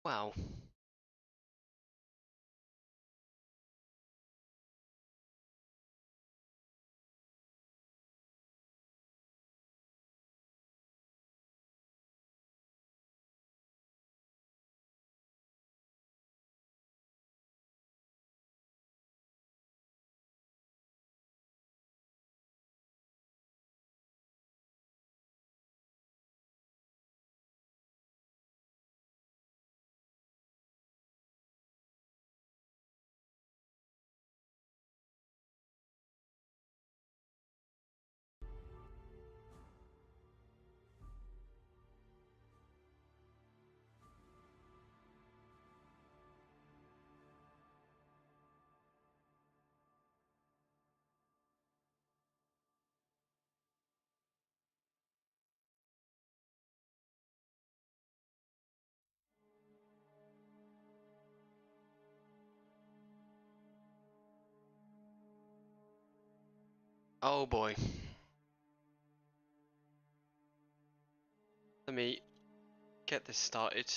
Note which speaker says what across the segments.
Speaker 1: Wow. Oh boy. Let me get this started.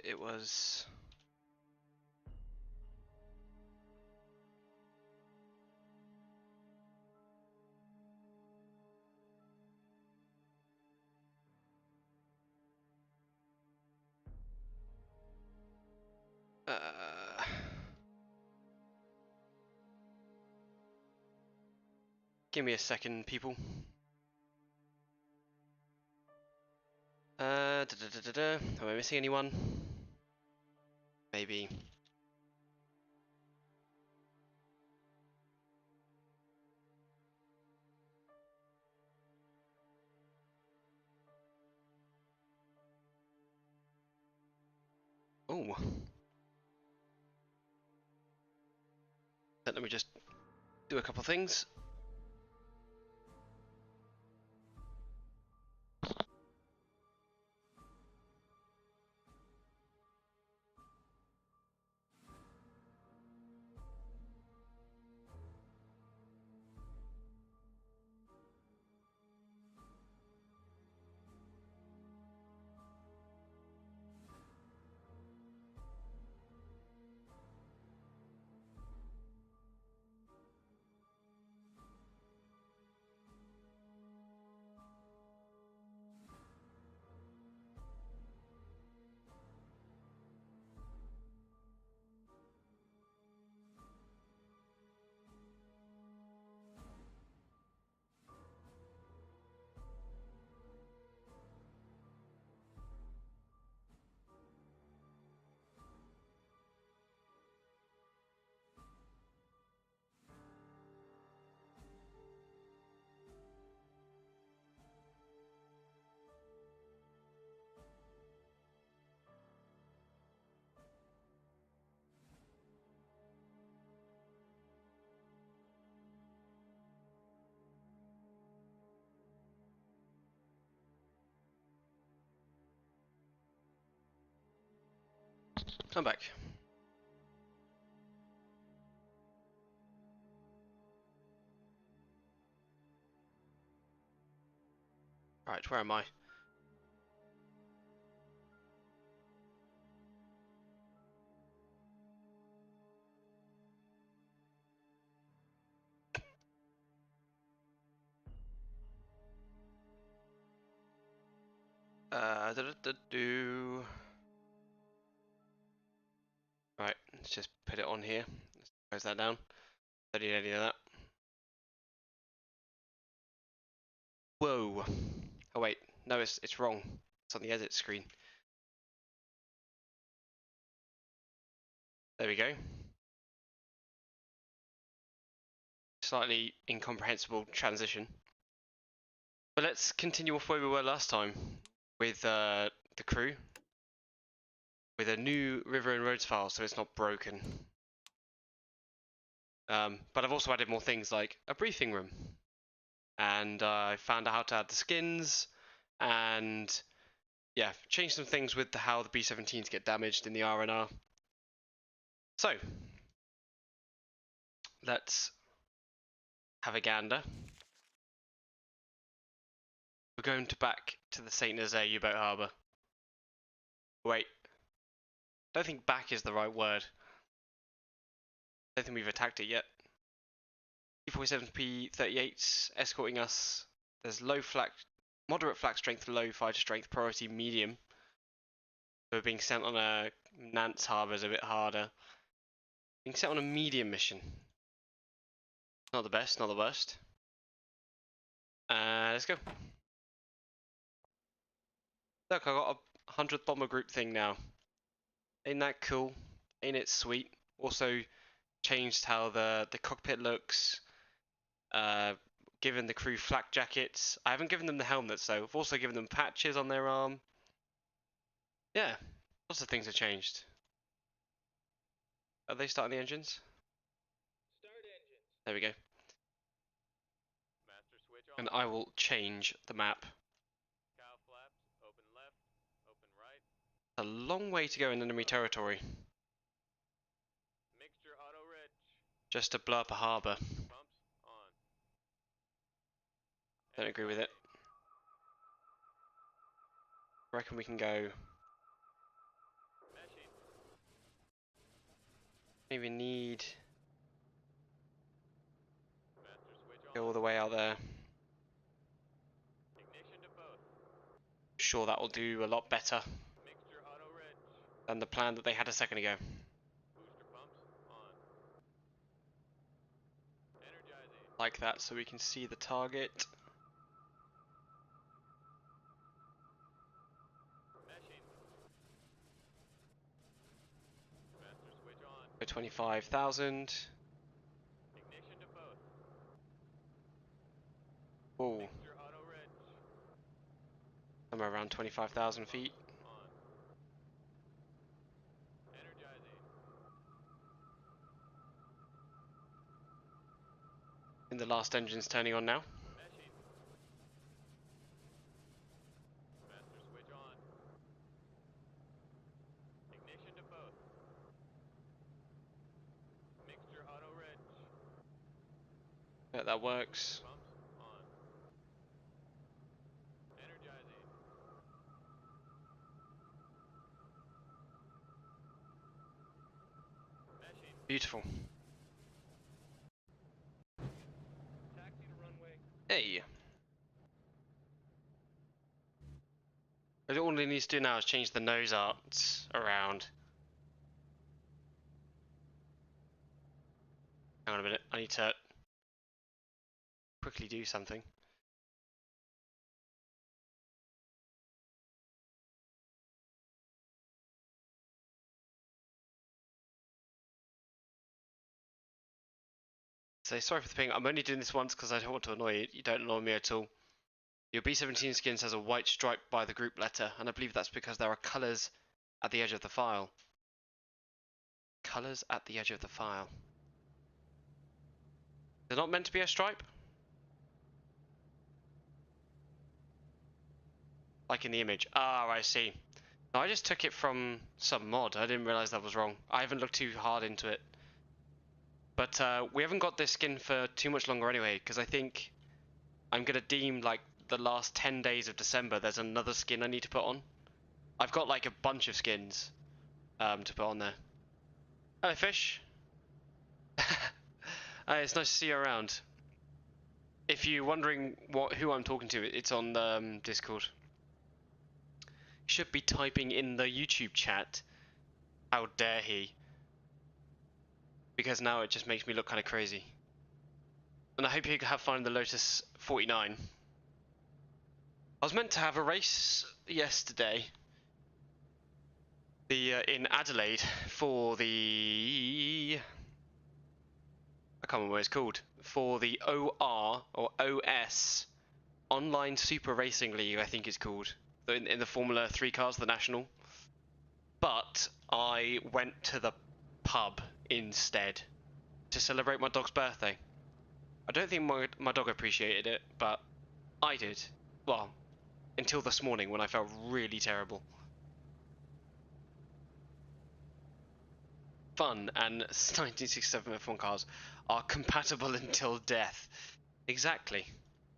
Speaker 1: It was... give me a second, people. Am I missing anyone? Maybe. Oh. Let me just do a couple things. Come back. Right, where am I? Right, let's just put it on here. Let's close that down. Don't need any of that. Whoa. Oh wait, no, it's wrong. It's on the edit screen. There we go. Slightly incomprehensible transition. But let's continue off where we were last time with the crew. With a new river and roads file so it's not broken. But I've also added more things like a briefing room, and I found out how to add the skins, and yeah, changed some things with how the B17s get damaged in the R&R. So let's have a gander. We're going back to the St. Nazaire U-boat harbour. Wait, don't think back is the right word. Don't think we've attacked it yet. B47P38's escorting us. There's low flak, moderate flak strength, low fighter strength, priority medium. So being sent on a Nantes harbour is a bit harder. Being sent on a medium mission. Not the best, not the worst. Let's go. Look, I got a 100th bomber group thing now. Ain't that cool? Ain't it sweet? Also changed how the cockpit looks. Given the crew flak jackets. I haven't given them the helmets though. I've also given them patches on their arm. Yeah, lots of things have changed. Are they starting the engines?
Speaker 2: Start engines.
Speaker 1: There we go.
Speaker 2: Master switch on.
Speaker 1: And I will change the map.
Speaker 2: Cow flaps, open left, open right.
Speaker 1: A long way to go in enemy territory.
Speaker 2: Mixture auto rich.
Speaker 1: Just to blow up a harbour.
Speaker 2: Pumps on.
Speaker 1: Don't agree with it. I reckon we can go.
Speaker 2: Meshing.
Speaker 1: Don't even need
Speaker 2: Master switch on.
Speaker 1: go all the way out there.
Speaker 2: Ignition to both.
Speaker 1: Sure, that will do a lot better
Speaker 2: Mixture auto rich.
Speaker 1: than the plan that they had a second ago.
Speaker 2: Booster pumps on. Energizing.
Speaker 1: Like that, so we can see the target.
Speaker 2: Meshing. Master switch on.
Speaker 1: For 25,000.
Speaker 2: Ignition to both.
Speaker 1: Oh,
Speaker 2: Mixture auto rich.
Speaker 1: somewhere around 25,000 feet.
Speaker 2: On. Energizing.
Speaker 1: And the last engine's turning on now.
Speaker 2: Meshing. Master switch on. Ignition to both. Mixture auto rich.
Speaker 1: Yeah, that works.
Speaker 2: Pumps on. Energizing. Meshing.
Speaker 1: Beautiful.
Speaker 2: Taxi to runway.
Speaker 1: Hey. All it needs to do now is change the nose arts around. Hang on a minute, I need to quickly do something. So sorry for the ping, I'm only doing this once because I don't want to annoy you. You don't annoy me at all. Your B17 skins has a white stripe by the group letter, and I believe that's because there are colours at the edge of the file. Colours at the edge of the file. They're not meant to be a stripe? Like in the image. Ah, I see. No, I just took it from some mod. I didn't realise that was wrong. I haven't looked too hard into it. But we haven't got this skin for too much longer anyway, because I think I'm going to deem like the last 10 days of December there's another skin I need to put on. I've got like a bunch of skins to put on there. Hello, fish. It's nice to see you around. If you're wondering who I'm talking to, it's on Discord. Should be typing in the YouTube chat. How dare he? Because now it just makes me look kind of crazy. And I hope you have fun in the Lotus 49. I was meant to have a race yesterday. In Adelaide for the... I can't remember what it's called. For the OR or OS Online Super Racing League, I think it's called. In the Formula 3 cars, the national. But I went to the pub instead to celebrate my dog's birthday. I don't think my dog appreciated it, but I did. Well, until this morning when I felt really terrible. Fun and 1967 F1 cars are compatible until death. Exactly.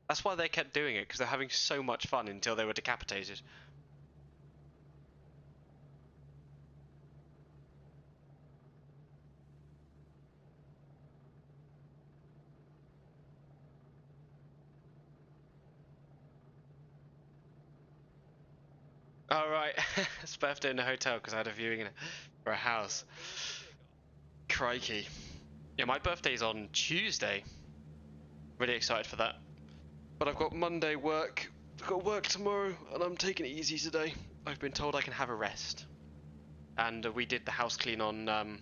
Speaker 1: That's why they kept doing it, because they're having so much fun until they were decapitated. Oh, right. It's birthday in a hotel because I had a viewing in it for a house. Crikey. Yeah, my birthday's on Tuesday. Really excited for that. But I've got Monday work. I've got work tomorrow, and I'm taking it easy today. I've been told I can have a rest. And we did the house clean on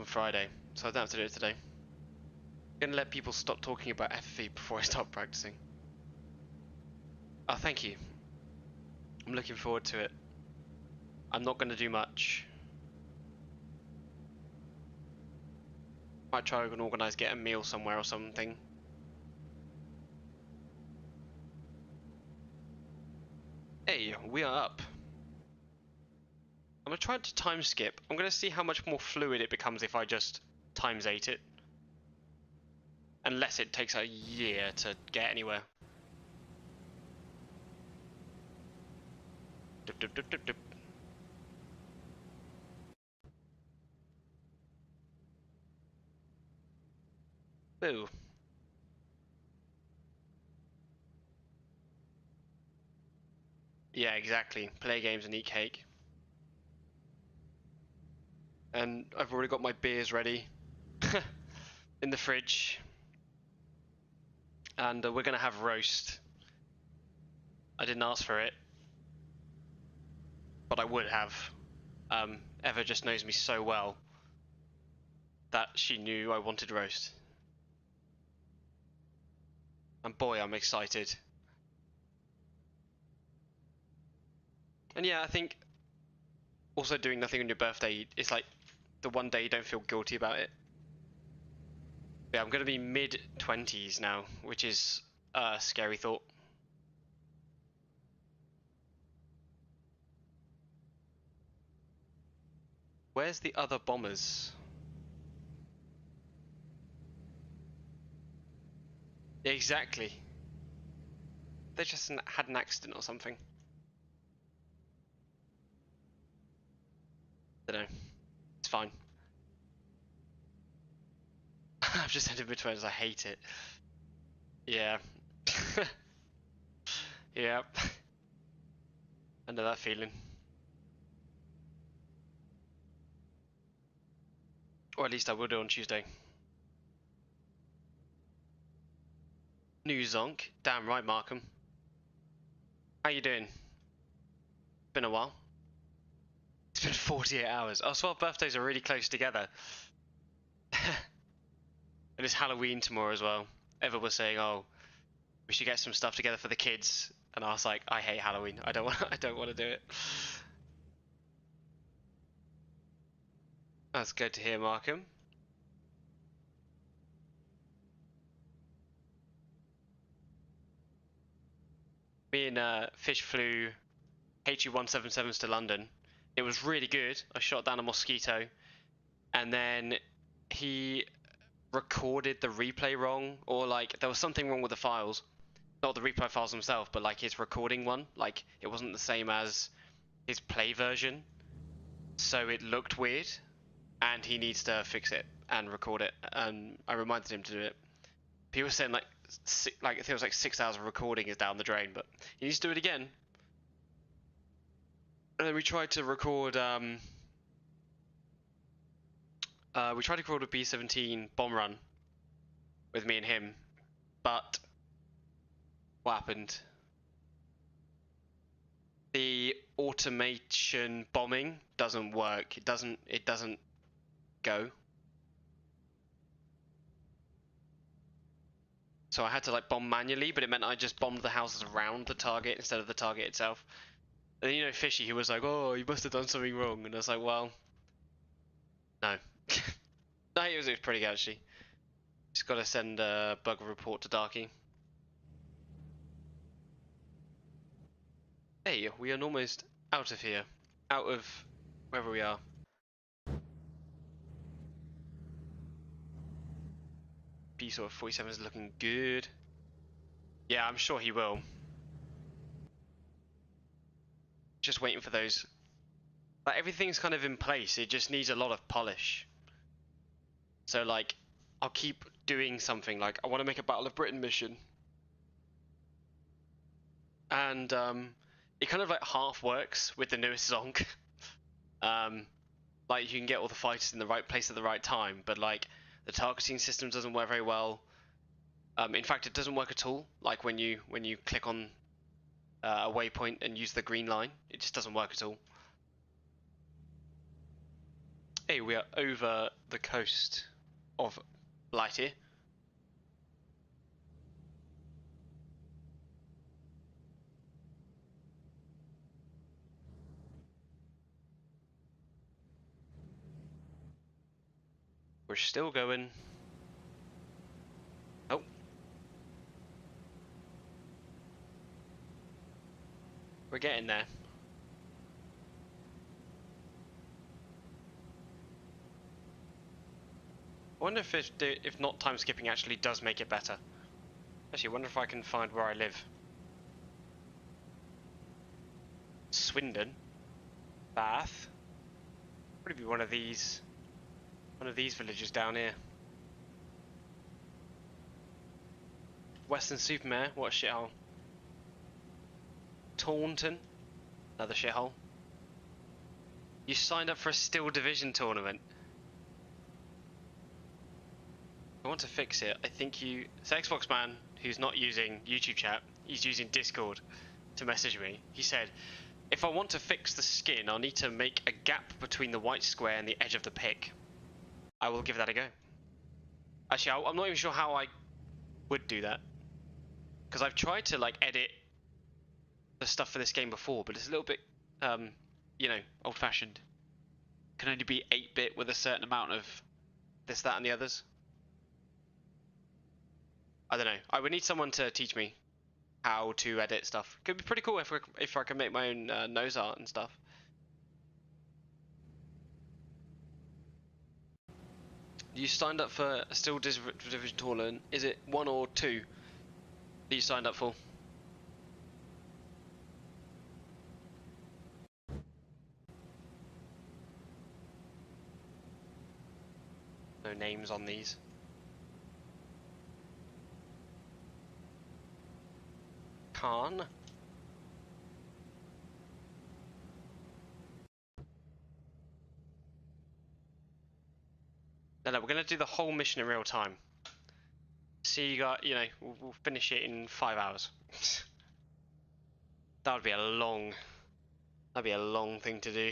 Speaker 1: Friday, so I don't have to do it today. I'm gonna let people stop talking about FFE before I start practicing. Oh, thank you. I'm looking forward to it. I'm not gonna do much. Might try and organise, get a meal somewhere or something. Hey, we are up. I'm gonna try to time skip. I'm gonna see how much more fluid it becomes if I just times 8 it. Unless it takes a year to get anywhere. Dip, dip, dip, dip, dip. Boo. Yeah, exactly. Play games and eat cake. And I've already got my beers ready in the fridge. And we're gonna have roast. I didn't ask for it, but I would have. Eva just knows me so well that she knew I wanted roast. And boy, I'm excited. And yeah, I think also doing nothing on your birthday is like the one day you don't feel guilty about it. Yeah, I'm gonna be mid-20s now, which is a scary thought. Where's the other bombers? Exactly. They just had an accident or something. Don't know. It's fine. I've just ended mid-20s. I hate it. Yeah. Yeah. I know that feeling. Or at least I will do on Tuesday. New Zonk. Damn right, Markham. How you doing? Been a while. It's been 48 hours. Oh, so our birthdays are really close together. And it's Halloween tomorrow as well. Eva was saying, oh, we should get some stuff together for the kids. And I was like, I hate Halloween. I don't want to do it. That's good to hear, Markham. Me and Fish flew HU-177s to London. It was really good. I shot down a mosquito, and then he recorded the replay wrong, or like there was something wrong with the files. Not the replay files themselves, but like his recording one. Like it wasn't the same as his play version, so it looked weird, and he needs to fix it and record it. And I reminded him to do it. He was saying like I think it was like 6 hours of recording is down the drain, but he needs to do it again. And then we tried to record a B17 bomb run with me and him, but what happened? The automation bombing doesn't work. It doesn't go. So I had to like bomb manually, but it meant I just bombed the houses around the target instead of the target itself. And you know, Fishy, he was like, "Oh, you must have done something wrong," and I was like, "Well, No. No, it was pretty good actually. Just gotta send a bug report to Darky. Hey, we are almost out of here. Out of wherever we are. B sort of 47 is looking good. Yeah, I'm sure he will. Just waiting for those. Like, everything's kind of in place. It just needs a lot of polish. So, like, I'll keep doing something. Like, I want to make a Battle of Britain mission. And, it kind of, like, half works with the newest song. Like, you can get all the fighters in the right place at the right time, but, like, the targeting system doesn't work very well. In fact, it doesn't work at all. Like, when you click on a waypoint and use the green line, it just doesn't work at all. Hey, we are over the coast of Blighty. We're still going. Oh. We're getting there. I wonder if not time skipping actually does make it better. Actually, I wonder if I can find where I live. Swindon. Bath. Probably be one of these villages down here. Weston-super-Mare, what a shithole. Taunton, another shithole. You signed up for a Steel Division tournament. I want to fix it. I think you... It's Xbox Man, who's not using YouTube chat, he's using Discord to message me. He said, if I want to fix the skin, I'll need to make a gap between the white square and the edge of the pick. I will give that a go. Actually, I'm not even sure how I would do that. Because I've tried to, like, edit the stuff for this game before, but it's a little bit, you know, old-fashioned. Can only be 8-bit with a certain amount of this, that, and the others. I don't know. I would need someone to teach me how to edit stuff. Could be pretty cool if I can make my own nose art and stuff. You signed up for a Steel Division tournament. Is it 1 or 2 that you signed up for? No names on these. Khan. No, we're gonna do the whole mission in real time. So you got, you know, we'll finish it in 5 hours. That would be that'd be a long thing to do.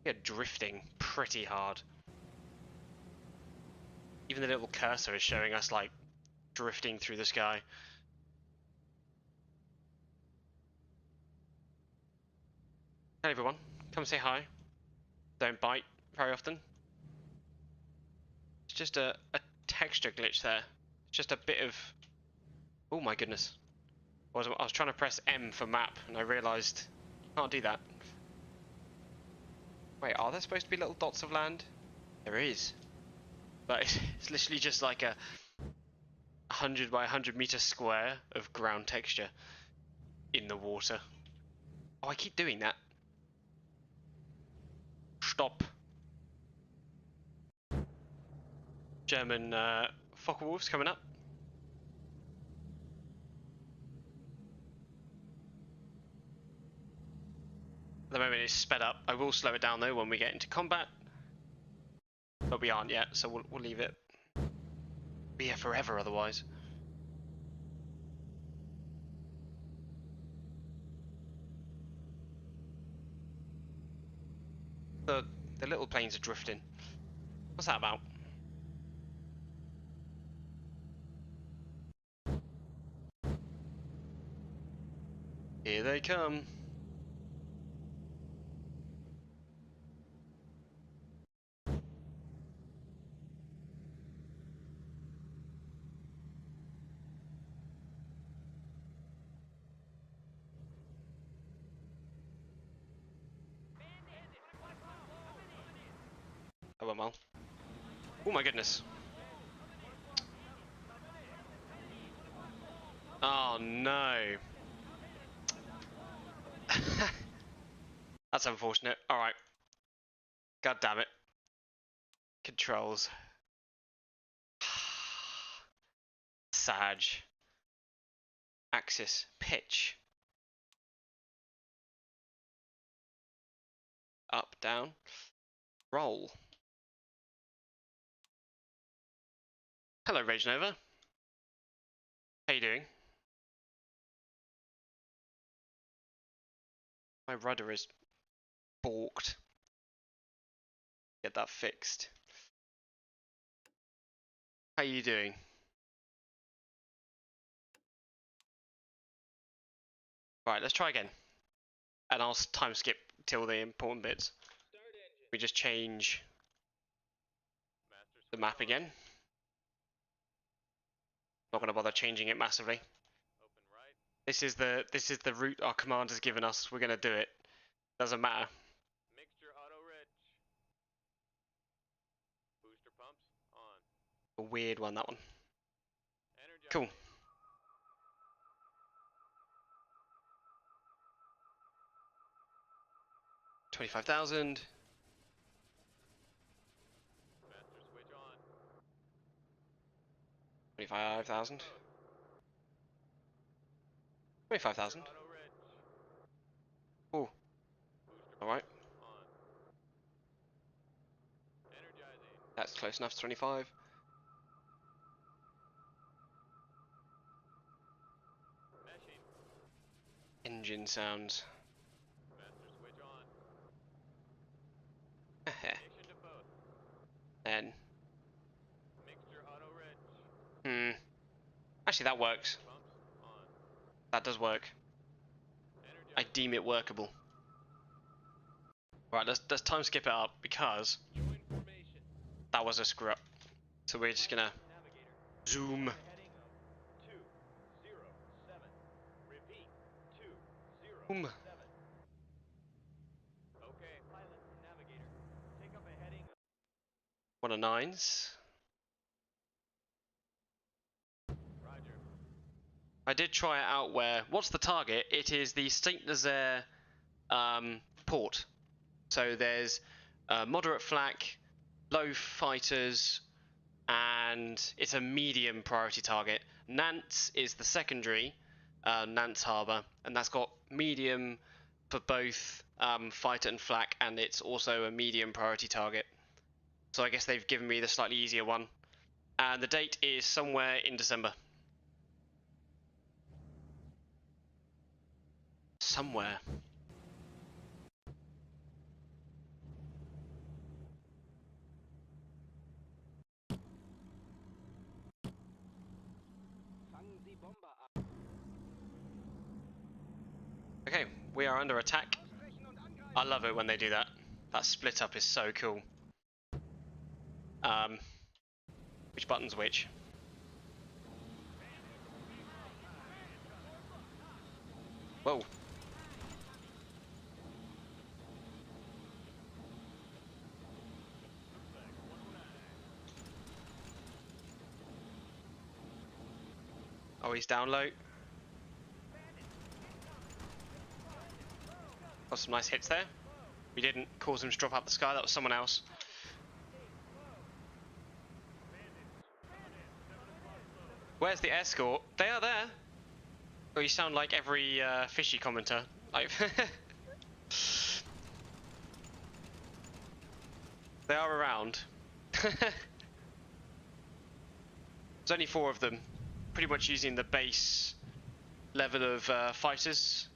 Speaker 1: You're drifting pretty hard. Even the little cursor is showing us, like, drifting through the sky. Hey everyone, come say hi. Don't bite very often. It's just a texture glitch there. It's just a bit of... Oh my goodness. I was trying to press M for map and I realised you can't do that. Wait, are there supposed to be little dots of land? There is. But it's literally just like a 100 by 100 meter square of ground texture in the water. Oh, I keep doing that. Stop. German Focke-Wulfs coming up. At the moment it's sped up. I will slow it down though when we get into combat. But we aren't yet, so we'll leave it. Be here forever otherwise. The little planes are drifting. What's that about? Here they come. Oh well. Oh my goodness. Oh no. That's unfortunate. Alright. God damn it. Controls. Sag. Axis. Pitch. Up, down. Roll. Hello, Rage Nova. How you doing? My rudder is balked. Get that fixed. How you doing? Right, let's try again. And I'll time skip till the important bits. We just change the map again. Not gonna bother changing it massively. This is the route our commander's given us. We're gonna do it. Doesn't matter.
Speaker 2: Mixture auto rich. Booster pumps on.
Speaker 1: A weird one, that one.
Speaker 2: Energize.
Speaker 1: Cool. $25,000.
Speaker 2: Master switch on.
Speaker 1: 25,000. 25,000.
Speaker 2: Auto rich.
Speaker 1: Ooh.
Speaker 2: Booster
Speaker 1: Alright.
Speaker 2: on. Energizing.
Speaker 1: That's close enough to 25.
Speaker 2: Meshing.
Speaker 1: Engine sounds.
Speaker 2: Master switch on.
Speaker 1: Heh.
Speaker 2: Ignition to both.
Speaker 1: Then.
Speaker 2: Mixture auto rich.
Speaker 1: Actually, that works.
Speaker 2: Pumps on.
Speaker 1: That does work. I
Speaker 2: Energize.
Speaker 1: deem it workable. Right, let's time skip it up because
Speaker 2: Join formation.
Speaker 1: that was a screw up. So we're just gonna
Speaker 2: Navigator.
Speaker 1: zoom.
Speaker 2: Heading of 207. Repeat. 207.
Speaker 1: Boom.
Speaker 2: Okay, pilot and navigator. Take up a heading of
Speaker 1: One of nines.
Speaker 2: Roger.
Speaker 1: I did try it out where, what's the target? It is the Saint Nazaire port. So there's moderate flak, low fighters, and it's a medium priority target. Nantes is the secondary, Nantes Harbour, and that's got medium for both fighter and flak, and it's also a medium priority target. So I guess they've given me the slightly easier one. And the date is somewhere in December. Somewhere. Okay, we are under attack. I love it when they do that. That split up is so cool. Which button's which? Whoa. Oh, he's down low. Got some nice hits there. We didn't cause him to drop out the sky, that was someone else. Where's the escort? They are there. Oh, you sound like every fishy commenter. Like they are around. There's only 4 of them. Pretty much using the base level of fighters.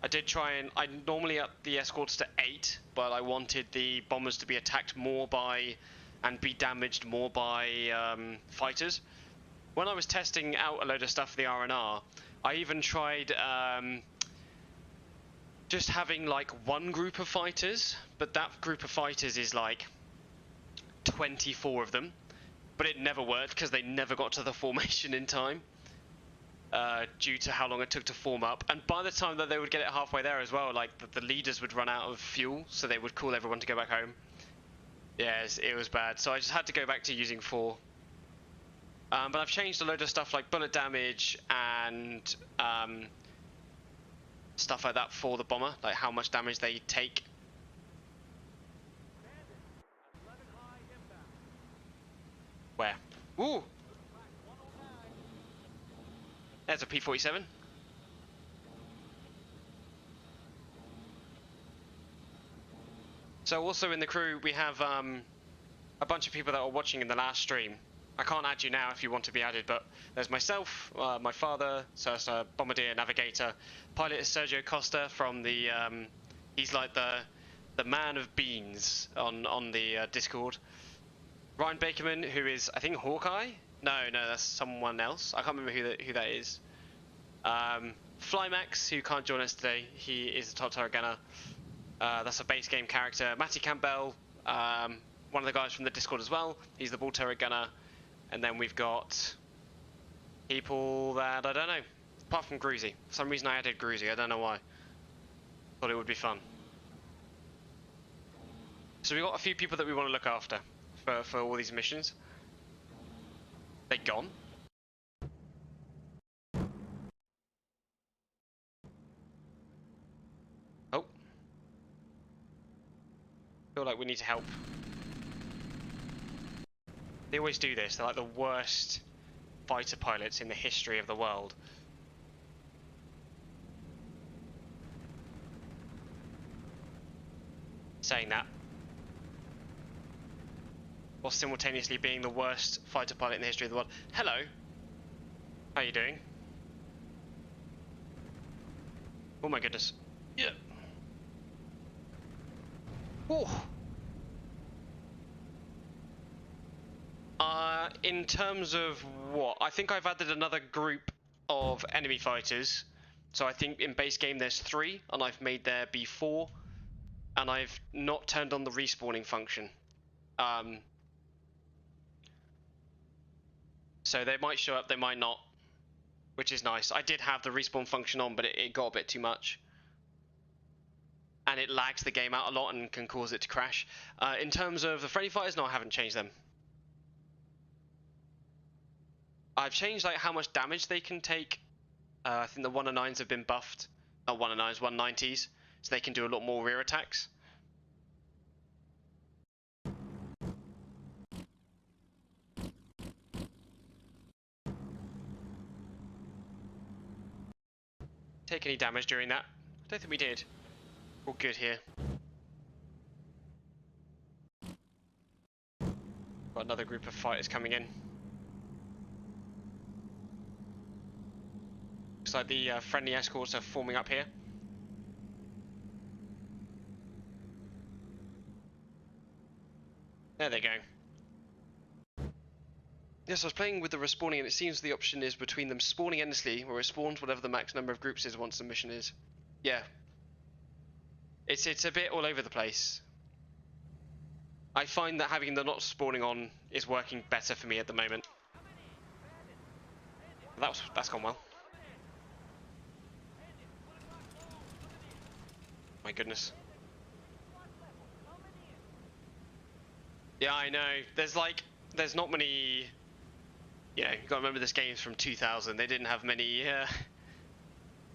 Speaker 1: I did try and I normally up the escorts to 8, but I wanted the bombers to be attacked more by and be damaged more by fighters. When I was testing out a load of stuff for the R&R, I even tried just having like one group of fighters, but that group of fighters is like 24 of them, but it never worked because they never got to the formation in time, due to how long it took to form up. And by the time that they would get it halfway there as well, like the leaders would run out of fuel, so they would call everyone to go back home. Yes, it was bad, so I just had to go back to using 4. But I've changed a load of stuff like bullet damage and stuff like that for the bomber, like how much damage they take. Where? Ooh! There's a P-47. So also in the crew we have a bunch of people that are watching in the last stream. I can't add you now if you want to be added, but there's myself, my father, so it's a bombardier navigator. Pilot is Sergio Costa from the, he's like the man of beans on the Discord. Ryan Bakerman, who is, I think, Hawkeye? No, that's someone else. I can't remember who that is. Flymax, who can't join us today, he is the top turret gunner. That's a base game character. Matty Campbell, one of the guys from the Discord as well. He's the ball turret gunner. And then we've got people that I don't know, apart from Gruzy. For some reason I added Gruzy, I don't know why. Thought it would be fun. So we've got a few people that we want to look after for all these missions. They gone? Oh. Feel like we need to help. They always do this, they're like the worst fighter pilots in the history of the world. Saying that, while simultaneously being the worst fighter pilot in the history of the world. Hello! How are you doing? Oh my goodness. Yeah. Whoa! In terms of what? I think I've added another group of enemy fighters. So I think in base game there's 3, and I've made there be 4. And I've not turned on the respawning function. So they might show up, they might not. Which is nice. I did have the respawn function on, but it got a bit too much. And it lags the game out a lot and can cause it to crash. In terms of the friendly fighters, no, I haven't changed them. I've changed like how much damage they can take. I think the 109s have been buffed. Not 109s, 190s. So they can do a lot more rear attacks. Take any damage during that? I don't think we did. All good here. Got another group of fighters coming in. Looks like the friendly escorts are forming up here. There they go. Yes, I was playing with the respawning and it seems the option is between them spawning endlessly or it spawns whatever the max number of groups is once the mission is. Yeah. It's a bit all over the place. I find that having the not spawning on is working better for me at the moment. That's gone well. My goodness. Yeah, I know. There's not many. You know, you gotta remember this game's from 2000. They didn't have many. I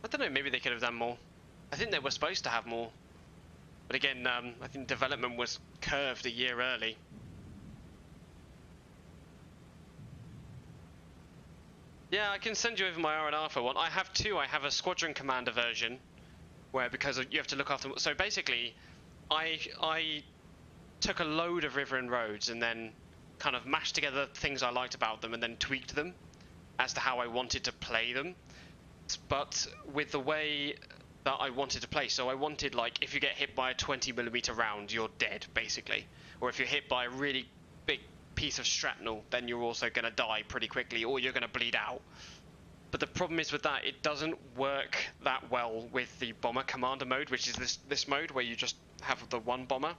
Speaker 1: don't know. Maybe they could have done more. I think they were supposed to have more. But again, I think development was curved a year early. Yeah, I can send you over my R&R for one. I have 2. I have a Squadron Commander version, where because you have to look after. So basically, I took a load of River and Roads and then kind of mashed together things I liked about them and then tweaked them as to how I wanted to play them. But with the way that I wanted to play, so I wanted, like, if you get hit by a 20mm round, you're dead, basically. Or if you're hit by a really big piece of shrapnel, then you're also going to die pretty quickly, or you're going to bleed out. But the problem is with that, it doesn't work that well with the bomber commander mode, which is this mode where you just have the one bomber.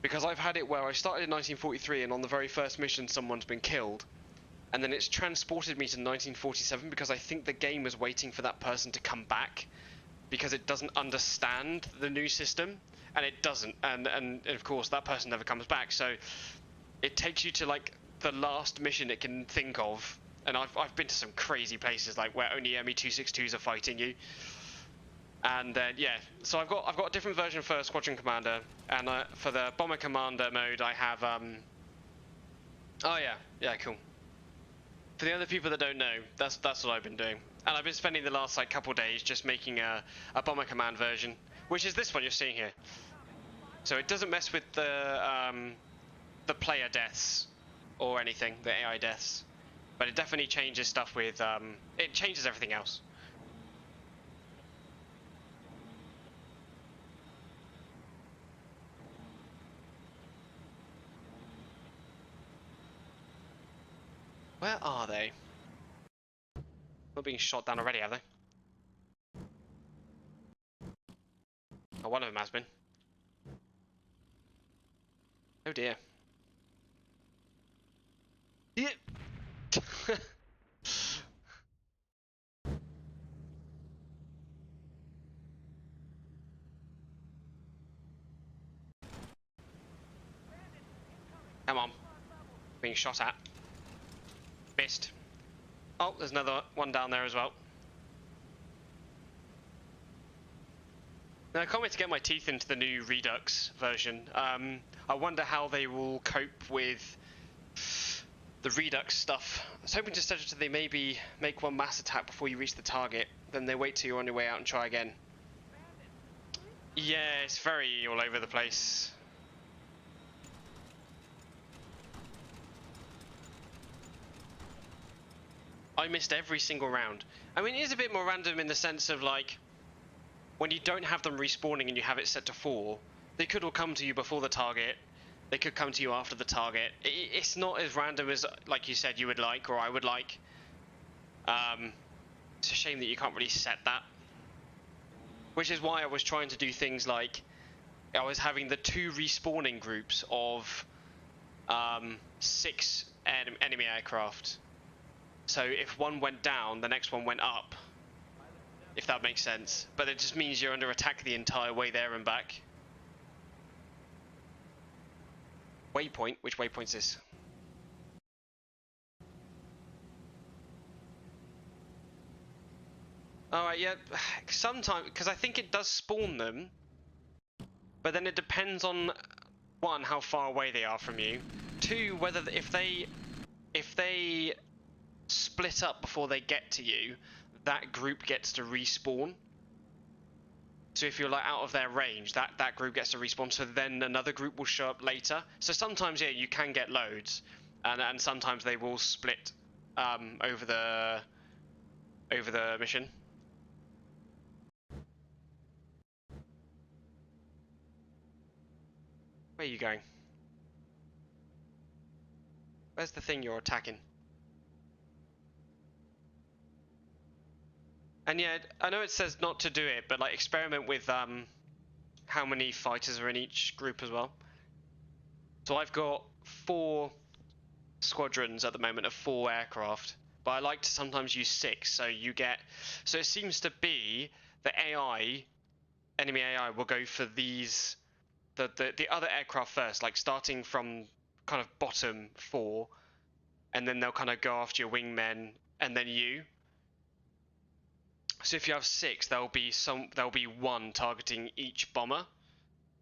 Speaker 1: Because I've had it where I started in 1943 and on the very first mission someone's been killed, and then it's transported me to 1947 because I think the game is waiting for that person to come back because it doesn't understand the new system, and it doesn't, and of course that person never comes back, so it takes you to like the last mission it can think of. And I've been to some crazy places like where only ME-262s are fighting you. And then yeah, so I've got a different version for Squadron Commander, and for the Bomber Commander mode I have oh yeah, cool. For the other people that don't know, that's what I've been doing, and I've been spending the last like couple days just making a Bomber Command version, which is this one you're seeing here. So it doesn't mess with the player deaths or anything, the AI deaths. But it definitely changes stuff with, it changes everything else. Where are they? Not being shot down already, have they? Oh, one of them has been. Oh dear. Yeah. Come on. Being shot at. Missed. Oh, there's another one down there as well. Now, I can't wait to get my teeth into the new Redux version. I wonder how they will cope with the Redux stuff. I was hoping to suggest that they maybe make one mass attack before you reach the target, then they wait till you're on your way out and try again. Yeah, it's very all over the place. I missed every single round. I mean, it is a bit more random in the sense of like, when you don't have them respawning and you have it set to 4, they could all come to you before the target. They could come to you after the target. It's not as random as, like you said, you would like, or I would like. It's a shame that you can't really set that. Which is why I was trying to do things like, I was having the 2 respawning groups of 6 enemy aircraft. So if one went down, the next one went up. If that makes sense. But it just means you're under attack the entire way there and back. Waypoint? Which waypoint's this? Alright, yeah. Sometimes, because I think it does spawn them. But then it depends on, 1, how far away they are from you. 2, whether if they split up before they get to you, that group gets to respawn. So if you're like out of their range, that group gets to respawn, so then another group will show up later. So sometimes, yeah, you can get loads, and sometimes they will split over the mission. Where are you going? Where's the thing you're attacking? And yeah, I know it says not to do it, but like experiment with how many fighters are in each group as well. So I've got 4 squadrons at the moment of 4 aircraft, but I like to sometimes use 6. So you get, so it seems to be the enemy AI will go for these, the other aircraft first, like starting from kind of bottom 4, and then they'll kind of go after your wingmen and then you. So if you have 6, there'll be 1 targeting each bomber.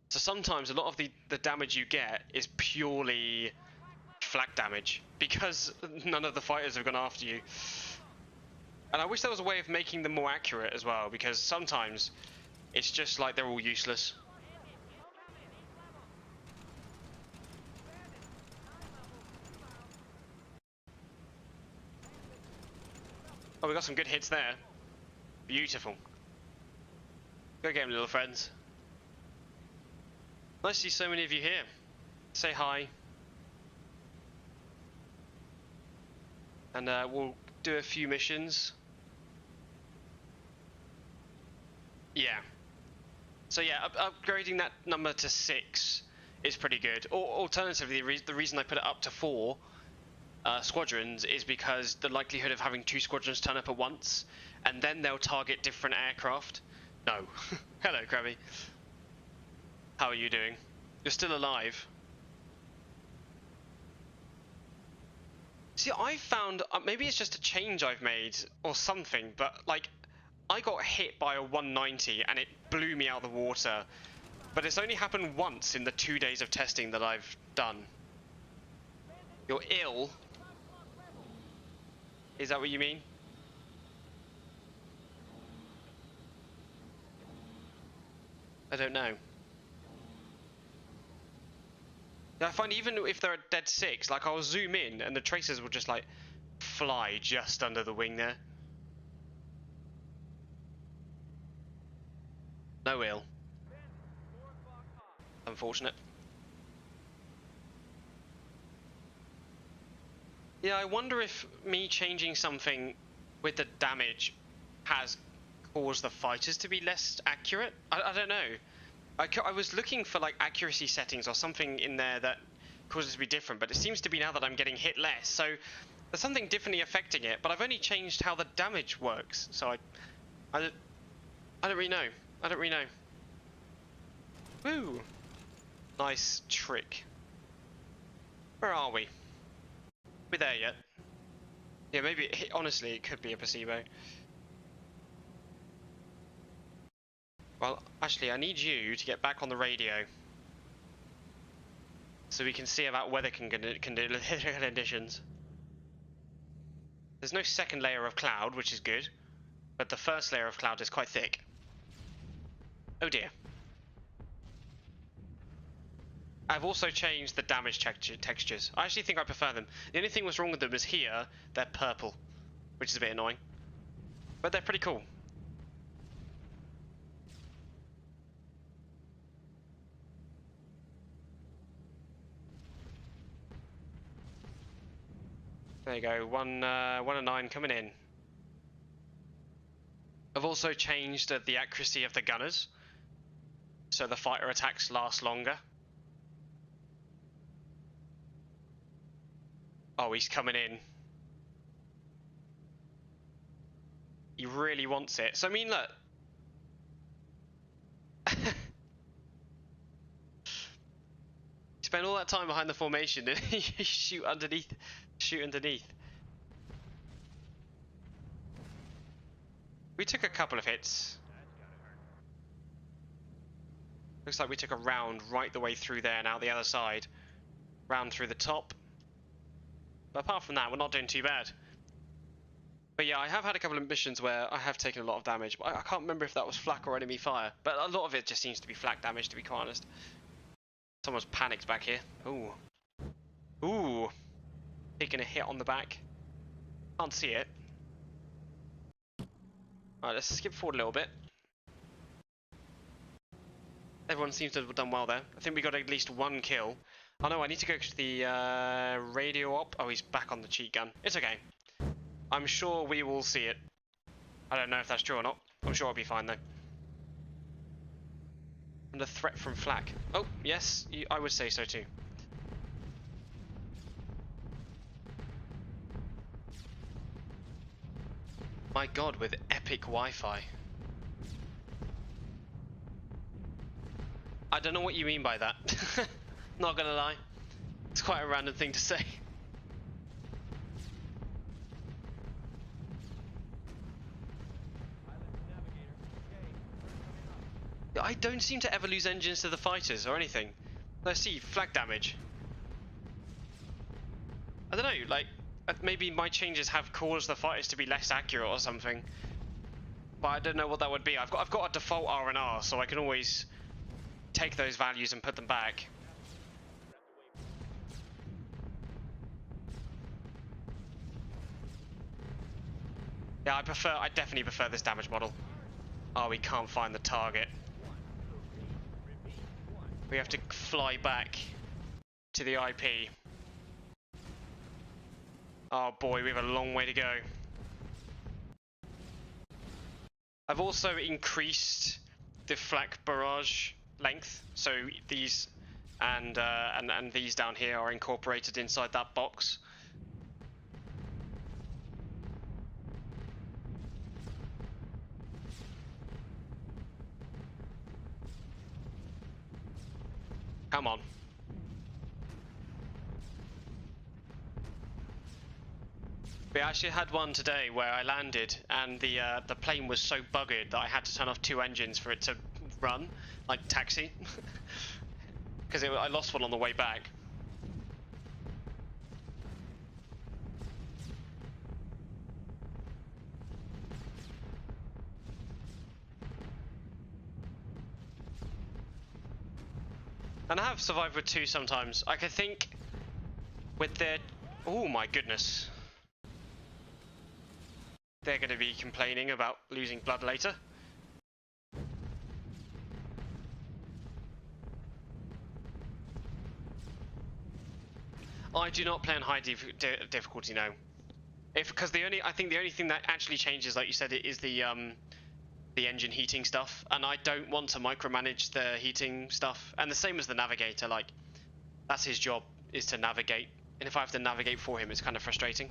Speaker 1: So sometimes a lot of the damage you get is purely flak damage because none of the fighters have gone after you. And I wish there was a way of making them more accurate as well, because sometimes it's just like they're all useless. Oh, we got some good hits there. Beautiful. Go get him, little friends. Nice to see so many of you here. Say hi. And we'll do a few missions. Yeah. So yeah, upgrading that number to 6 is pretty good. Or alternatively, the reason I put it up to 4 squadrons is because the likelihood of having 2 squadrons turn up at once, and then they'll target different aircraft. No. Hello, Krabby. How are you doing? You're still alive. See, I found, maybe it's just a change I've made or something, but like, I got hit by a 190 and it blew me out of the water. But it's only happened once in the 2 days of testing that I've done. You're ill? Is that what you mean? I don't know. I find even if they're at dead 6, like I'll zoom in and the tracers will just like fly just under the wing there. No ill. Unfortunate. Yeah, I wonder if me changing something with the damage has caused the fighters to be less accurate. I don't know. I was looking for like accuracy settings or something in there that causes it to be different, but it seems to be now that I'm getting hit less. So there's something differently affecting it, but I've only changed how the damage works. So I don't really know. I don't really know. Woo! Nice trick. Where are we? We're there yet? Yeah, maybe, honestly, it could be a placebo. Well, actually, I need you to get back on the radio. So we can see about weather conditions. There's no second layer of cloud, which is good. But the first layer of cloud is quite thick. Oh dear. I've also changed the damage textures. I actually think I prefer them. The only thing that's wrong with them is here, they're purple, which is a bit annoying. But they're pretty cool. There you go, 1 and 9 coming in. I've also changed the accuracy of the gunners, so the fighter attacks last longer. Oh, he's coming in. He really wants it. So I mean, look. Spend all that time behind the formation and you shoot underneath. Shoot underneath. We took a couple of hits. Looks like we took a round right the way through there and out the other side. Round through the top. But apart from that, we're not doing too bad. But yeah, I have had a couple of missions where I have taken a lot of damage. But I can't remember if that was flak or enemy fire. But a lot of it just seems to be flak damage, to be quite honest. Someone's panicked back here. Ooh. Ooh. Taking a hit on the back. Can't see it. Alright, let's skip forward a little bit. Everyone seems to have done well there. I think we got at least 1 kill. Oh no, I need to go to the radio op. Oh, he's back on the cheat gun. It's okay. I'm sure we will see it. I don't know if that's true or not. I'm sure I'll be fine though. Under threat from flak. Oh, yes, I would say so too. My god, with epic Wi-Fi. I don't know what you mean by that. Not gonna lie. It's quite a random thing to say. I don't seem to ever lose engines to the fighters or anything. Let's see, flag damage. I don't know, like, maybe my changes have caused the fighters to be less accurate or something. But I don't know what that would be. I've got a default R&R, so I can always take those values and put them back. Yeah, I definitely prefer this damage model. Oh, we can't find the target. We have to fly back to the IP. Oh boy, we have a long way to go. I've also increased the flak barrage length. So these and these down here are incorporated inside that box. Come on. We actually had one today where I landed and the plane was so buggered that I had to turn off 2 engines for it to run, like taxi, because I lost one on the way back. And I have survived with 2 sometimes. Like, I think with their... Oh my goodness. They're going to be complaining about losing blood later. I do not play on high difficulty, no. Because I think the only thing that actually changes, like you said, it is the engine heating stuff, and I don't want to micromanage the heating stuff. And the same as the navigator, like, that's his job, is to navigate. And if I have to navigate for him, it's kind of frustrating.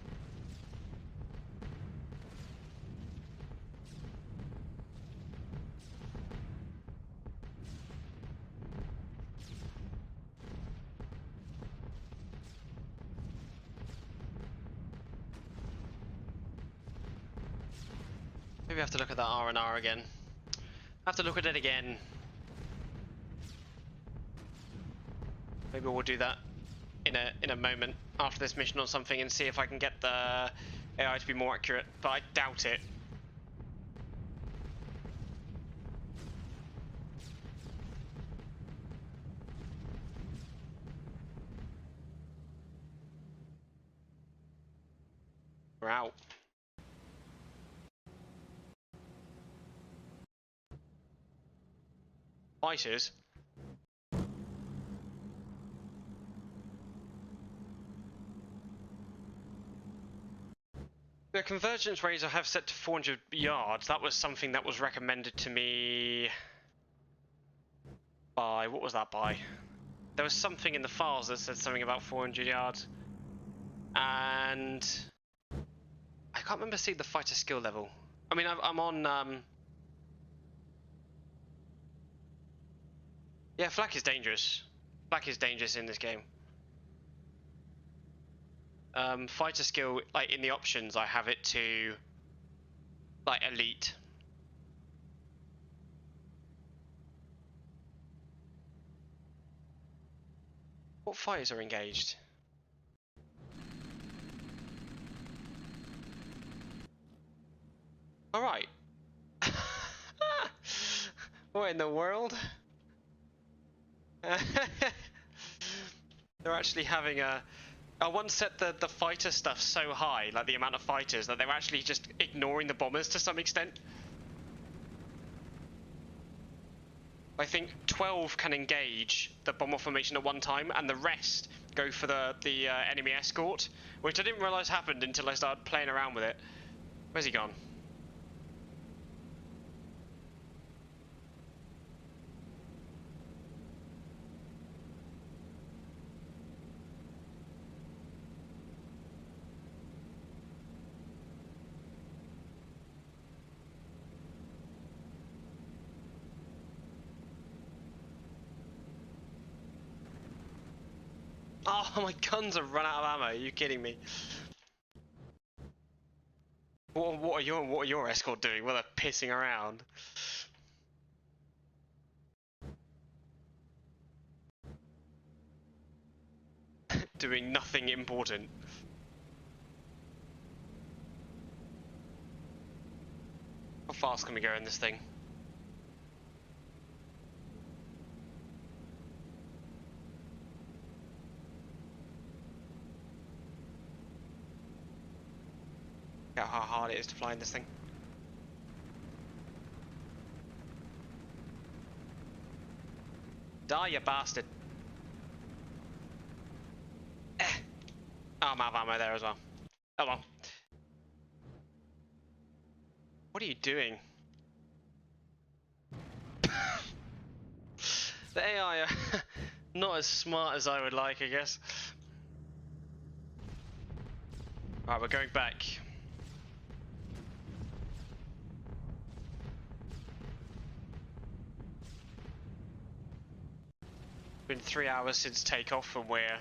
Speaker 1: Maybe I have to look at that R&R again. I have to look at it again. Maybe we'll do that in a moment after this mission or something and see if I can get the AI to be more accurate, but I doubt it. We're out. Fighters. The convergence range I have set to 400 yards. That was something that was recommended to me by... What was that by? There was something in the files that said something about 400 yards. And... I can't remember seeing the fighter skill level. I mean, I'm on... Yeah, flak is dangerous. Flak is dangerous in this game. Fighter skill, like in the options, I have it to like elite. What fighters are engaged? All right. What in the world? They're actually having a... I once set the fighter stuff so high, like the amount of fighters, that they were actually just ignoring the bombers to some extent. I think 12 can engage the bomber formation at one time, and the rest go for the enemy escort, which I didn't realise happened until I started playing around with it. Where's he gone? Oh, my guns have run out of ammo. Are you kidding me? What are your escort doing? Well, they're pissing around. Doing nothing important. How fast can we go in this thing? How hard it is to fly in this thing. Die, you bastard. Oh, I'm out of ammo there as well. Oh well. What are you doing? The AI are not as smart as I would like, I guess. Alright, we're going back. Been 3 hours since takeoff and we're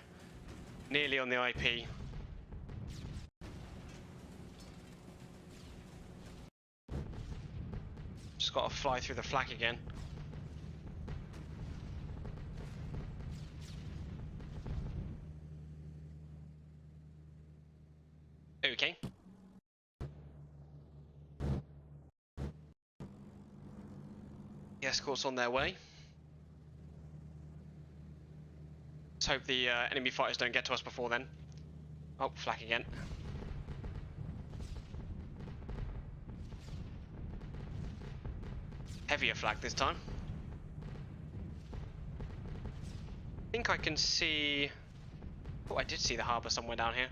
Speaker 1: nearly on the IP. Just gotta fly through the flak again. Okay. The escort's on their way. Let's hope the enemy fighters don't get to us before then. Oh, flak again. Heavier flag this time. I think I can see... Oh, I did see the harbour somewhere down here.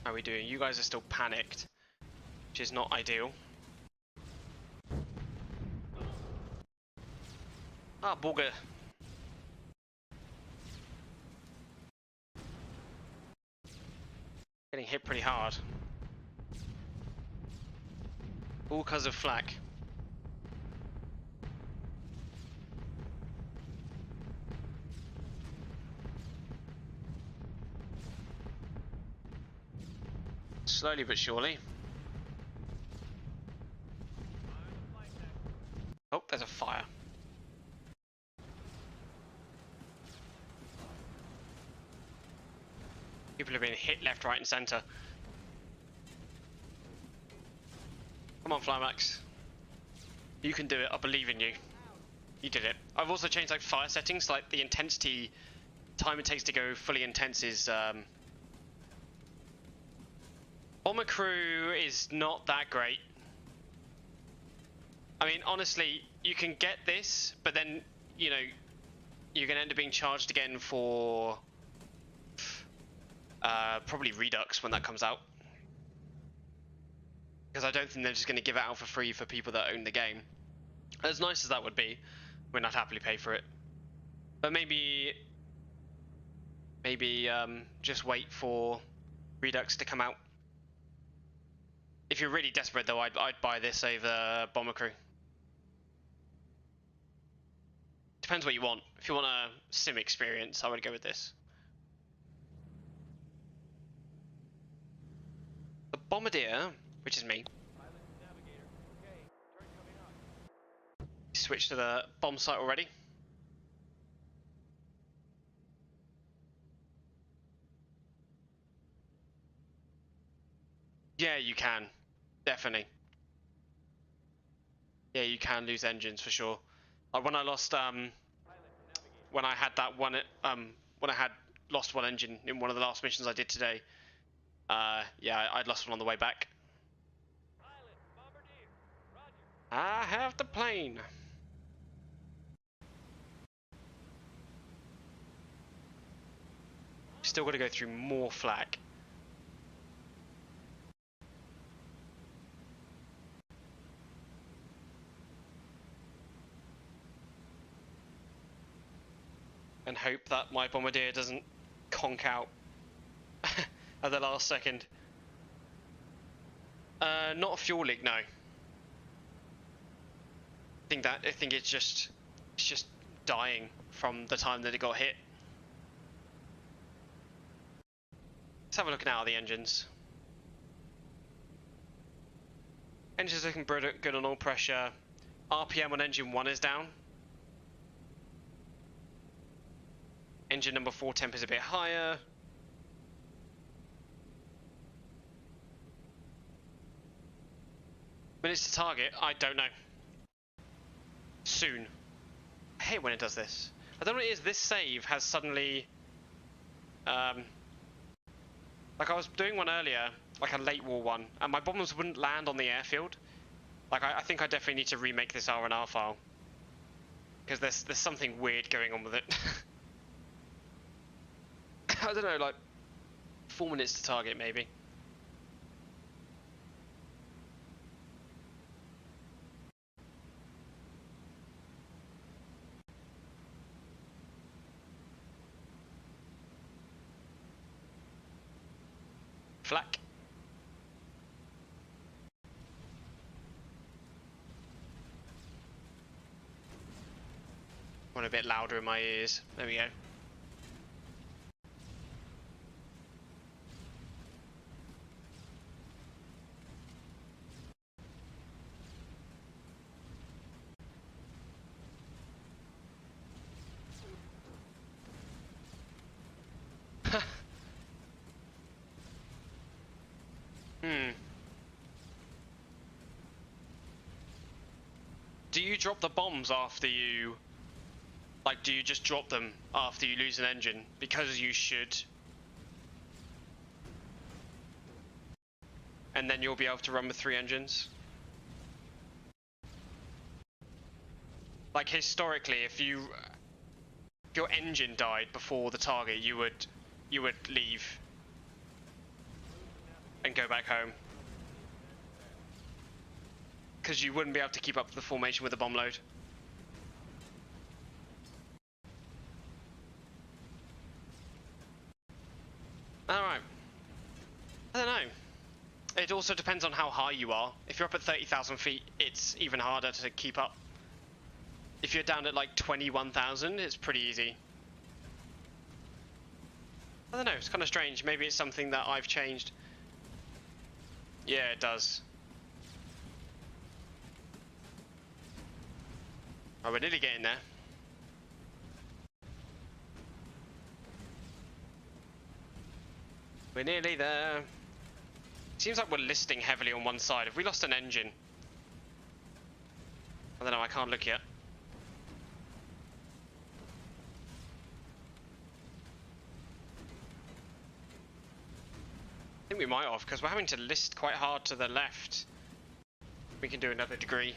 Speaker 1: How are we doing? You guys are still panicked, which is not ideal. Ah, bugger. Getting hit pretty hard. All because of flak. Slowly but surely. Oh, there's a fire. People have been hit left, right and centre. Come on, Flymax. You can do it, I believe in you. You did it. I've also changed like fire settings, like the intensity time it takes to go fully intense is Bomber crew is not that great. I mean, honestly, you can get this, but then, you know, you're gonna end up being charged again for probably Redux when that comes out. Because I don't think they're just going to give it out for free for people that own the game. As nice as that would be, I mean, I'd happily pay for it. But maybe just wait for Redux to come out. If you're really desperate though, I'd buy this over Bomber Crew. Depends what you want. If you want a sim experience, I would go with this. The Bombardier, which is me, switched to the bomb site already. Yeah, you can. Definitely. Yeah, you can lose engines for sure. Like when I lost when I had that one when I had lost one engine in one of the last missions I did today. Yeah, I'd lost one on the way back. I have the plane. Still got to go through more flak. And hope that my Bombardier doesn't conk out at the last second. Not a fuel leak, no. I think it's just dying from the time that it got hit. Let's have a look now at the engines. Engines looking good on all pressure. RPM on engine 1 is down. Engine number 4 temp is a bit higher. Minutes to target, I don't know. Soon. I hate when it does this. I don't know what it is, this save has suddenly... like I was doing one earlier, like a late war one, and my bombers wouldn't land on the airfield. Like I think I definitely need to remake this R&R file. Because there's something weird going on with it. I don't know, like 4 minutes to target maybe. flak. Want a bit louder in my ears. There we go. Do you drop the bombs after you... Like, do you just drop them after you lose an engine? Because you should. And then you'll be able to run with 3 engines? Like, historically, if your engine died before the target, you would leave and go back home. Because you wouldn't be able to keep up the formation with the bomb load. Alright. I don't know. It also depends on how high you are. If you're up at 30,000 feet, it's even harder to keep up. If you're down at like 21,000, it's pretty easy. I don't know, it's kind of strange. Maybe it's something that I've changed. Yeah, it does. Oh, we're nearly getting there. We're nearly there. Seems like we're listing heavily on one side. Have we lost an engine? I don't know, I can't look yet. I think we might have, because we're having to list quite hard to the left. We can do another degree.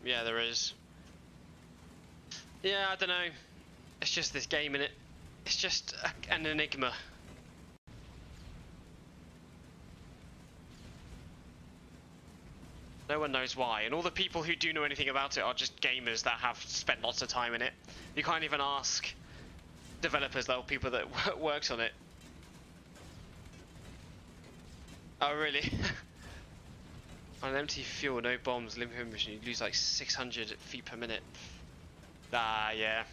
Speaker 1: Yeah, there is. Yeah, I don't know. It's just this game, innit? It's just an enigma. No one knows why, and all the people who do know anything about it are just gamers that have spent lots of time in it. You can't even ask developers, though, people that works on it. Oh, really? On an empty fuel, no bombs, limit mission, you lose like 600 feet per minute. Ah, yeah.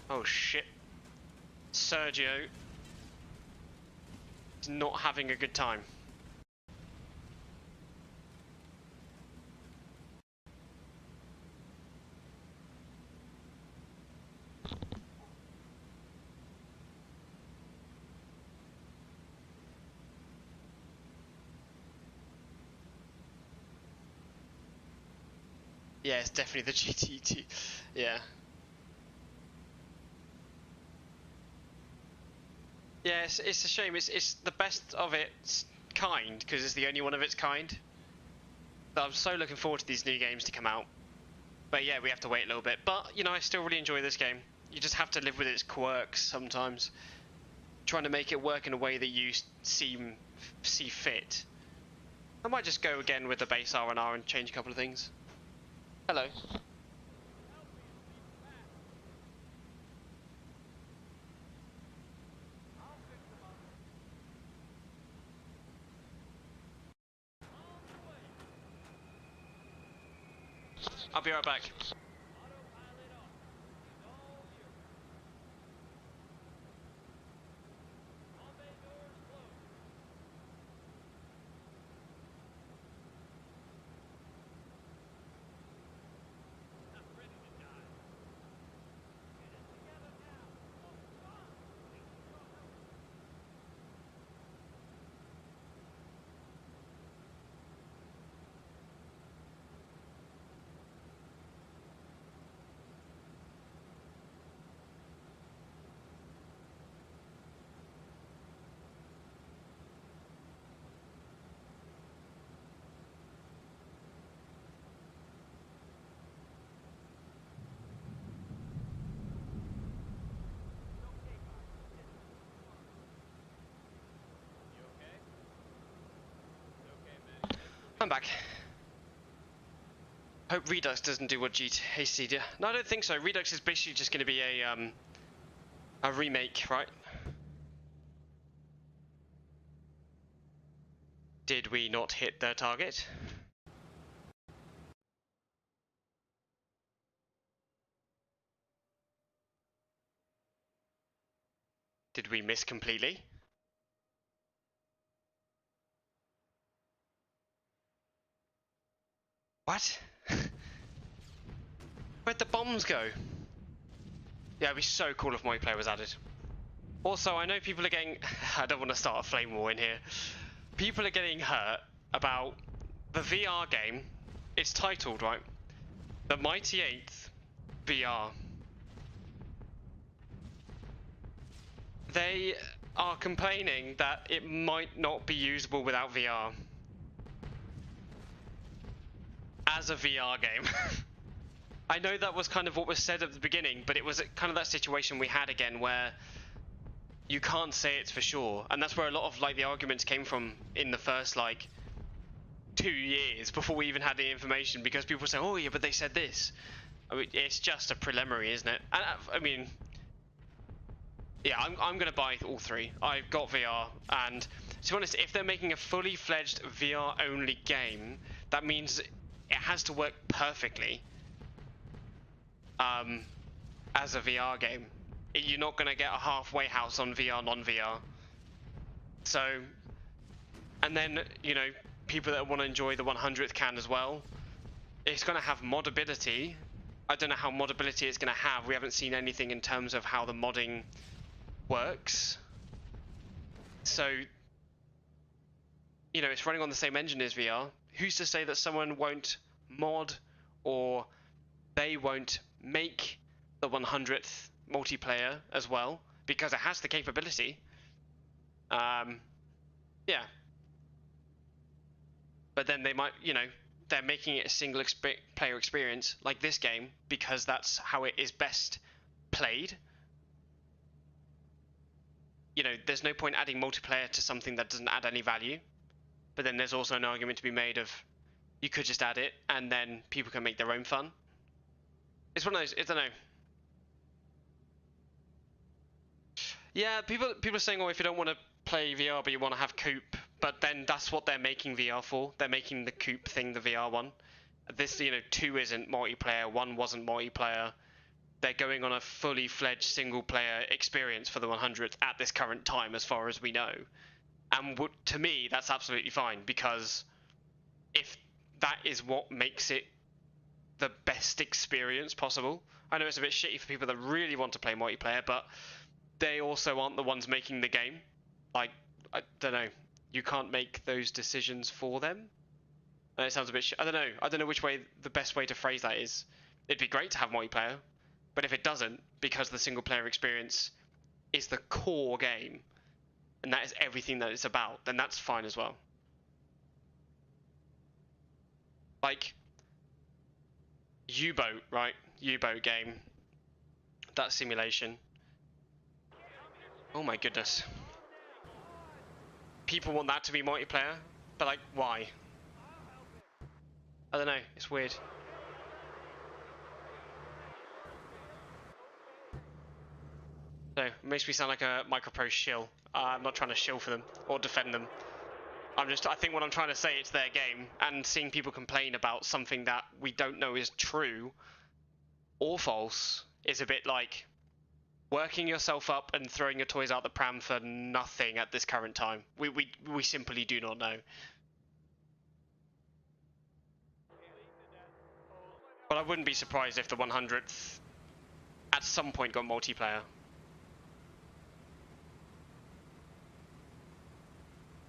Speaker 1: Oh shit. Sergio is not having a good time. Yeah, it's definitely the GT2. Yeah. Yeah, it's a shame. It's the best of its kind because it's the only one of its kind. But I'm so looking forward to these new games to come out. But yeah, we have to wait a little bit. But you know, I still really enjoy this game. You just have to live with its quirks sometimes. Trying to make it work in a way that you see fit. I might just go again with the base R&R and change a couple of things. Hello. I'll be right back. I'm back. Hope Redux doesn't do what GTAC did. No, I don't think so. Redux is basically just going to be a remake, right? Did we not hit the target? Did we miss completely? What? Where'd the bombs go? Yeah, it'd be so cool if multiplayer was added. Also, I know people are getting... I don't want to start a flame war in here. People are getting hurt about the VR game. It's titled, right? The Mighty 8th VR. They are complaining that it might not be usable without VR. As a VR game. I know that was kind of what was said at the beginning, but it was kind of that situation we had again where you can't say it's for sure, and that's where a lot of like the arguments came from in the first like 2 years before we even had the information, because people say, oh yeah, but they said this. I mean, it's just a preliminary, isn't it? And I mean, yeah, I'm gonna buy all three. I've got VR, and to be honest, if they're making a fully fledged VR only game, that means it has to work perfectly as a VR game. You're not going to get a halfway house on VR, non-VR. So, and then, you know, people that want to enjoy the 100th can as well, it's going to have modability. I don't know how modability it's going to have. We haven't seen anything in terms of how the modding works. So, you know, it's running on the same engine as VR. Who's to say that someone won't mod or they won't make the 100th multiplayer as well, because it has the capability. Yeah. But then they might, you know, they're making it a single player experience like this game because that's how it is best played. You know, there's no point adding multiplayer to something that doesn't add any value. But then there's also an argument to be made of you could just add it and then people can make their own fun. It's one of those, I don't know. Yeah, people are saying, oh, if you don't want to play VR but you want to have coop, but then that's what they're making VR for. They're making the coop thing the VR one. This, you know, 2 isn't multiplayer, 1 wasn't multiplayer. They're going on a fully fledged single player experience for the 100th at this current time, as far as we know. And to me, that's absolutely fine, because if that is what makes it the best experience possible. I know it's a bit shitty for people that really want to play multiplayer, but they also aren't the ones making the game. Like, I don't know. You can't make those decisions for them. And it sounds a bit I don't know which way the best way to phrase that is. It'd be great to have multiplayer, but if it doesn't, because the single player experience is the core game, and that is everything that it's about, then that's fine as well. Like, U-boat, right? U-boat game. That simulation. Oh my goodness. People want that to be multiplayer, but like, why? I don't know, it's weird. So, it makes me sound like a micropro shill. I'm not trying to shill for them or defend them. I think what I'm trying to say, it's their game, and seeing people complain about something that we don't know is true or false is a bit like working yourself up and throwing your toys out the pram for nothing at this current time. We simply do not know. But I wouldn't be surprised if the 100th at some point got multiplayer.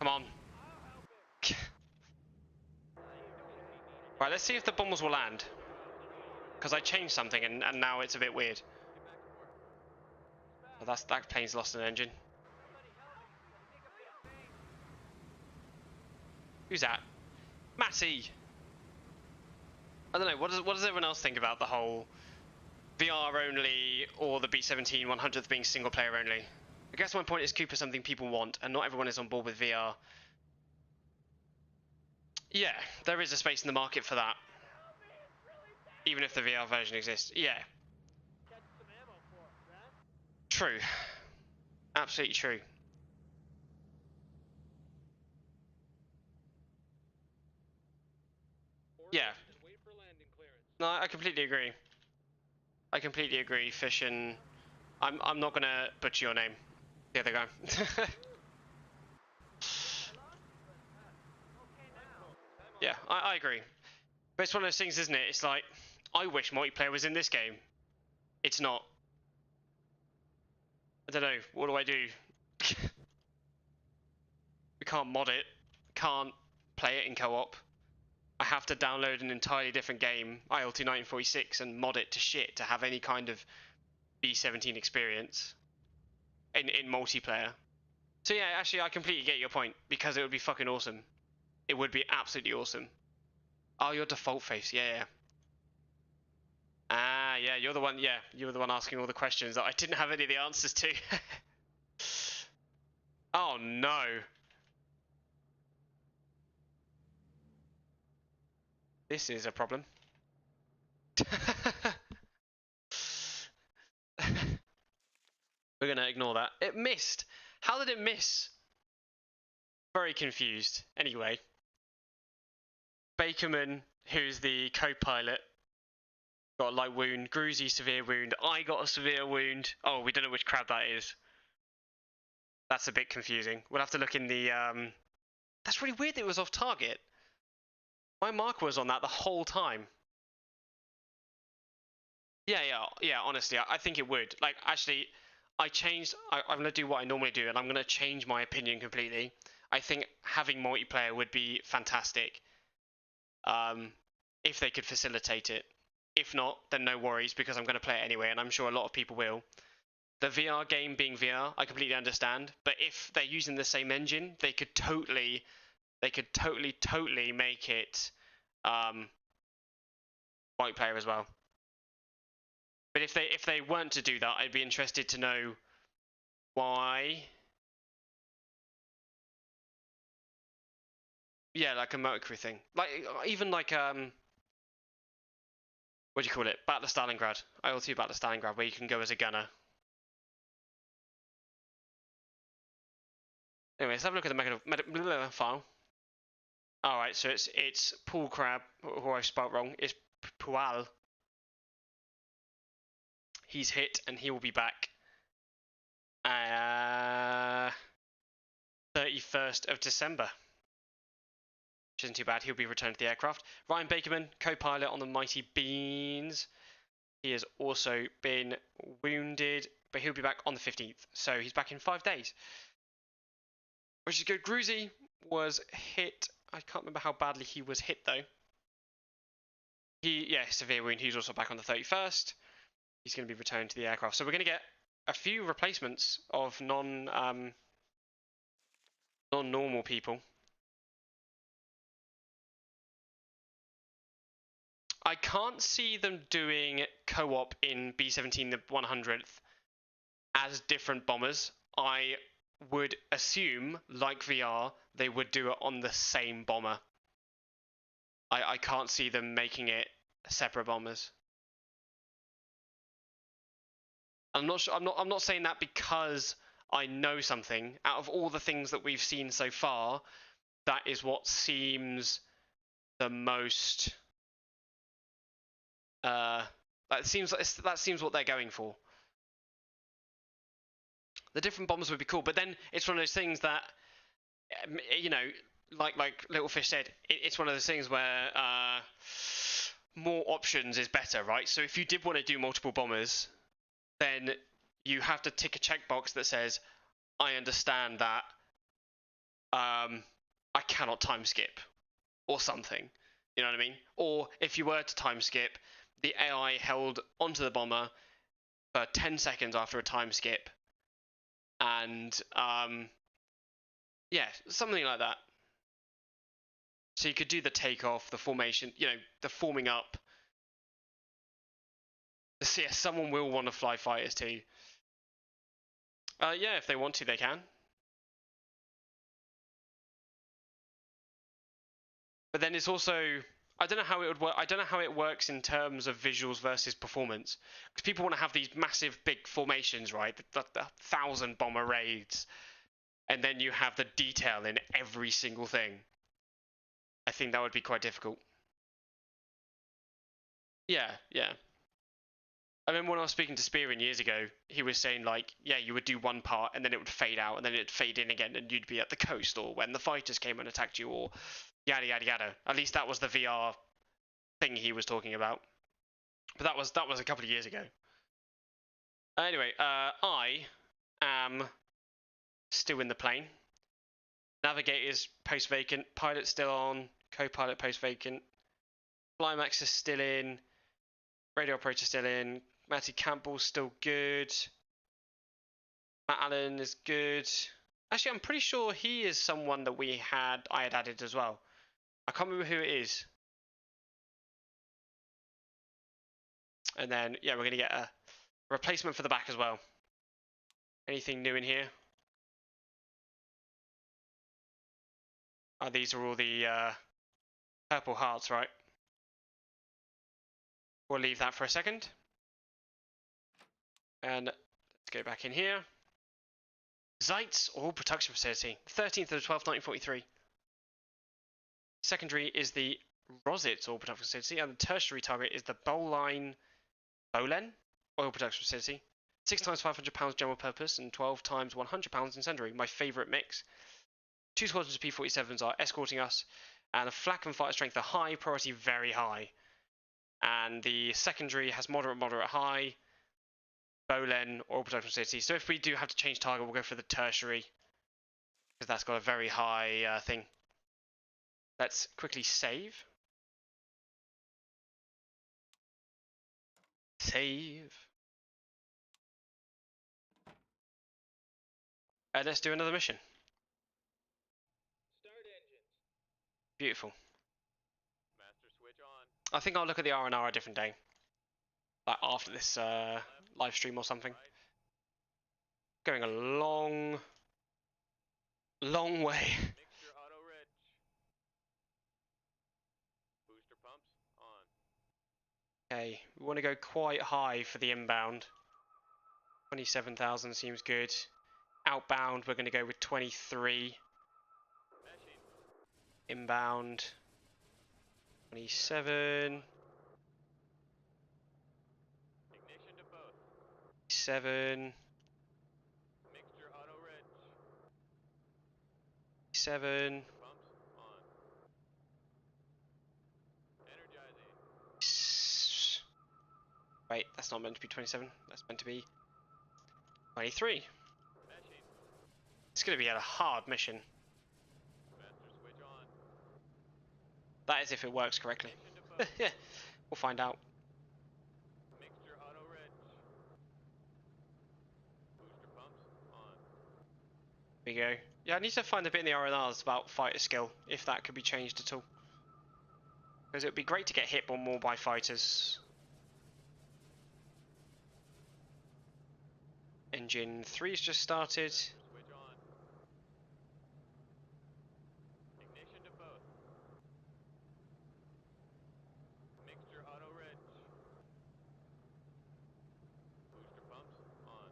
Speaker 1: Come on. Right, let's see if the bombs will land. Because I changed something and now it's a bit weird. Oh, that plane's lost an engine. Who's that? Matty! I don't know, what does everyone else think about the whole VR only or the B17 100th being single player only? I guess my point is Coop is something people want, and not everyone is on board with VR. Yeah, there is a space in the market for that, even if the VR version exists. Yeah,
Speaker 2: Catch some ammo for us, huh?
Speaker 1: true. Absolutely true.
Speaker 2: Or
Speaker 1: Yeah.
Speaker 2: maybe just wait for landing clearance.
Speaker 1: No, I completely agree. I completely agree, Fish, and I'm not gonna butcher your name. The other guy. Yeah, I agree. But it's one of those things, isn't it? It's like, I wish multiplayer was in this game. It's not. I don't know. What do I do? We can't mod it. Can't play it in co-op. I have to download an entirely different game, ILT 1946, and mod it to shit to have any kind of B17 experience in multiplayer. So yeah, actually, I completely get your point, because it would be fucking awesome. It would be absolutely awesome. Oh, your default face. Yeah, yeah. Ah, yeah, you're the one. Yeah, you were the one asking all the questions that I didn't have any of the answers to. Oh no. This is a problem. We're gonna ignore that. It missed. How did it miss? Very confused. Anyway, Bakerman, who's the co-pilot, got a light wound. Gruzy, severe wound. I got a severe wound. Oh, we don't know which crab that is. That's a bit confusing. We'll have to look in the. That's really weird that it was off target. My marker was on that the whole time. Yeah. Honestly, I think it would. Like, actually, I'm going to do what I normally do, and I'm going to change my opinion completely. I think having multiplayer would be fantastic. If they could facilitate it. If not, then no worries, because I'm going to play it anyway, and I'm sure a lot of people will. The VR game being VR, I completely understand. But if they're using the same engine, they could totally make it multiplayer as well. But if they weren't to do that, I'd be interested to know why. Yeah, like a motor crew thing. Like even like what do you call it? Battle of Stalingrad. IL-2 Battle of Stalingrad, where you can go as a gunner. Anyway, let's have a look at the file. All right, so it's Paul Crab, who I spelled wrong. It's Pual. He's hit, and he will be back. 31st of December. Which isn't too bad. He'll be returned to the aircraft. Ryan Bakerman, co-pilot on the Mighty Beans. He has also been wounded, but he'll be back on the 15th. So he's back in 5 days. Which is good. Gruzy was hit. I can't remember how badly he was hit, though. Severe wound. He's also back on the 31st. He's going to be returned to the aircraft. So we're going to get a few replacements of non-normal people. I can't see them doing co-op in B17 the 100th as different bombers. I would assume, like VR, they would do it on the same bomber. I can't see them making it separate bombers. I'm not sure. I'm not saying that because I know something. Out of all the things that we've seen so far, that is what seems the most. That seems what they're going for. The different bombers would be cool, but then it's one of those things that, you know, like Little Fish said, it's one of those things where more options is better, right? So if you did want to do multiple bombers, then you have to tick a checkbox that says, I understand that I cannot time skip, or something. You know what I mean? Or if you were to time skip, the AI held onto the bomber for 10 seconds after a time skip, and yeah, something like that. So you could do the takeoff, the formation, you know, the forming up. So yeah, someone will want to fly fighters too. Yeah, if they want to, they can. But then it's also, I don't know how it would work. I don't know how it works in terms of visuals versus performance, because people want to have these massive big formations, right? The 1,000 bomber raids, and then you have the detail in every single thing. I think that would be quite difficult. Yeah. I remember when I was speaking to Spearin years ago, he was saying like, yeah, you would do one part and then it would fade out and then it'd fade in again and you'd be at the coast or when the fighters came and attacked you or yada yada yada. At least that was the VR thing he was talking about. But that was a couple of years ago. Anyway, I am still in the plane. Navigator's post vacant, pilot still on, co-pilot post vacant, Flymax is still in, radio operator still in, Matty Campbell's still good, Matt Allen is good. Actually, I'm pretty sure he is someone that I had added as well. I can't remember who it is. And then, yeah, we're going to get a replacement for the back as well. Anything new in here? Oh, these are all the purple hearts, right? We'll leave that for a second. And let's go back in here. Zeitz Oil Production Facility, 13th of the 12th, 1943. Secondary is the Rositz Oil Production Facility, and the tertiary target is the Bolen Oil Production Facility. 6 times 500 pounds general purpose and 12 times 100 pounds incendiary. My favourite mix. 2 squadrons of P-47s are escorting us, and the flak and fighter strength are high, priority very high. And the secondary has moderate, high. Bolen Oil Production Facility. So if we do have to change target, we'll go for the tertiary, because that's got a very high thing. Let's quickly save. Save. And let's do another mission.
Speaker 2: Start engines.
Speaker 1: Beautiful.
Speaker 2: Master switch on.
Speaker 1: I think I'll look at the R&R a different day. Like after this live stream or something.
Speaker 2: Right.
Speaker 1: Going a long way.
Speaker 2: Mixture auto rich. Booster pumps on.
Speaker 1: Okay, we want to go quite high for the inbound. 27,000 seems good. Outbound, we're going to go with 23.
Speaker 2: Meshing.
Speaker 1: Inbound, 27.
Speaker 2: Ignition to both.
Speaker 1: 7.
Speaker 2: Mixture auto rich.
Speaker 1: 7.
Speaker 2: Pumps on. Energizing.
Speaker 1: Wait, that's not meant to be 27. That's meant to be 23.
Speaker 2: Meshing.
Speaker 1: It's going to be a hard mission.
Speaker 2: Master switch on.
Speaker 1: That is if it works correctly.
Speaker 2: Ignition to both.
Speaker 1: Yeah, we'll find out.
Speaker 2: Mixture auto rich. Booster pumps on.
Speaker 1: There we go. Yeah, I need to find a bit in the R&Rs about fighter skill, if that could be changed at all. Because it would be great to get hit more by fighters. Engine 3's just started.
Speaker 2: Switch on. Ignition to both. Mixture auto rich. Booster pumps on.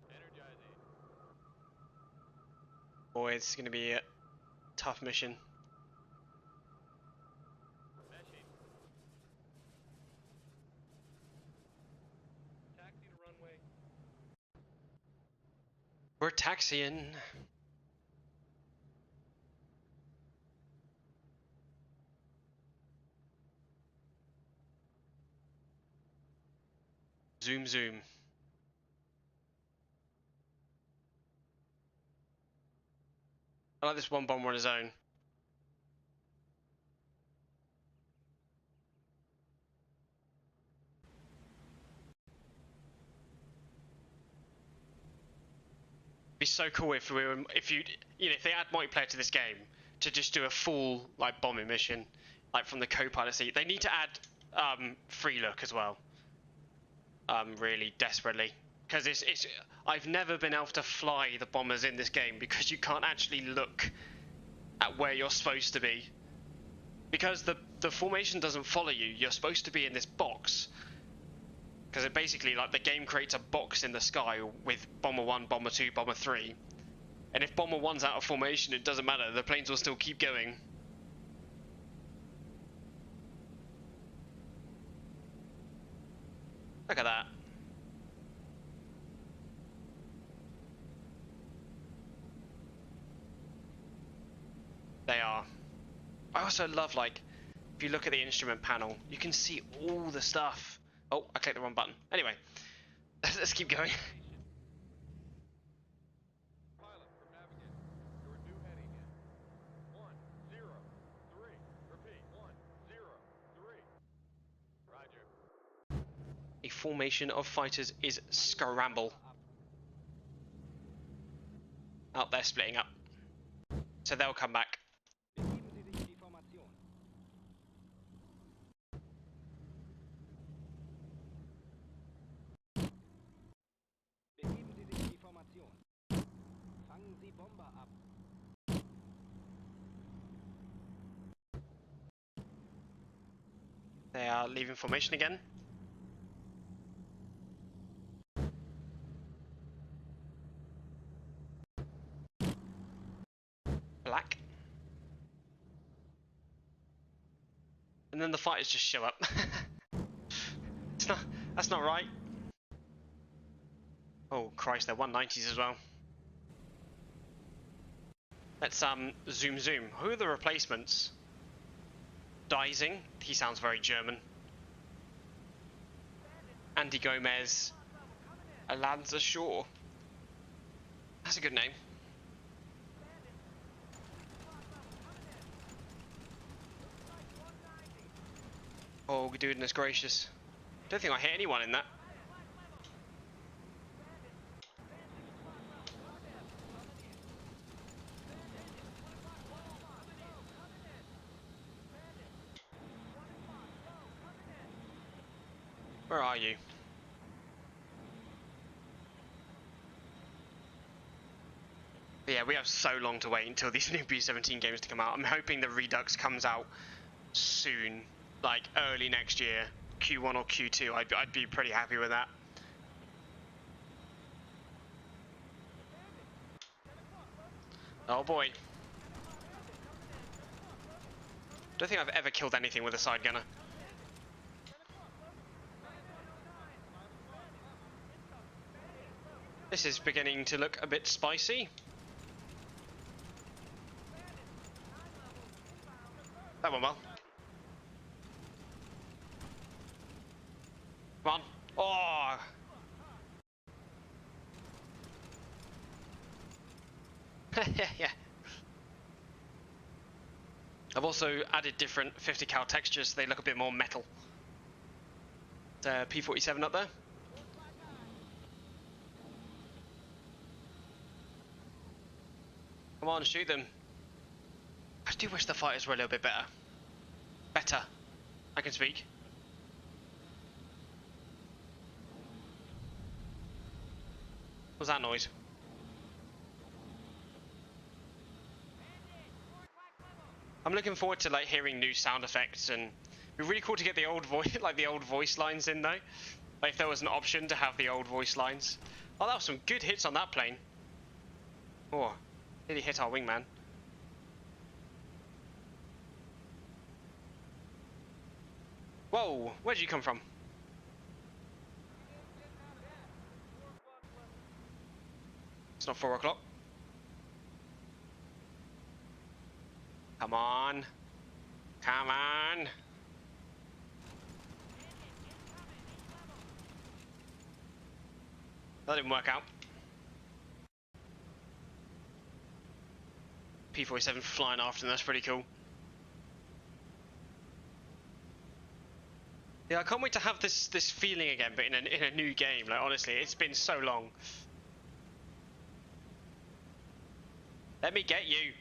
Speaker 2: Energizing.
Speaker 1: Boy, it's going to be a tough mission.
Speaker 2: Meshing. Taxi to runway.
Speaker 1: We're taxiing. Zoom, zoom. I like this one bomber on his own. It'd be so cool if if they add multiplayer to this game to just do a full like bombing mission, like from the co-pilot seat. They need to add free look as well. Really desperately, because I've never been able to fly the bombers in this game because you can't actually look at where you're supposed to be. Because the formation doesn't follow you, you're supposed to be in this box. Because it basically, like, the game creates a box in the sky with Bomber 1, Bomber 2, Bomber 3. And if Bomber 1's out of formation, it doesn't matter, the planes will still keep going. Look at that. They are. I also love, like, if you look at the instrument panel, you can see all the stuff. Oh, I clicked the wrong button. Anyway, let's keep going.
Speaker 2: Pilot from Navigate. Your new heading is 103. Repeat, 103. Roger.
Speaker 1: A formation of fighters is scramble. Oh, they're splitting up. So they'll come back. They are leaving formation again. Black. And then the fighters just show up. That's not right. Oh Christ, they're 190s as well. Let's zoom. Who are the replacements? Deising, he sounds very German. Andy Gomez. Alanza Shaw. That's a good name. Oh goodness gracious. Don't think I hit anyone in that. Where are you? But yeah, we have so long to wait until these new B17 games to come out. I'm hoping the Redux comes out soon, like early next year, Q1 or Q2. I'd be pretty happy with that. Oh boy. Don't think I've ever killed anything with a side gunner. This is beginning to look a bit spicy. That went well. Come on. Oh! Yeah. I've also added different 50 cal textures so they look a bit more metal. P47 up there. Come on, shoot them. I do wish the fighters were a little bit better. Better. I can speak. What's that noise? I'm looking forward to like hearing new sound effects, and it'd be really cool to get the old voice, like the old voice lines in though. Like if there was an option to have the old voice lines. Oh, that was some good hits on that plane. Oh, nearly hit our wingman. Whoa, where'd you come from? It's not 4 o'clock. Come on. Come on. That didn't work out. P47 flying after them, that's pretty cool. Yeah, I can't wait to have this feeling again, but in a new game. Like honestly, it's been so long. Let me get you.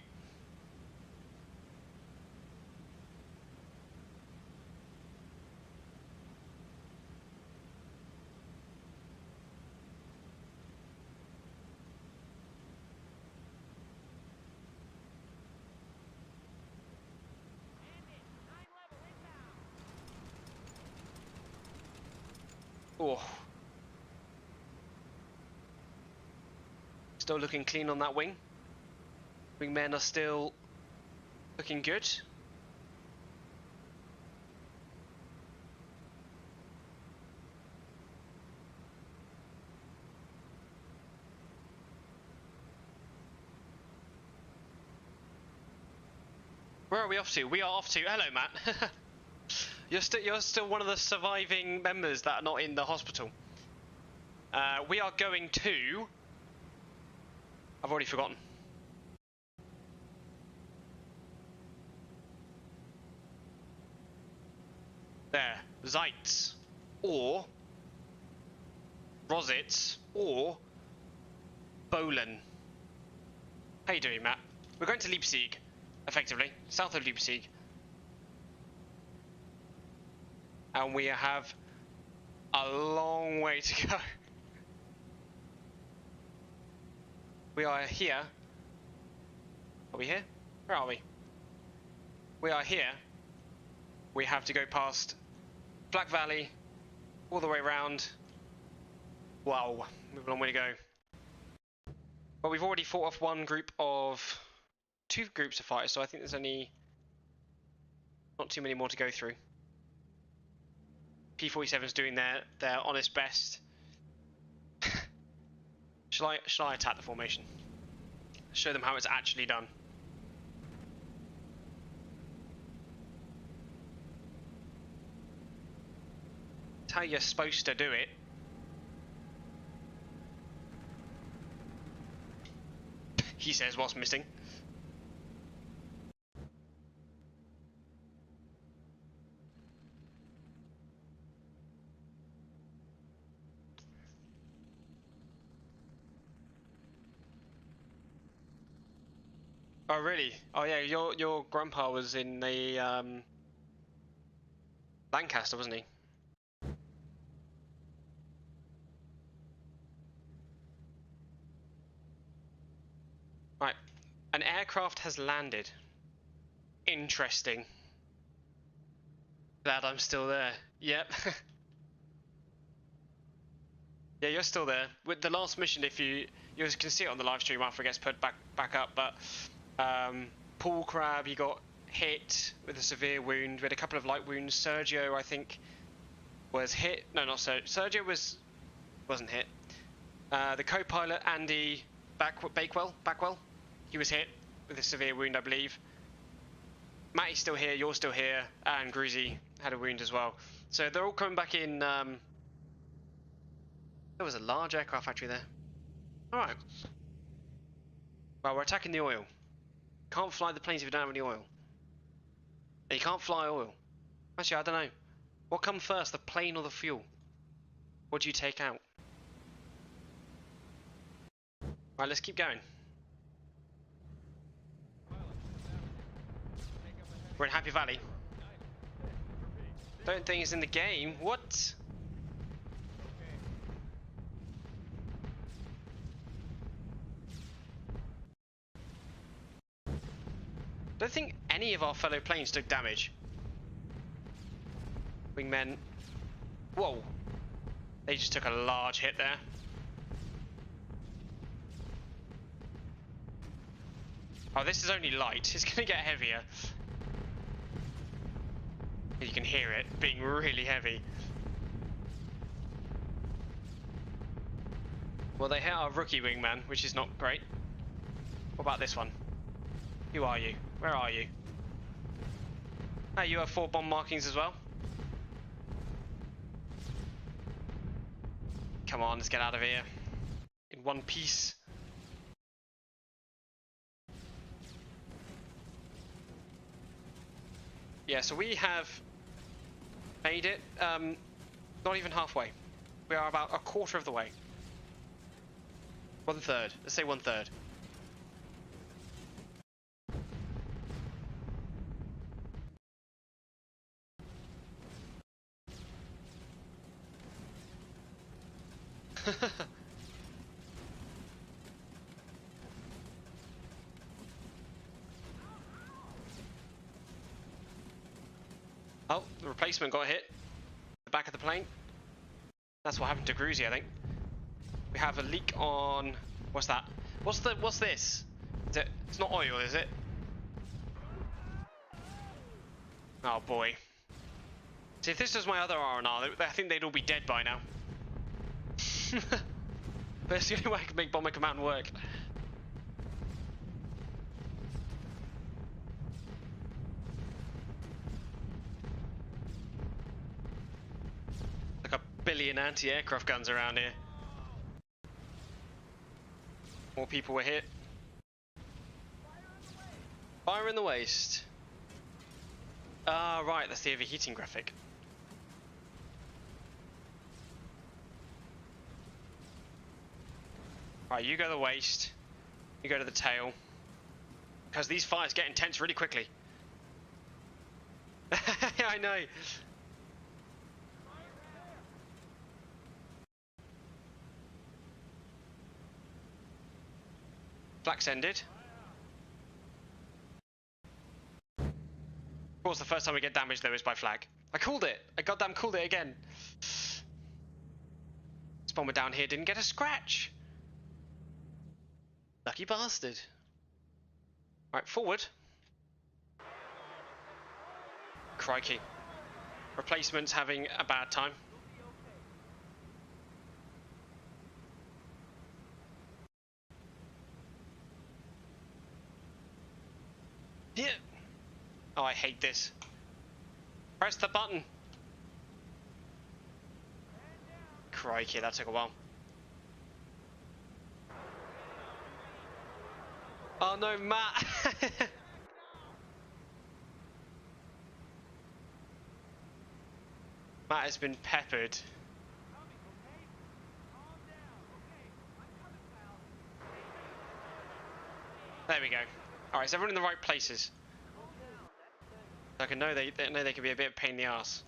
Speaker 1: Oh. Still looking clean on that wing. Wingmen are still looking good. Where are we off to? We are off to... Hello, Matt. You're still one of the surviving members that are not in the hospital. We are going to... I've already forgotten. There. Zeitz. Or... Rositz. Or... Bolin. How you doing, Matt? We're going to Leipzig. Effectively, south of Leipzig, and we have a long way to go. We are here. Are we here? Where are we? We are here. We have to go past Black Valley, all the way around. Wow, we have a long way to go. But we've already fought off one group of... 2 groups of fighters, so I think there's only not too many more to go through. P-47's doing their honest best. Shall I attack the formation? Show them how it's actually done. It's how you're supposed to do it. He says what's missing. Oh really? Oh yeah, your grandpa was in the Lancaster, wasn't he? Right, an aircraft has landed. Interesting. Glad I'm still there. Yep. Yeah, you're still there. With the last mission, if you can see it on the live stream after it gets put back up, but Paul Crab, he got hit with a severe wound. We had a couple of light wounds. Sergio, I think, was hit. No, not Sergio. Sergio wasn't hit. The co-pilot Andy Bakewell, he was hit with a severe wound, I believe. Matty's still here. You're still here, and Gruzy had a wound as well. So they're all coming back in. There was a large aircraft factory there. Alright. Well, we're attacking the oil. Can't fly the planes if you don't have any oil. And you can't fly oil. Actually, I don't know. What comes first, the plane or the fuel? What do you take out? Right, let's keep going. We're in Happy Valley. Don't think it's in the game. What? Don't think any of our fellow planes took damage. Wingmen. Whoa. They just took a large hit there. Oh, this is only light. It's gonna get heavier. You can hear it being really heavy. Well, they hit our rookie wingman, which is not great. What about this one? Who are you? Where are you? Oh, you have 4 bomb markings as well? Come on, let's get out of here. In one piece. Yeah, so we have made it not even halfway. We are about a quarter of the way. 1/3. Let's say 1/3. Oh, the replacement got hit. The back of the plane. That's what happened to Gruzy, I think. We have a leak on... What's that? What's this? Is it... It's not oil, is it? Oh boy. See, if this was my other R&R, I think they'd all be dead by now. But it's the only way I can make Bomber Command work. Like a billion anti-aircraft guns around here. More people were hit. Fire in the waste. Ah, right, that's the overheating graphic. Right, you go to the waist. You go to the tail. Because these fires get intense really quickly. I know. Flak's ended. Of course, the first time we get damaged though is by flag. I called it. I goddamn called it again. This bomber down here didn't get a scratch. Lucky bastard. Right, forward. Crikey. Replacement's having a bad time. Yeah. Oh, I hate this. Press the button. Crikey, that took a while. Oh no, Matt! Matt has been peppered. There we go. Alright, is everyone in the right places? I can know they know they can be a bit of a pain in the ass.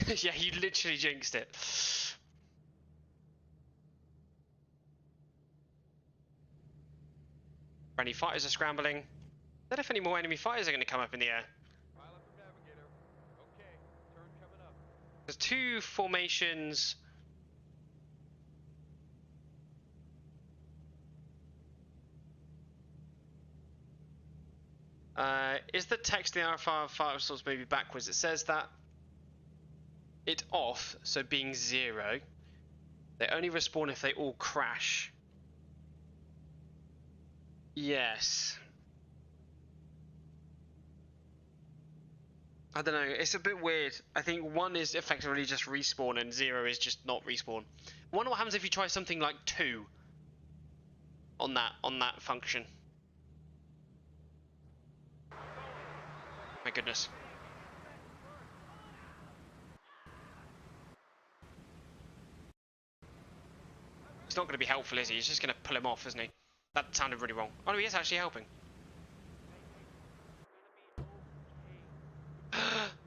Speaker 1: Yeah, you literally jinxed it. Friendly fighters are scrambling. I don't know if any more enemy fighters are going to come up in the air. There's two formations. Is the text in the RFR file source maybe backwards? It says that it off, so being 0. They only respawn if they all crash. Yes. I don't know, it's a bit weird. I think 1 is effectively just respawn and 0 is just not respawn. I wonder what happens if you try something like 2 on that function. My goodness. He's not going to be helpful, is he? He's just going to pull him off, isn't he? That sounded really wrong. Oh no, he is actually helping.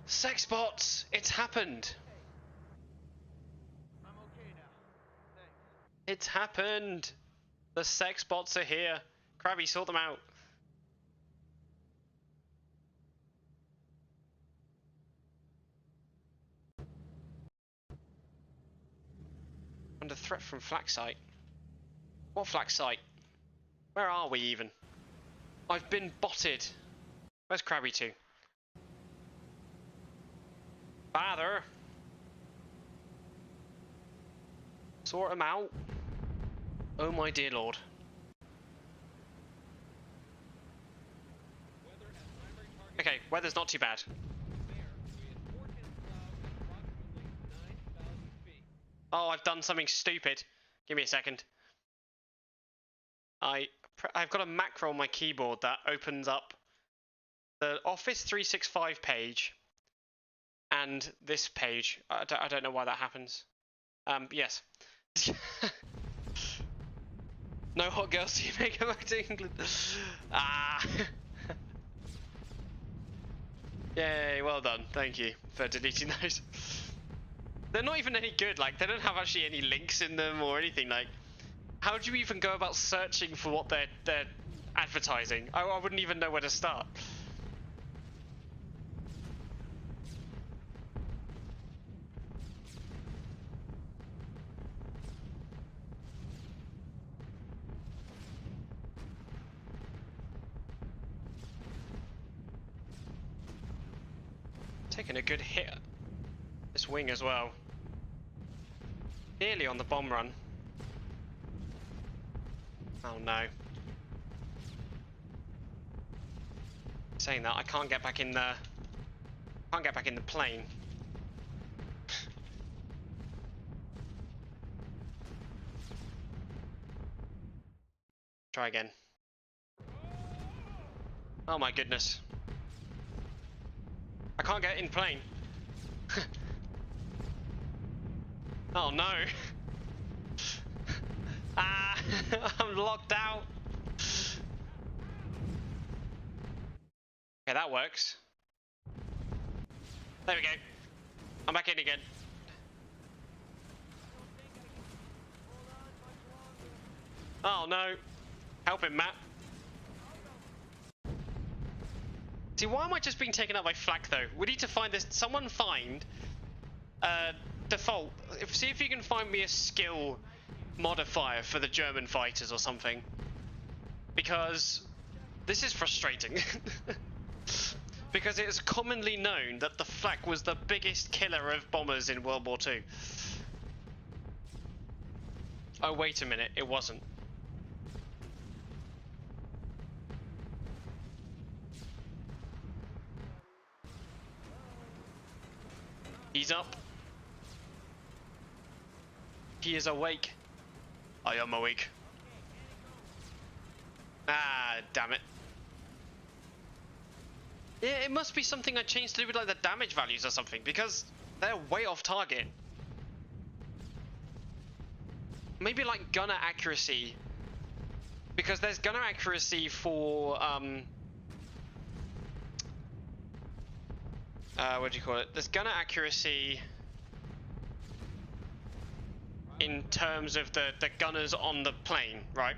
Speaker 1: Sex bots! It's happened!
Speaker 2: I'm okay now. Thanks.
Speaker 1: It's happened! The sex bots are here. Krabby, sort them out. Under threat from flak site. What flak site? Where are we even? I've been botted. Where's Krabby to? Father! Sort him out. Oh my dear lord. Okay, weather's not too bad. Oh, I've done something stupid. Give me a second. I've got a macro on my keyboard that opens up the Office 365 page and this page. I don't know why that happens. Yes. No hot girls to make it back to England. Ah. Yay, well done. Thank you for deleting those. They're not even any good, like, they don't have actually any links in them or anything, like, how do you even go about searching for what they're advertising? I wouldn't even know where to start. Taking a good hit. This wing as well. Nearly on the bomb run. Oh no. Saying that, I can't get back in the plane. Try again. Oh my goodness. I can't get in plane. Oh no. Ah, I'm locked out. Okay, that works. There we go. I'm back in again. Oh no. Help him, Matt. See, why am I just being taken out by flak though? We need to find this. Someone find default. See if you can find me a skill modifier for the German fighters or something. Because this is frustrating. Because it is commonly known that the flak was the biggest killer of bombers in World War II. Oh, wait a minute, it wasn't. He's up. He is awake. I am awake. Ah, damn it. Yeah, it must be something I changed to do with like the damage values or something, because they're way off target. Maybe like gunner accuracy, because there's gunner accuracy for what do you call it? There's gunner accuracy in terms of the gunners on the plane, right?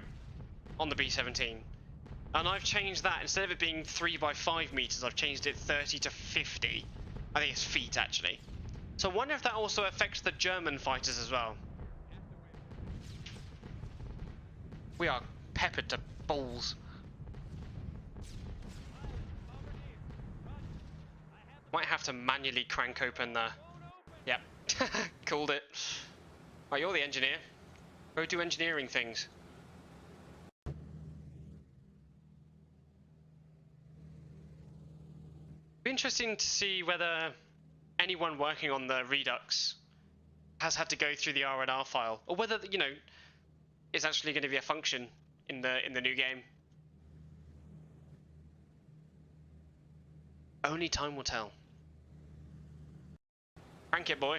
Speaker 1: On the B17. And I've changed that. Instead of it being 3 by 5 meters, I've changed it 30 to 50. I think it's feet, actually. So I wonder if that also affects the German fighters as well. We are peppered to balls. Might have to manually crank open the... Yep. Called it. Right, you're the engineer. Go do engineering things. Be interesting to see whether anyone working on the Redux has had to go through the R&R file, or whether, you know, it's actually going to be a function in the new game. Only time will tell. Crank it, boy.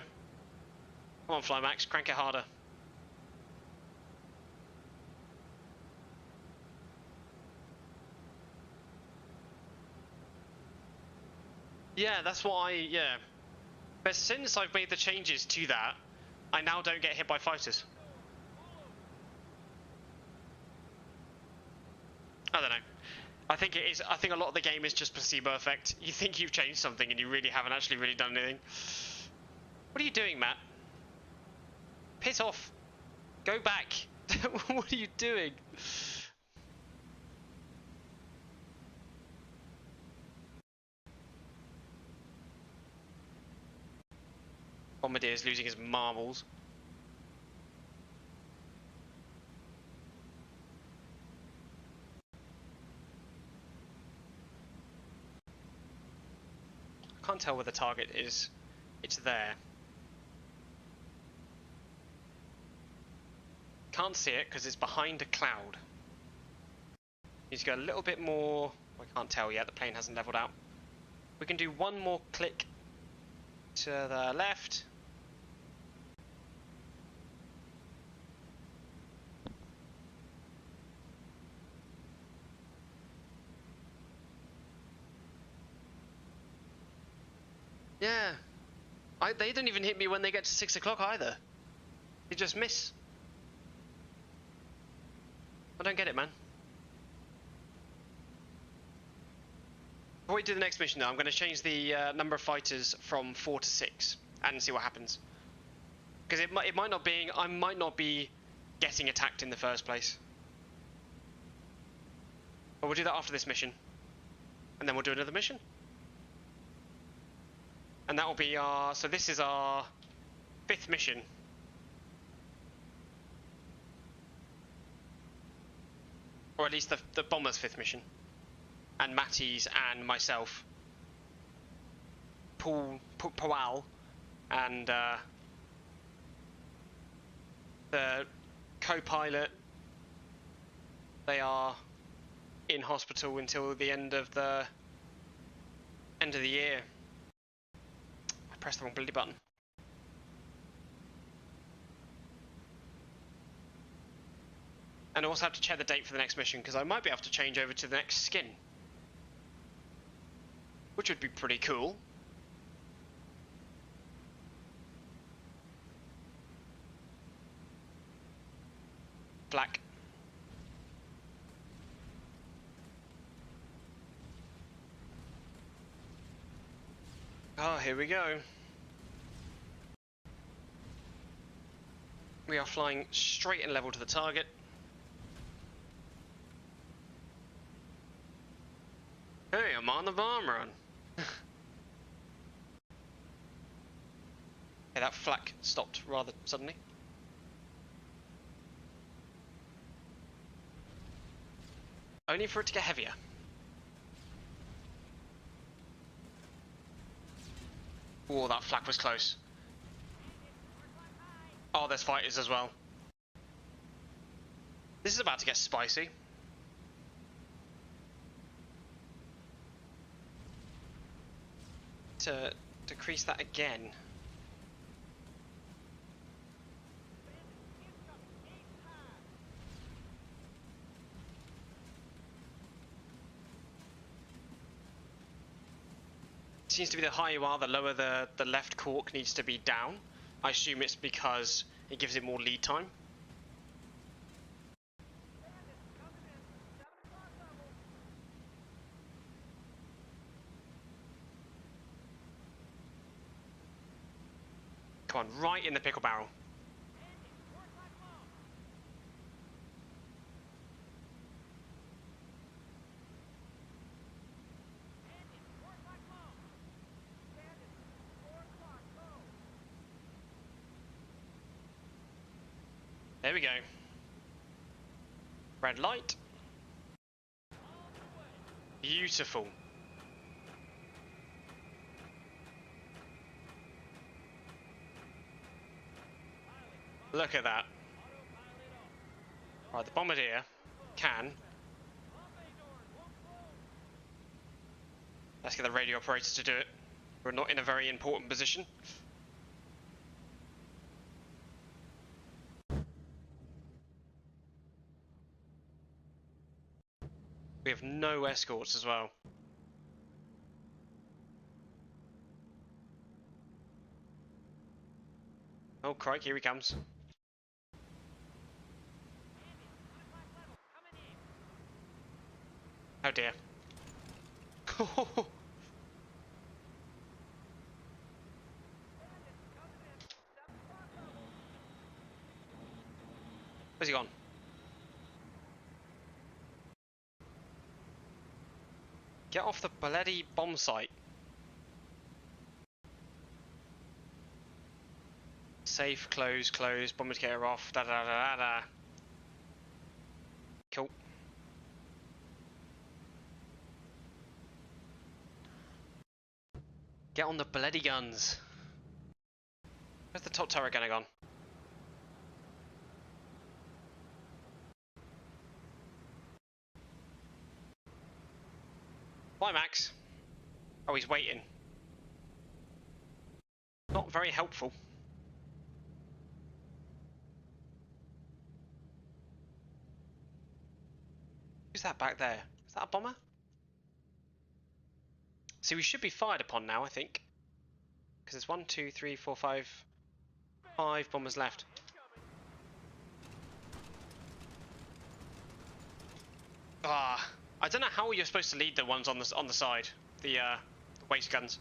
Speaker 1: Come on, Flymax, crank it harder. Yeah, that's what yeah. But since I've made the changes to that, I now don't get hit by fighters. I don't know. I think it is. I think a lot of the game is just placebo effect. You think you've changed something and you really haven't actually really done anything. What are you doing, Matt? Piss off. Go back. What are you doing? Bombardier's losing his marbles. I can't tell where the target is. It's there. Can't see it because it's behind a cloud. Need to go a little bit more. I can't tell yet. The plane hasn't leveled out. We can do one more click to the left. Yeah. They don't even hit me when they get to 6 o'clock either. They just miss. I don't get it, man. Before we do the next mission, though, I'm going to change the number of fighters from 4 to 6 and see what happens. Because it might not be, I might not be getting attacked in the first place. But we'll do that after this mission, and then we'll do another mission. And that will be our... So this is our 5th mission. Or at least the bomber's 5th mission. And Matty's and myself. Powell and the co-pilot, they are in hospital until the end of the year. I pressed the wrong bloody button. And I also have to check the date for the next mission because I might be able to change over to the next skin, which would be pretty cool. Black. Oh, here we go. We are flying straight and level to the target. Hey, I'm on the bomb run. Hey, that flak stopped rather suddenly. Only for it to get heavier. Oh, that flak was close. Oh, there's fighters as well. This is about to get spicy. To decrease that again. Seems to be the higher you are, the lower the left cork needs to be down. I assume it's because it gives it more lead time. Come on, right in the pickle barrel. There we go. Red light. Beautiful. Look at that. Right, the bombardier can. Let's get the radio operator to do it. We're not in a very important position. We have no escorts as well. Oh, crikey, here he comes. Oh dear. Where's he gone? Get off the bloody bomb site. Safe, close, bomber gear off, da da da da da. Cool. Get on the bloody guns. Where's the top turret gunner gone? Bye, Max. Oh, he's waiting. Not very helpful. Who's that back there? Is that a bomber? See, we should be fired upon now, I think. Because there's 1, 2, 3, 4, 5 bombers left. Ah, I don't know how you're supposed to lead the ones on the side, the waste guns.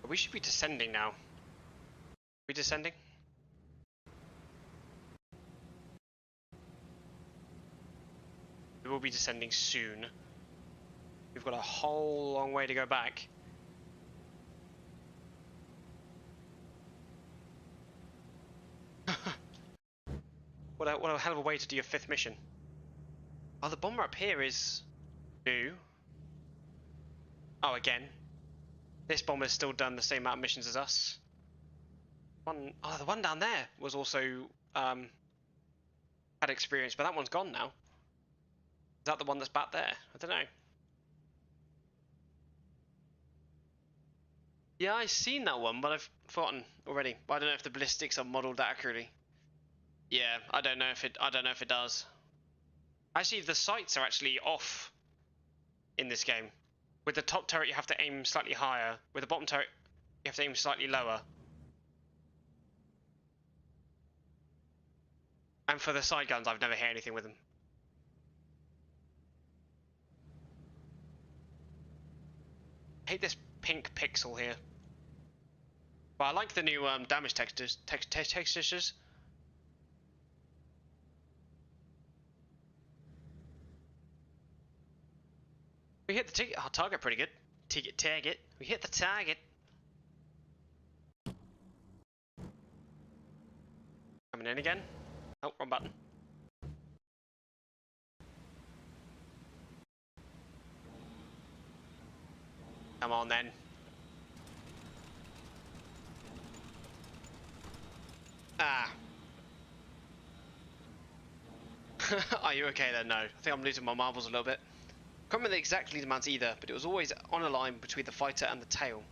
Speaker 1: We should be descending now. Are we descending? We will be descending soon. We've got a whole long way to go back. What a hell of a way to do your 5th mission. Oh, the bomber up here is new. Oh, again. This bomber's still done the same amount of missions as us. The one down there was also had experience, but that one's gone now. Is that the one that's back there? I don't know. Yeah, I've seen that one, but I've forgotten already. I don't know if the ballistics are modelled accurately. Yeah, I don't know if it does. Actually, the sights are actually off in this game. With the top turret, you have to aim slightly higher. With the bottom turret, you have to aim slightly lower. And for the side guns, I've never hit anything with them. I hate this pink pixel here. But I like the new damage textures. We hit the target pretty good. Target. We hit the target. Coming in again. Oh, wrong button. Come on then. Ah. Are you okay then? No. I think I'm losing my marbles a little bit. Can't remember the exact lead amounts either, but it was always on a line between the fighter and the tail.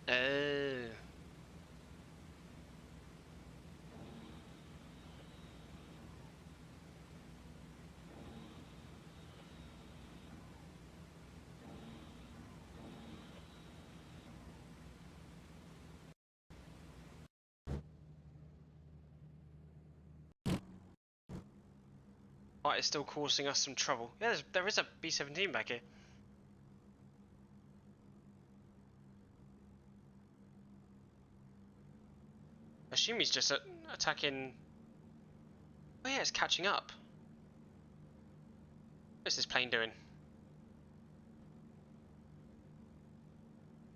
Speaker 1: Oh. Right, it's still causing us some trouble. Yeah, there is a B17 back here. I assume he's just attacking. Oh yeah, it's catching up. What's this plane doing?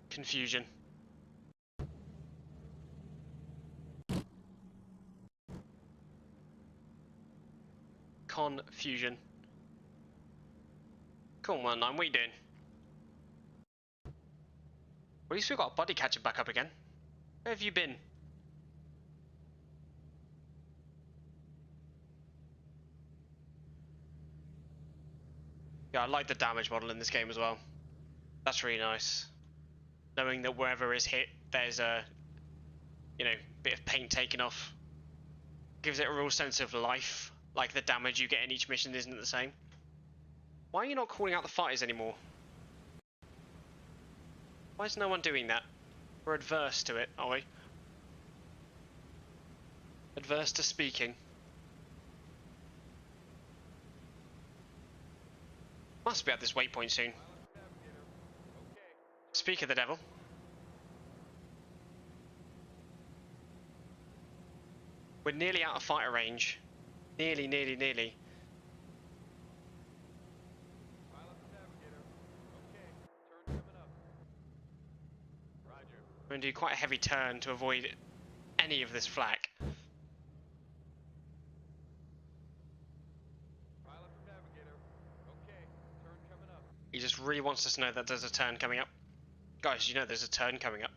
Speaker 1: Confusion. Confusion. Cool, 1-9, what are you doing? At least we've got a body catcher back up again. Where have you been? Yeah, I like the damage model in this game as well. That's really nice. Knowing that wherever is hit, there's a, bit of paint taken off. Gives it a real sense of life. Like the damage you get in each mission isn't the same. Why are you not calling out the fighters anymore? Why is no one doing that? We're adverse to it, are we? Adverse to speaking. Must be at this waypoint soon. Speak of the devil. We're nearly out of fighter range. Nearly. We're going to do quite a heavy turn to avoid any of this flak. He just really wants us to know that there's a turn coming up. Guys, you know there's a turn coming up.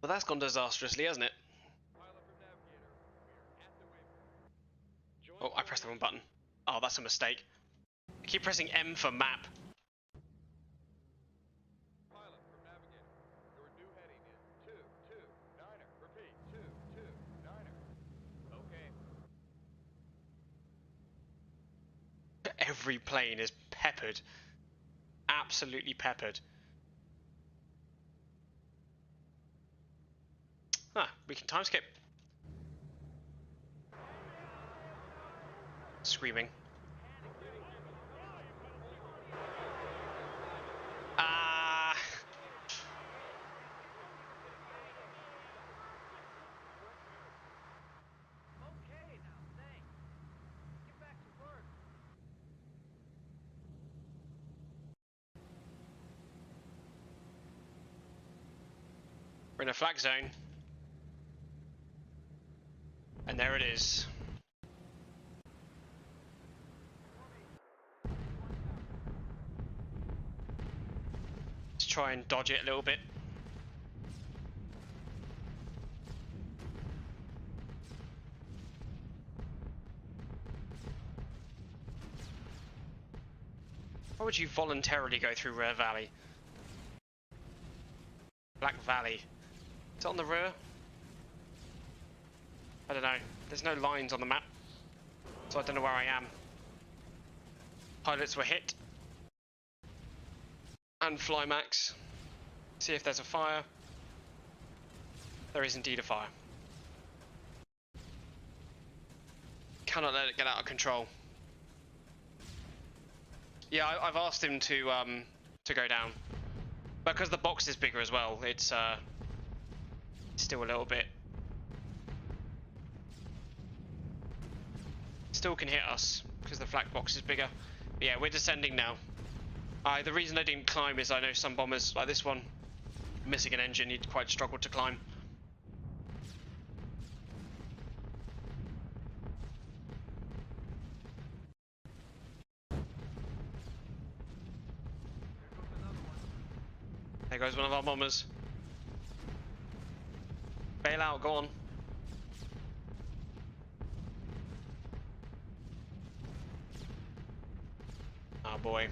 Speaker 1: Well, that's gone disastrously, hasn't it? Oh, I pressed the wrong button. Oh, that's a mistake. I keep pressing M for map. Every plane is peppered. Absolutely peppered. Ah, we can time skip. Screaming. Ah.
Speaker 2: Okay, now, thanks. Get back to work.
Speaker 1: We're in a flak zone. And there it is. Let's try and dodge it a little bit. Why would you voluntarily go through Rare Valley? Black Valley. Is it on the rear? I don't know. There's no lines on the map, so I don't know where I am. Pilots were hit. And fly max. See if there's a fire. There is indeed a fire. Cannot let it get out of control. Yeah, I've asked him to go down, because the box is bigger as well. It's still a little bit. Still can hit us because the flak box is bigger. But yeah, we're descending now. The reason I didn't climb is I know some bombers, like this one, missing an engine, you'd quite struggle to climb. There goes one of our bombers. Bail out, go on. Oh boy.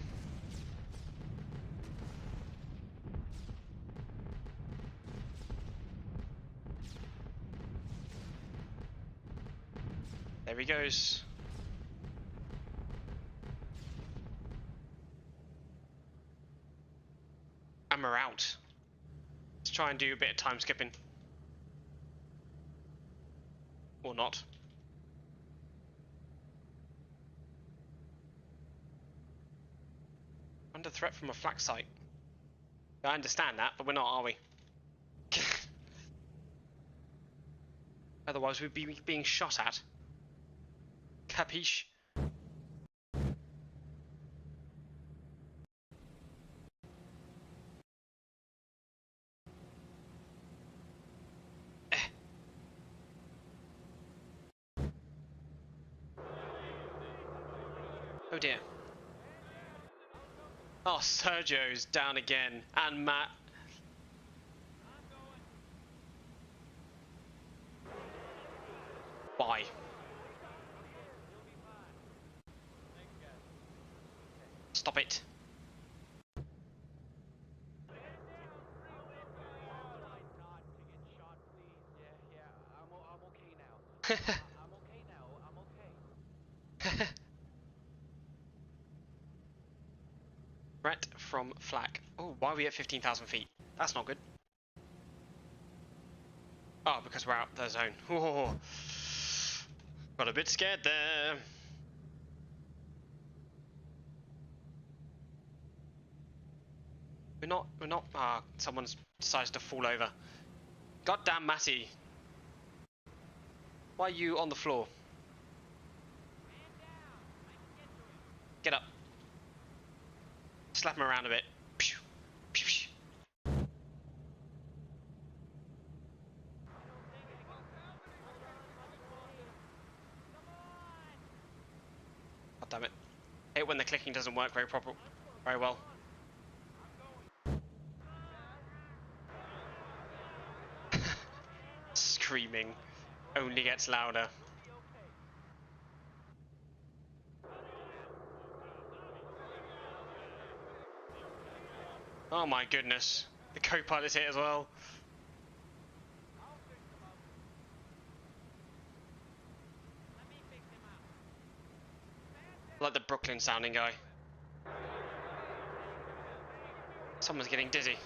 Speaker 1: There he goes. And we're out. Let's try and do a bit of time skipping. Or not. Under threat from a flak site. I understand that, but we're not, are we? Otherwise we'd be being shot at. Capiche? Oh dear. Oh, Sergio's down again. And Matt. Bye. Stop it.
Speaker 2: I'm okay now. I'm okay now. I'm okay.
Speaker 1: Threat from flak. Oh, why are we at 15,000 feet? That's not good. Oh, because we're out the zone. Oh, got a bit scared there. We're not, someone's decided to fall over. Goddamn Matty. Why are you on the floor? Get up. Slap him around a bit. Pew, pew, pew. God damn it. I hate when the clicking doesn't work very well. Screaming only gets louder. Oh my goodness. The co-pilot's hit as well. Like the Brooklyn sounding guy. Someone's getting dizzy.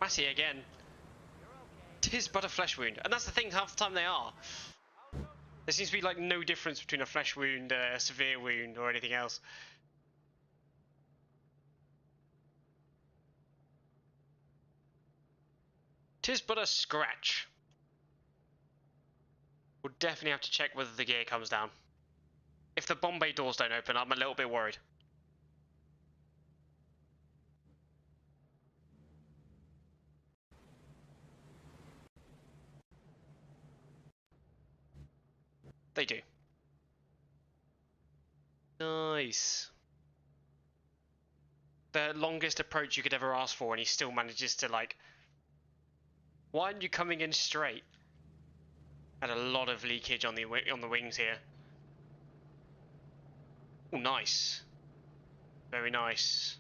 Speaker 1: Matty again. 'Tis but a flesh wound. And that's the thing, half the time they are. There seems to be like no difference between a flesh wound, a severe wound, or anything else. Tis but a scratch. We'll definitely have to check whether the gear comes down. If the bomb bay doors don't open, I'm a little bit worried. They do. Nice. The longest approach you could ever ask for, and he still manages to, like... Why aren't you coming in straight? Had a lot of leakage on the wings here. Oh, nice. Very nice.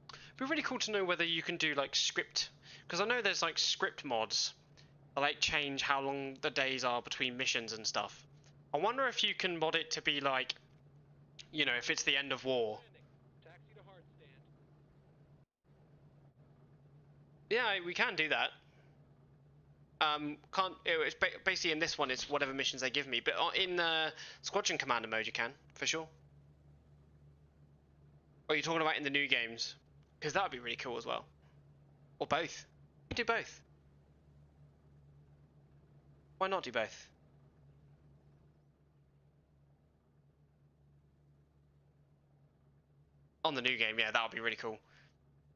Speaker 1: It'd be really cool to know whether you can do, like, script... Because I know there's, like, script mods that, like, change how long the days are between missions and stuff. I wonder if you can mod it to be, like... You know, if it's the end of war. Yeah, we can do that. It's basically in this one, it's whatever missions they give me. But in Squadron Commander mode, you can, for sure. Or you're talking about in the new games? Because that would be really cool as well. Or both. You can do both. Why not do both? On the new game, yeah, that would be really cool.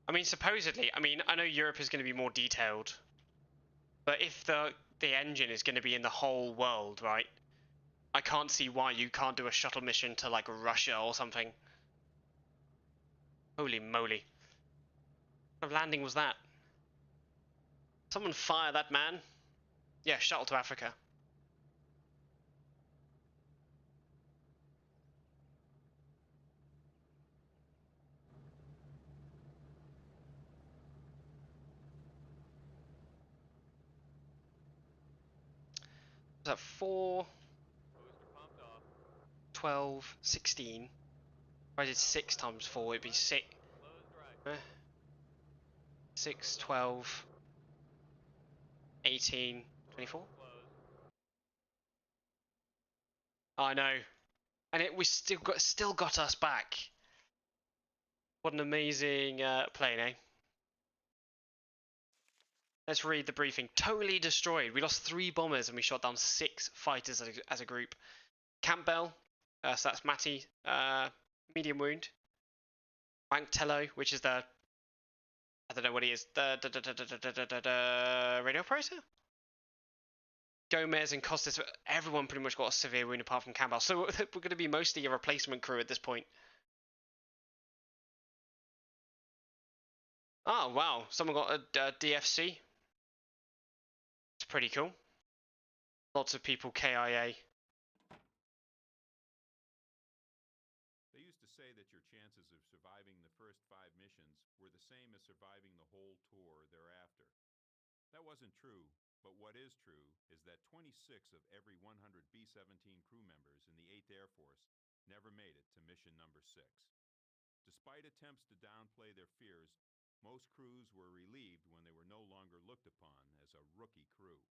Speaker 1: I mean, supposedly, I know Europe is going to be more detailed. But if the engine is going to be in the whole world, right? I can't see why you can't do a shuttle mission to, like, Russia or something. Holy moly. What kind of landing was that? Someone fire that man. Yeah, shuttle to Africa. Was that 4, 12, 16? If I did 6 times 4, it'd be 6. 6, 12, 18, 24? I know. And we still got us back. What an amazing plane, eh? Let's read the briefing. Totally destroyed. We lost 3 bombers and we shot down 6 fighters as a group. Campbell, so that's Matty, medium wound. Banktello, which is the... I don't know what he is. The radio operator? Gomez and Costas, everyone pretty much got a severe wound apart from Campbell. So we're going to be mostly a replacement crew at this point. Oh, wow. Someone got a DFC. It's pretty cool. Lots of people KIA.
Speaker 3: They used to say that your chances of surviving the first 5 missions were the same as surviving the whole tour thereafter. That wasn't true, but what is true is that 26 of every 100 B-17 crew members in the 8th Air Force never made it to mission number 6. Despite attempts to downplay their fears, most crews were relieved when they were no longer looked upon as a rookie crew.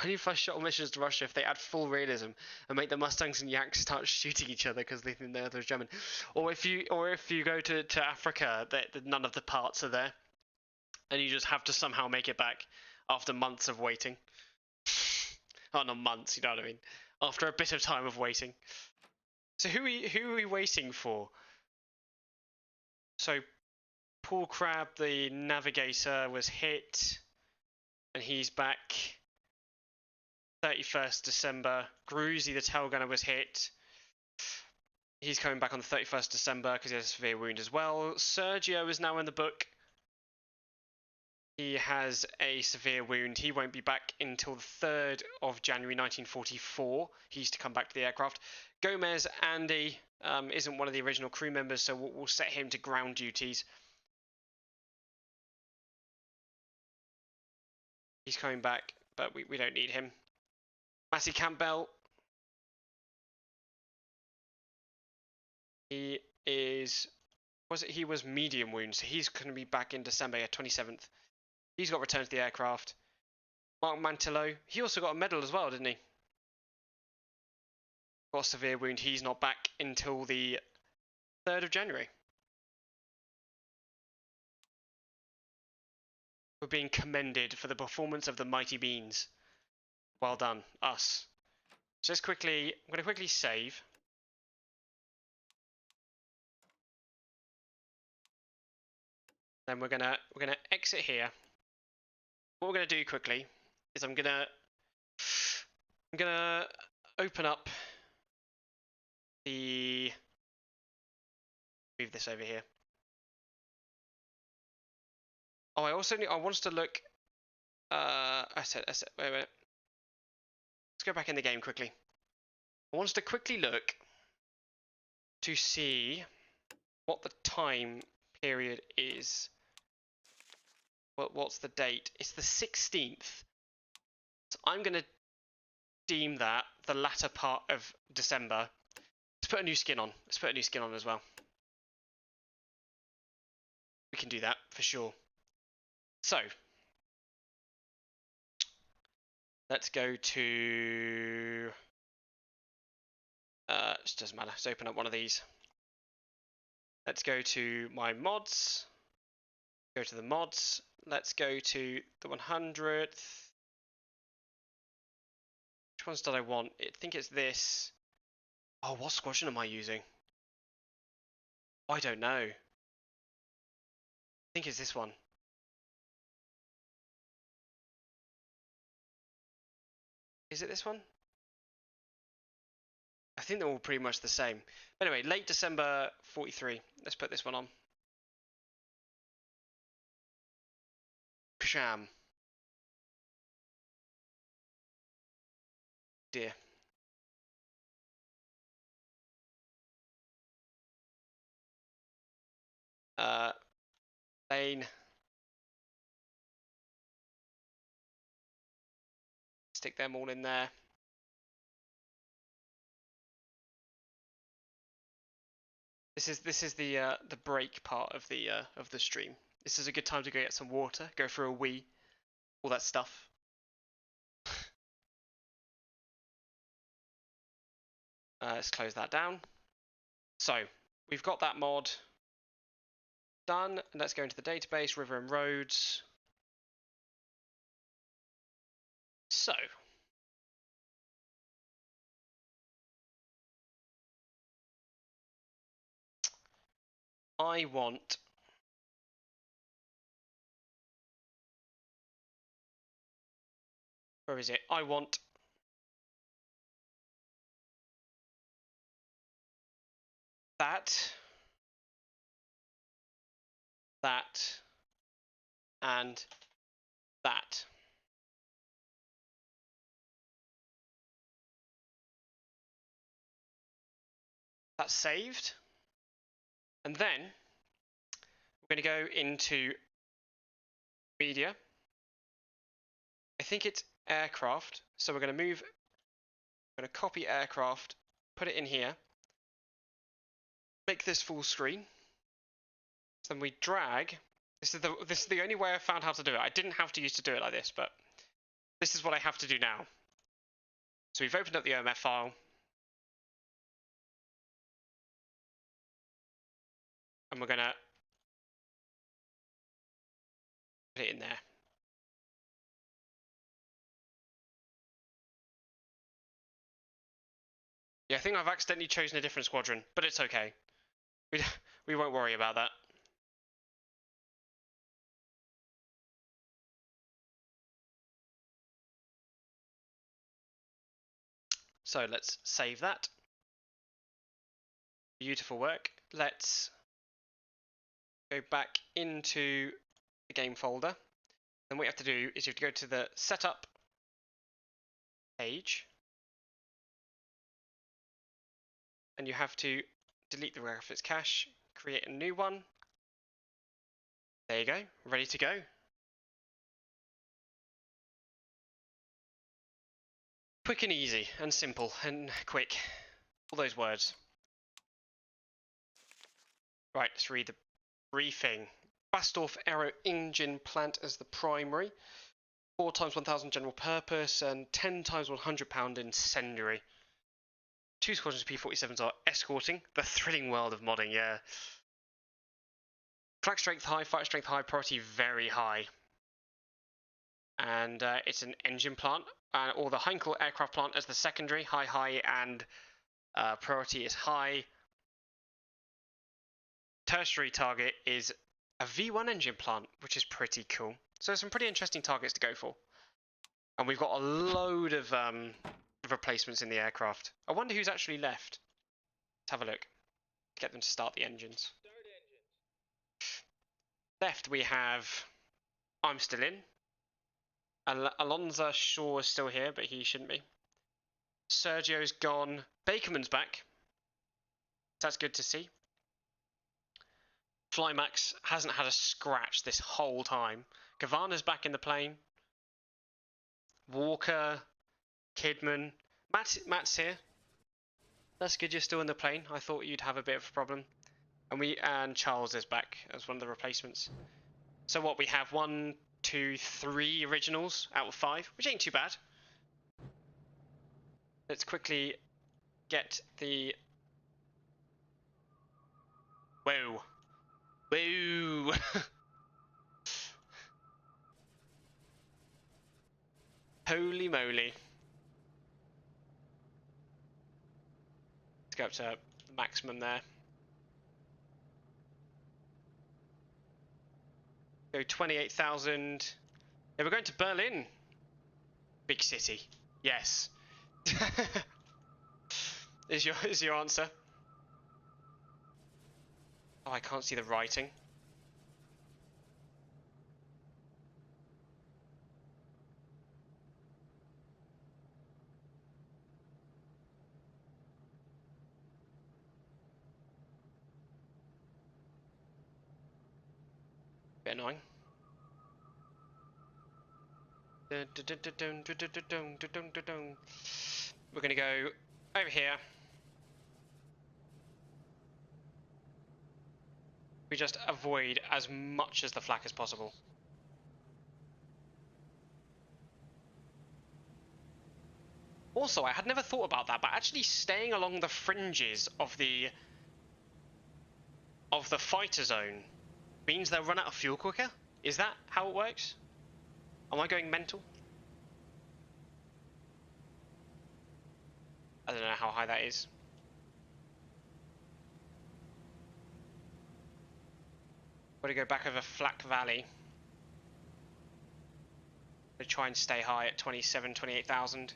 Speaker 1: Only fly shuttle missions to Russia if they add full realism and make the Mustangs and Yaks start shooting each other because they think the other is German. Or if you go to Africa, none of the parts are there, and you just have to somehow make it back after months of waiting. Oh, not months, you know what I mean? After a bit of time of waiting. So who are we waiting for? So Paul Crabb, the navigator, was hit, and he's back. 31st December. Gruzy, the tail gunner, was hit. He's coming back on the 31st December because he has a severe wound as well. Sergio is now in the book. He has a severe wound. He won't be back until the 3rd of January 1944. He's to come back to the aircraft. Gomez, Andy, isn't one of the original crew members, so we'll set him to ground duties. He's coming back, but we don't need him. Matty Campbell He is, he was medium wounds, so he's going to be back in December 27th. He's got returned to the aircraft. Mark Mantillo, he also got a medal as well, didn't he? Got a severe wound, he's not back until the 3rd of January. We're being commended for the performance of the Mighty Beans. Well done, us. So let's quickly, I'm going to quickly save. Then we're gonna exit here. What we're gonna do quickly is I'm gonna open up the, move this over here. Oh, I also need, I want us to look. I said, wait a minute. Let's go back in the game quickly. I want us to quickly look to see what the time period is. What's the date? It's the 16th. So I'm gonna deem that the latter part of December. Let's put a new skin on. Let's put a new skin on as well. We can do that for sure. So let's go to. It doesn't matter. Let's open up one of these. Let's go to my mods. Go to the mods. Let's go to the 100th. Which ones did I want? I think it's this. Oh, what squadron am I using? I don't know. I think it's this one. Is it this one? I think they're all pretty much the same. But anyway, late December 43. Let's put this one on. Psham. Dear. Lane. Stick them all in there. This is the break part of the stream. This is a good time to go get some water, go for a wee, all that stuff. Let's close that down. So we've got that mod done. Let's go into the database, river and roads. So I want where is it? I want that, and that. That's saved. And then we're going to go into media. I think it's aircraft. So we're going to move, we're going to copy aircraft, put it in here, make this full screen. So then we drag. This is the only way I found how to do it. I didn't have to use to do it like this, but this is what I have to do now. So we've opened up the OMF file. And we're going to put it in there. Yeah, I think I've accidentally chosen a different squadron, but it's okay. We won't worry about that. So let's save that. Beautiful work. Let's go back into the game folder. And what you have to do is you have to go to the setup page. And you have to delete the graphics cache, create a new one. There you go, ready to go. Quick and easy and simple and quick. All those words. Right, let's read the briefing. Bastorf Aero Engine Plant as the primary. 4 times 1000 general purpose and 10 times 100 pound incendiary. 2 squadrons of P-47s are escorting. The thrilling world of modding, yeah. Flag strength high, fighter strength high, priority very high. And it's an engine plant, or the Heinkel aircraft plant as the secondary, high, and priority is high. Tertiary target is a V1 engine plant, which is pretty cool. So some pretty interesting targets to go for. And we've got a load of replacements in the aircraft. I wonder who's actually left. Let's have a look. Get them to start the engines. Left we have, I'm still in. Alonza Shaw is still here, but he shouldn't be. Sergio's gone. Bakerman's back. That's good to see. Flymax hasn't had a scratch this whole time. Gavana's back in the plane. Walker, Kidman. Matt's here. That's good you're still in the plane. I thought you'd have a bit of a problem. And Charles is back as one of the replacements. So what we have 1, 2, 3 originals out of 5, which ain't too bad. Let's quickly get the... Whoa. Whoa. Holy moly. Let's go up to the maximum there. Go 28,000. Yeah, we're going to Berlin. Big city. Yes. is your answer? Oh, I can't see the writing. Bit annoying. We're gonna go over here. We just avoid as much as the flak as possible. Also, I had never thought about that, but actually staying along the fringes of the fighter zone means they'll run out of fuel quicker? Is that how it works? Am I going mental? I don't know how high that is. Got to go back over Flak Valley. Gonna try and stay high at 28,000.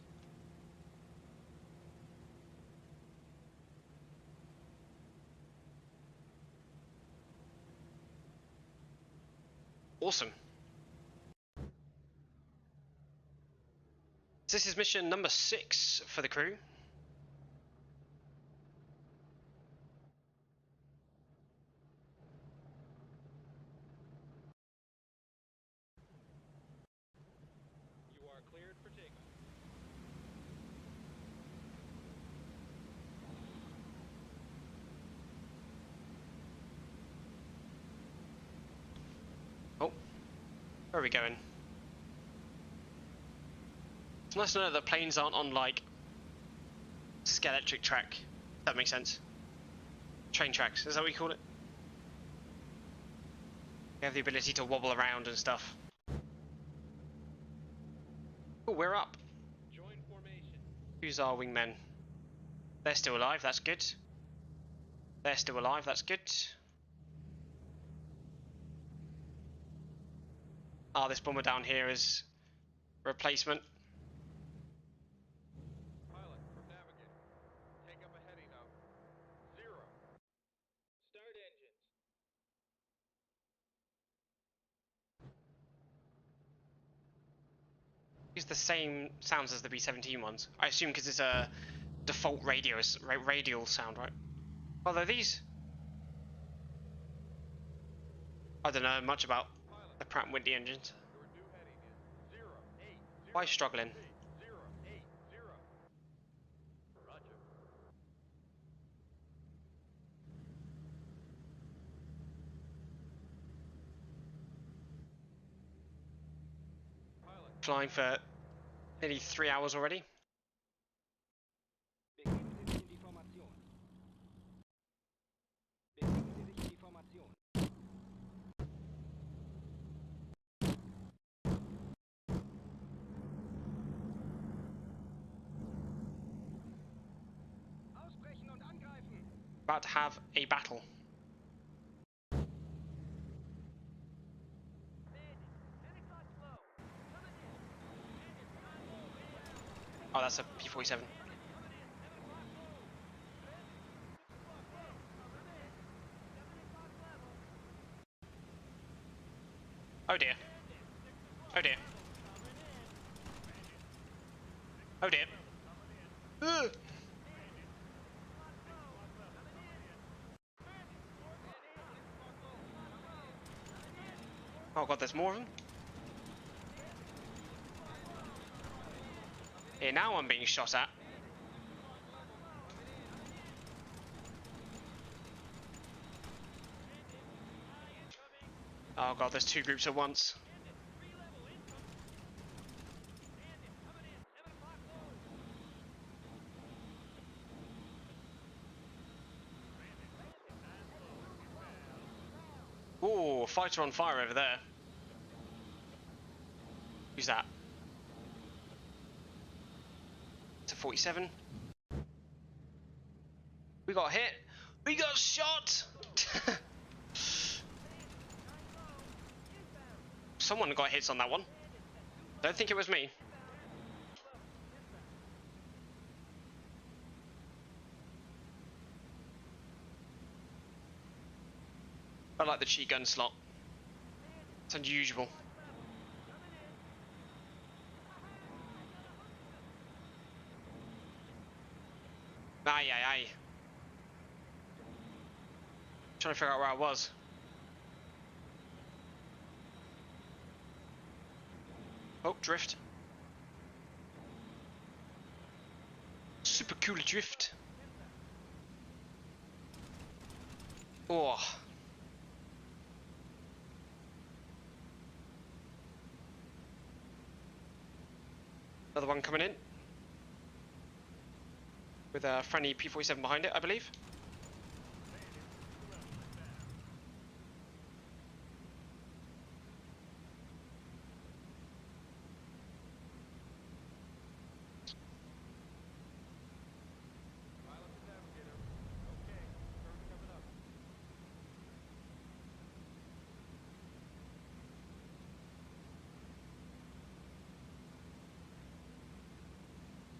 Speaker 1: Awesome. This is mission number 6 for the crew.
Speaker 2: You are cleared for takeoff.
Speaker 1: Oh, where are we going? It's nice to know that planes aren't on like skeletric track. If that makes sense. Train tracks, is that what you call it? You have the ability to wobble around and stuff. Oh, we're up.
Speaker 2: Join formation.
Speaker 1: Who's our wingmen? They're still alive, that's good. They're still alive, that's good. Ah, this bomber down here is replacement.
Speaker 2: Pilot from navigator. Take up a heading of 0. Start engines.
Speaker 1: Use the same sounds as the B17 ones. I assume because it's a default radial sound, right? Although these... I don't know much about the Pratt & Whitney engines.
Speaker 2: Your new heading is 080.
Speaker 1: Why struggling?
Speaker 2: 080. Roger.
Speaker 1: Flying for nearly 3 hours already.
Speaker 2: Begeben Sie sich in die Formation. Begeben Sie sich in die Formation. Ausbrechen und angreifen.
Speaker 1: About to have a battle. Oh, that's a P-47. Oh dear. Oh dear. Oh dear. Ugh. Oh god, there's more of them. Here, now I'm being shot at. Oh god, there's 2 groups at once. Ooh, fighter on fire over there. Who's that? It's a 47. We got hit. We got shot! Someone got hits on that one. Don't think it was me. I like the cheat gun slot. It's unusual. Aye, aye, aye. Trying to figure out where I was. Oh, drift. Super cool drift. Oh. Another one coming in. With a friendly P-47 behind it, I believe.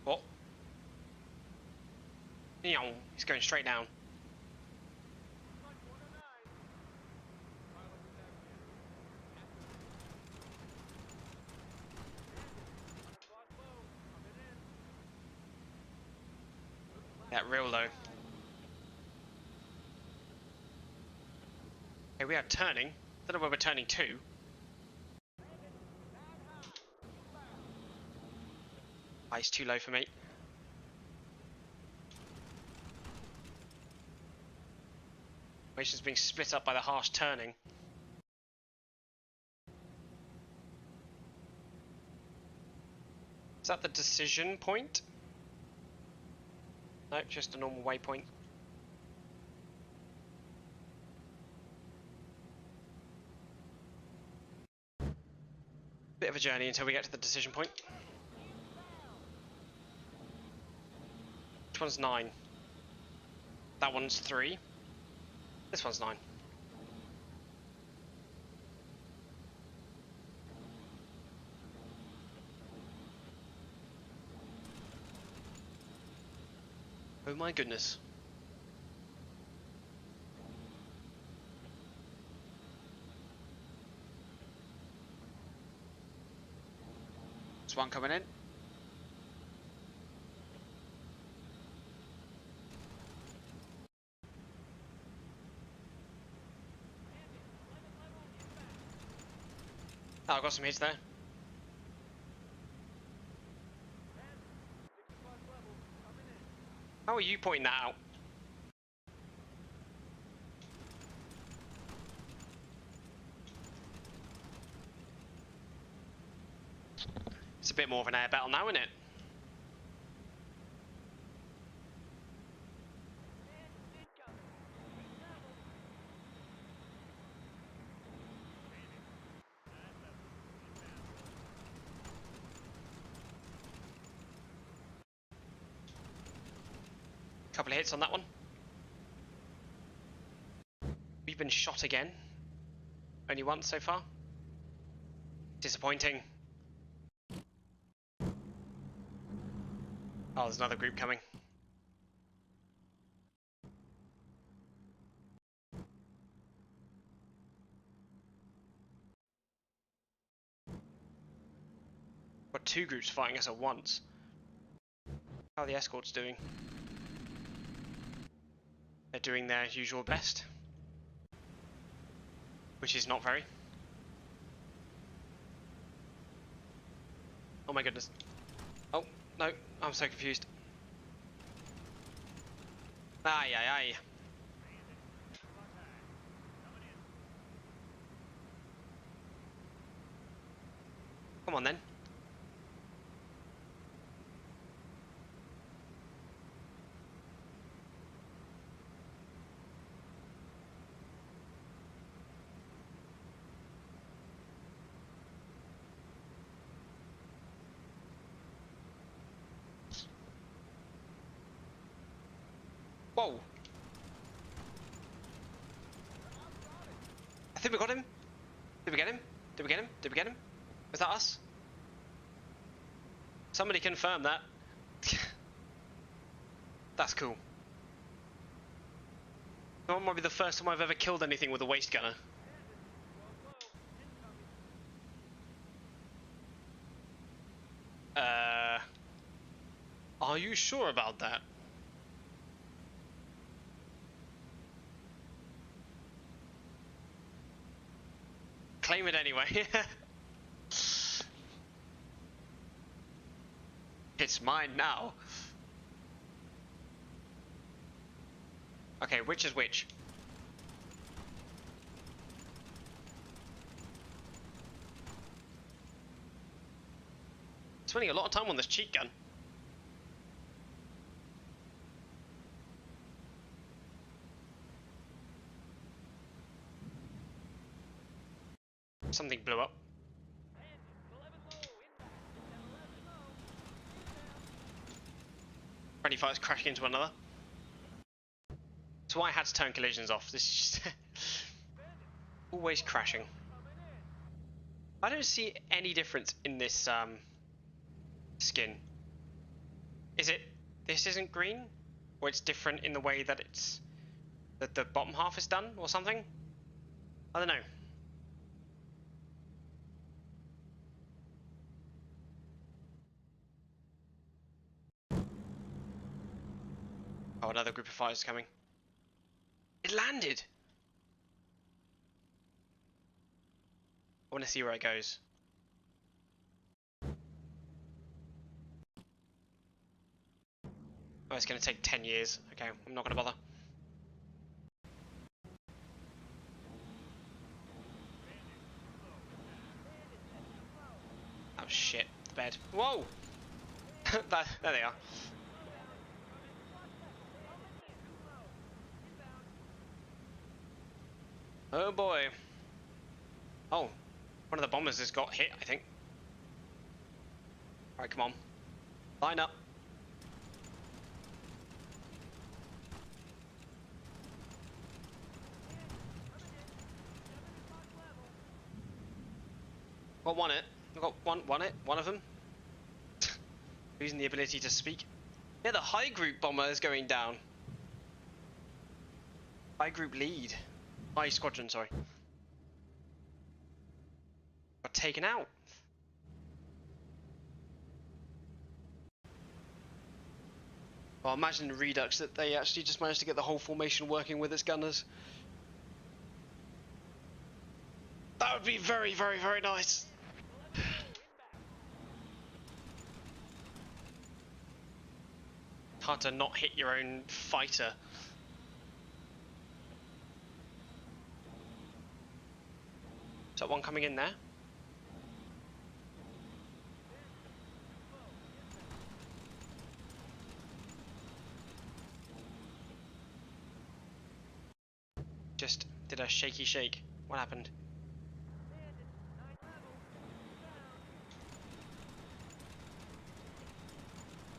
Speaker 1: Oh. He's going straight down. That real low. Okay, we are turning. Don't know where we're turning to. Ah, he's too low for me. Formation's being split up by the harsh turning. Is that the decision point? Nope, just a normal waypoint. Bit of a journey until we get to the decision point. Which one's 9? That one's 3. This one's 9. Oh my goodness. There's one coming in. Oh, I've got some hits there. How are you pointing that out? It's a bit more of an air battle now, isn't it? Couple of hits on that one. We've been shot again. Only once so far. Disappointing. Oh, there's another group coming. Got two groups fighting us at once. How are the escorts doing? They're doing their usual best. Which is not very. Oh my goodness. Oh, no, I'm so confused. Aye, aye, aye. Come on then. Whoa. I think we got him. Did we get him? Did we get him? Did we get him? Was that us? Somebody confirm that. That's cool. That might be the first time I've ever killed anything with a waste gunner. Are you sure about that? Claim it anyway. It's mine now. Okay, which is which? Spending a lot of time on this cheat gun. Something blew up. Friendly fighters crashing into one another. So I had to turn collisions off. This is just always crashing. I don't see any difference in this skin. Is it this isn't green? Or it's different in the way that it's that the bottom half is done or something? I don't know. Oh, another group of fighters coming. It landed! I want to see where it goes. Oh, it's going to take 10 years. Okay, I'm not going to bother. Oh shit, the bed. Whoa! There they are. Oh boy. Oh, one of the bombers has got hit, I think. Alright, come on. Line up. Got one it. I've got one of them. Losing the ability to speak. Yeah, the high group bomber is going down. High group lead. High squadron, sorry. Got taken out. Well, imagine in Redux that they actually just managed to get the whole formation working with its gunners. That would be very, very, very nice. Hard to not hit your own fighter. Is that one coming in there? a shaky shake. What happened?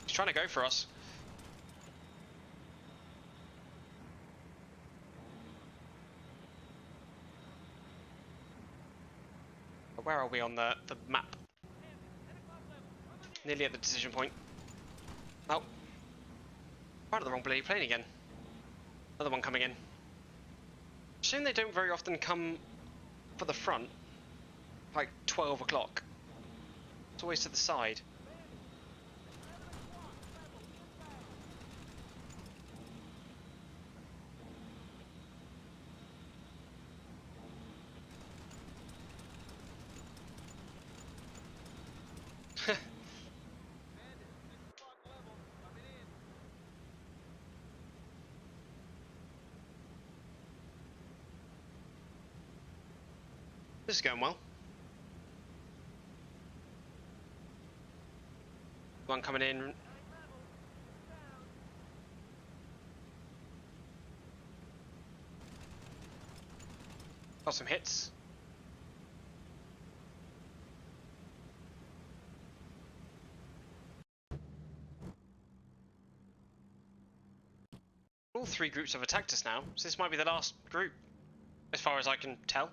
Speaker 1: He's trying to go for us. Where are we on the map? Nearly at the decision point. Oh. Right at the wrong bloody plane again. Another one coming in. Shame they don't very often come for the front. Like 12 o'clock. It's always to the side. This is going well. One coming in. Got some hits. All three groups have attacked us now, so this might be the last group, as far as I can tell.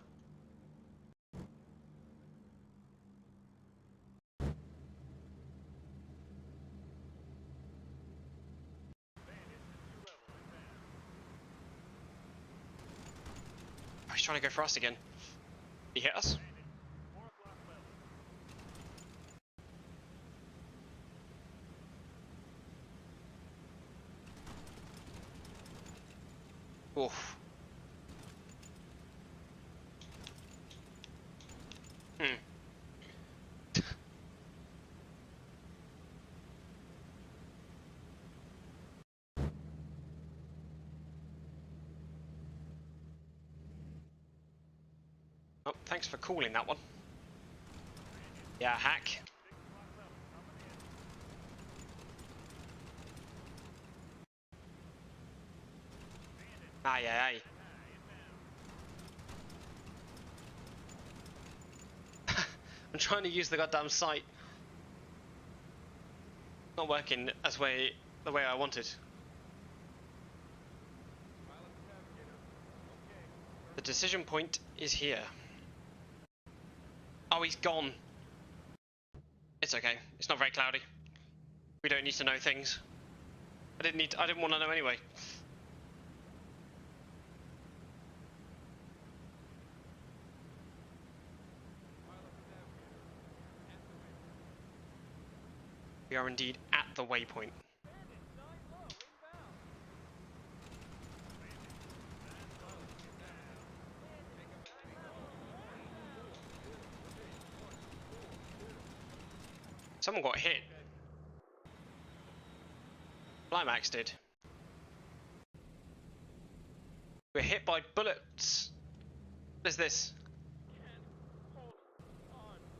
Speaker 1: Oh, he's trying to go for us again. He hit us. Oof. Oh, thanks for calling that one. Yeah, hack. Aye, aye, aye. I'm trying to use the goddamn sight. Not working the way I wanted. The decision point is here. Oh, he's gone. It's okay. It's not very cloudy. We don't need to know things. I didn't want to know anyway. We are indeed at the waypoint. Someone got hit. Climax did. We're hit by bullets. What is this?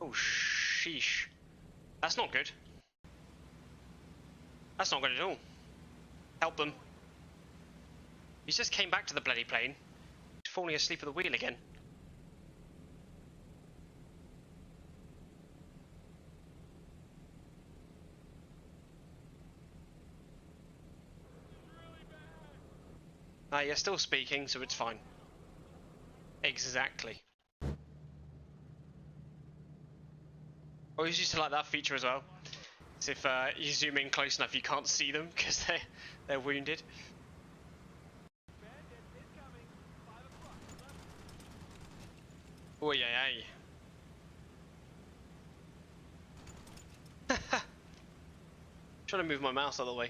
Speaker 1: Oh, sheesh. That's not good. That's not good at all. Help them. He just came back to the bloody plane. He's falling asleep at the wheel again. You're still speaking, so it's fine. Exactly. I always used to like that feature as well. It's if you zoom in close enough, you can't see them because they're wounded. Oh yeah, yeah. Trying to move my mouse out of the way.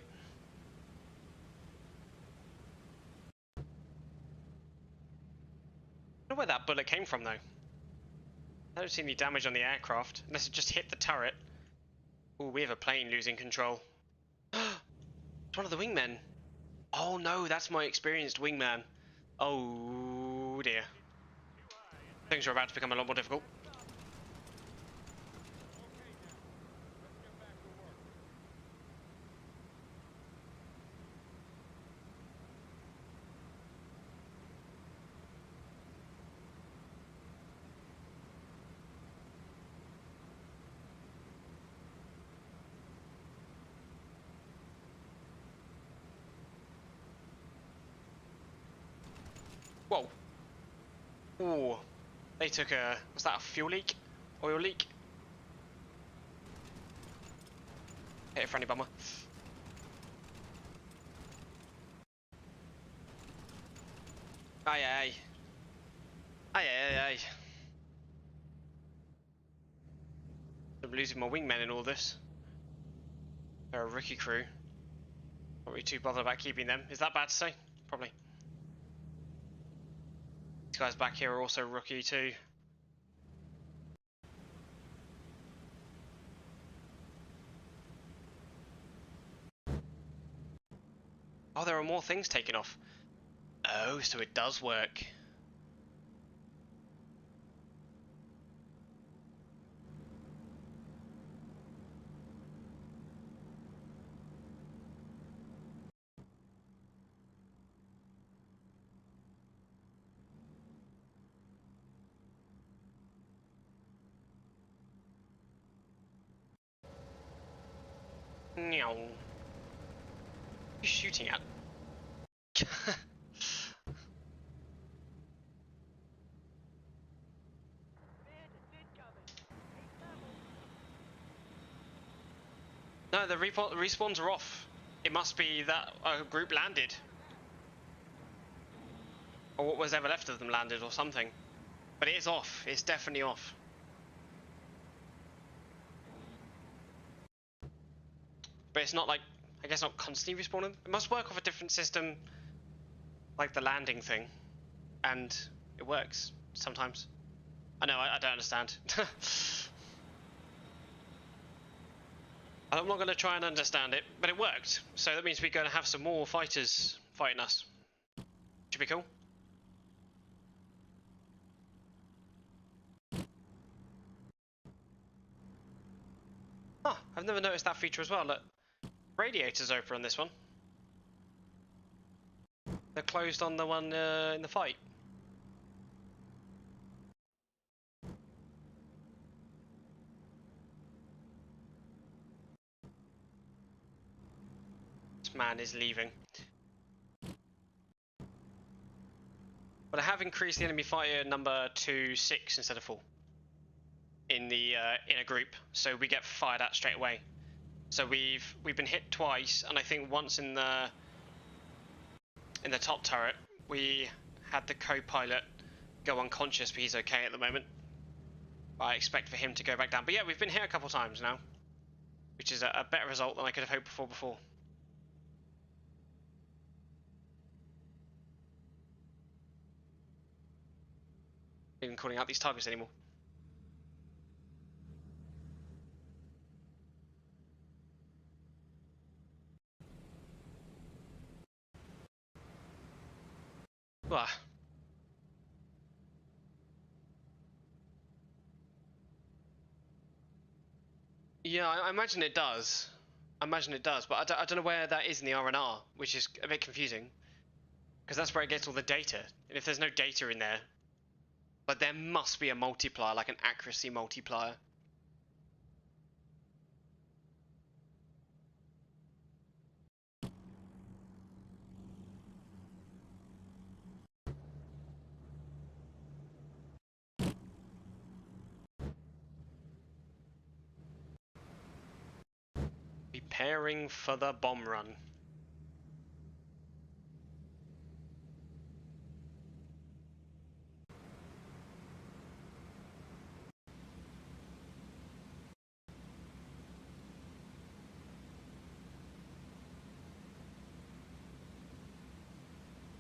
Speaker 1: I don't know where that bullet came from though. I don't see any damage on the aircraft, unless it just hit the turret. Oh, we have a plane losing control. It's one of the wingmen. Oh no, that's my experienced wingman. Oh dear. Things are about to become a lot more difficult. Whoa. Ooh. They took a... Was that a fuel leak? Oil leak? Hit a friendly bomber. Aye, aye. Aye, aye, aye. I'm losing my wingmen in all this. They're a rookie crew. Not really too bothered about keeping them. Is that bad to say? Probably. These guys back here are also rookie too. Oh, there are more things taken off. Oh, so it does work. Meow. What are you shooting at? No, the respawns are off. It must be that a group landed. Or what was ever left of them landed or something. But it is off. It's definitely off. But it's not like, I guess not constantly respawning. It must work off a different system, like the landing thing. And it works sometimes. I know, I don't understand. I'm not going to try and understand it, but it worked. So that means we're going to have some more fighters fighting us. Should be cool. Oh, I've never noticed that feature as well. Look, radiators open on this one. They're closed on the one in the fight. This man is leaving. But I have increased the enemy fighter number to 6 instead of 4 in the in a group, so we get fired at straight away. So we've been hit twice, and I think once in the top turret we had the co-pilot go unconscious, but he's okay at the moment. I expect for him to go back down. But yeah, we've been hit a couple times now, which is a better result than I could have hoped for before. Not even calling out these targets anymore. Ah. Yeah, I imagine it does. I imagine it does, but I don't know where that is in the R&R, which is a bit confusing. Because that's where it gets all the data. And if there's no data in there, but there must be a multiplier, like an accuracy multiplier. Preparing for the bomb run.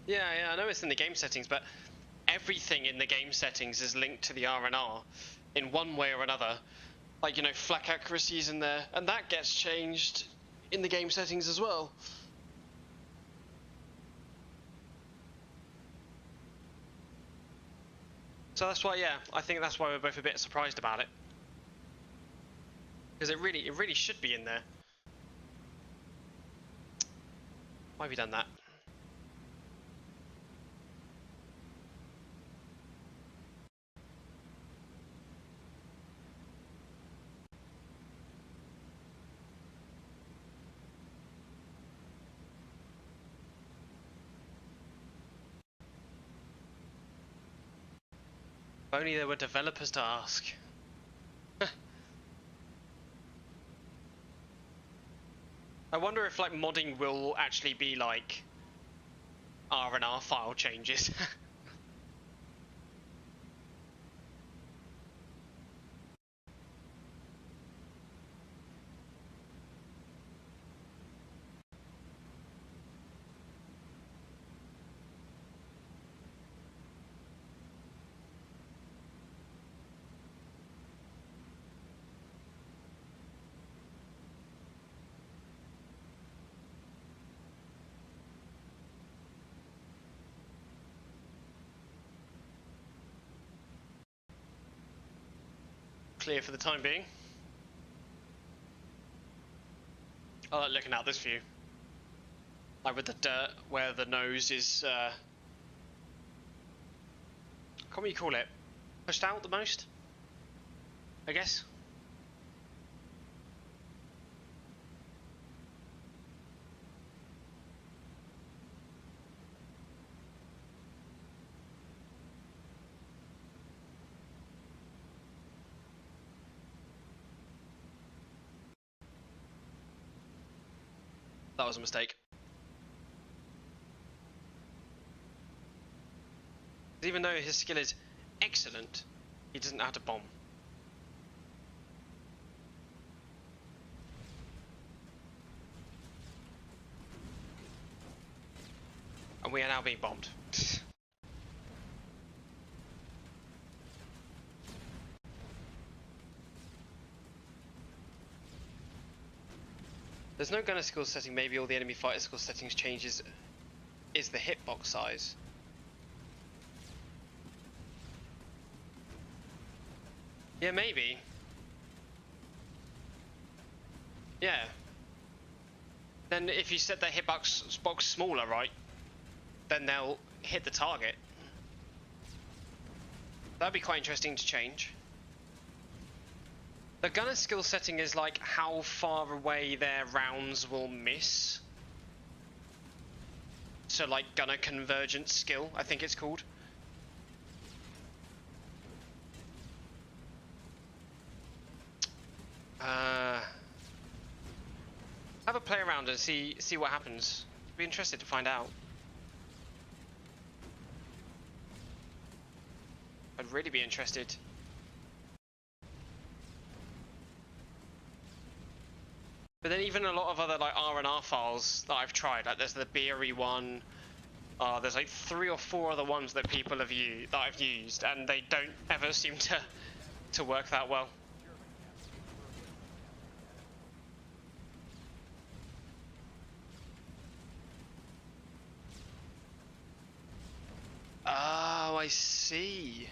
Speaker 1: Yeah, I know it's in the game settings, but everything in the game settings is linked to the R&R in one way or another. Like, you know, flak accuracy is in there, and that gets changed in the game settings as well. So that's why, yeah, I think that's why we're both a bit surprised about it. Because it really should be in there. Why have you done that? If only there were developers to ask. I wonder if like modding will actually be like R&R file changes. Clear for the time being. I like looking out this view. Like with the dirt where the nose is, what you call it? Pushed out the most? I guess. That was a mistake. Even though his skill is excellent, he doesn't know how to bomb. And we are now being bombed. There's no gunner skill setting, maybe all the enemy fighter skill settings changes is the hitbox size. Yeah, maybe. Yeah. Then if you set the hitbox box smaller, right, then they'll hit the target. That'd be quite interesting to change. The gunner skill setting is like how far away their rounds will miss. So like gunner convergence skill, I think it's called. Have a play around and see what happens. Be interested to find out. I'd really be interested. But then even a lot of other like R&R files that I've tried, like there's the Beery one, there's like 3 or 4 other ones that people have used, that I've used, and they don't ever seem to work that well. Oh, I see.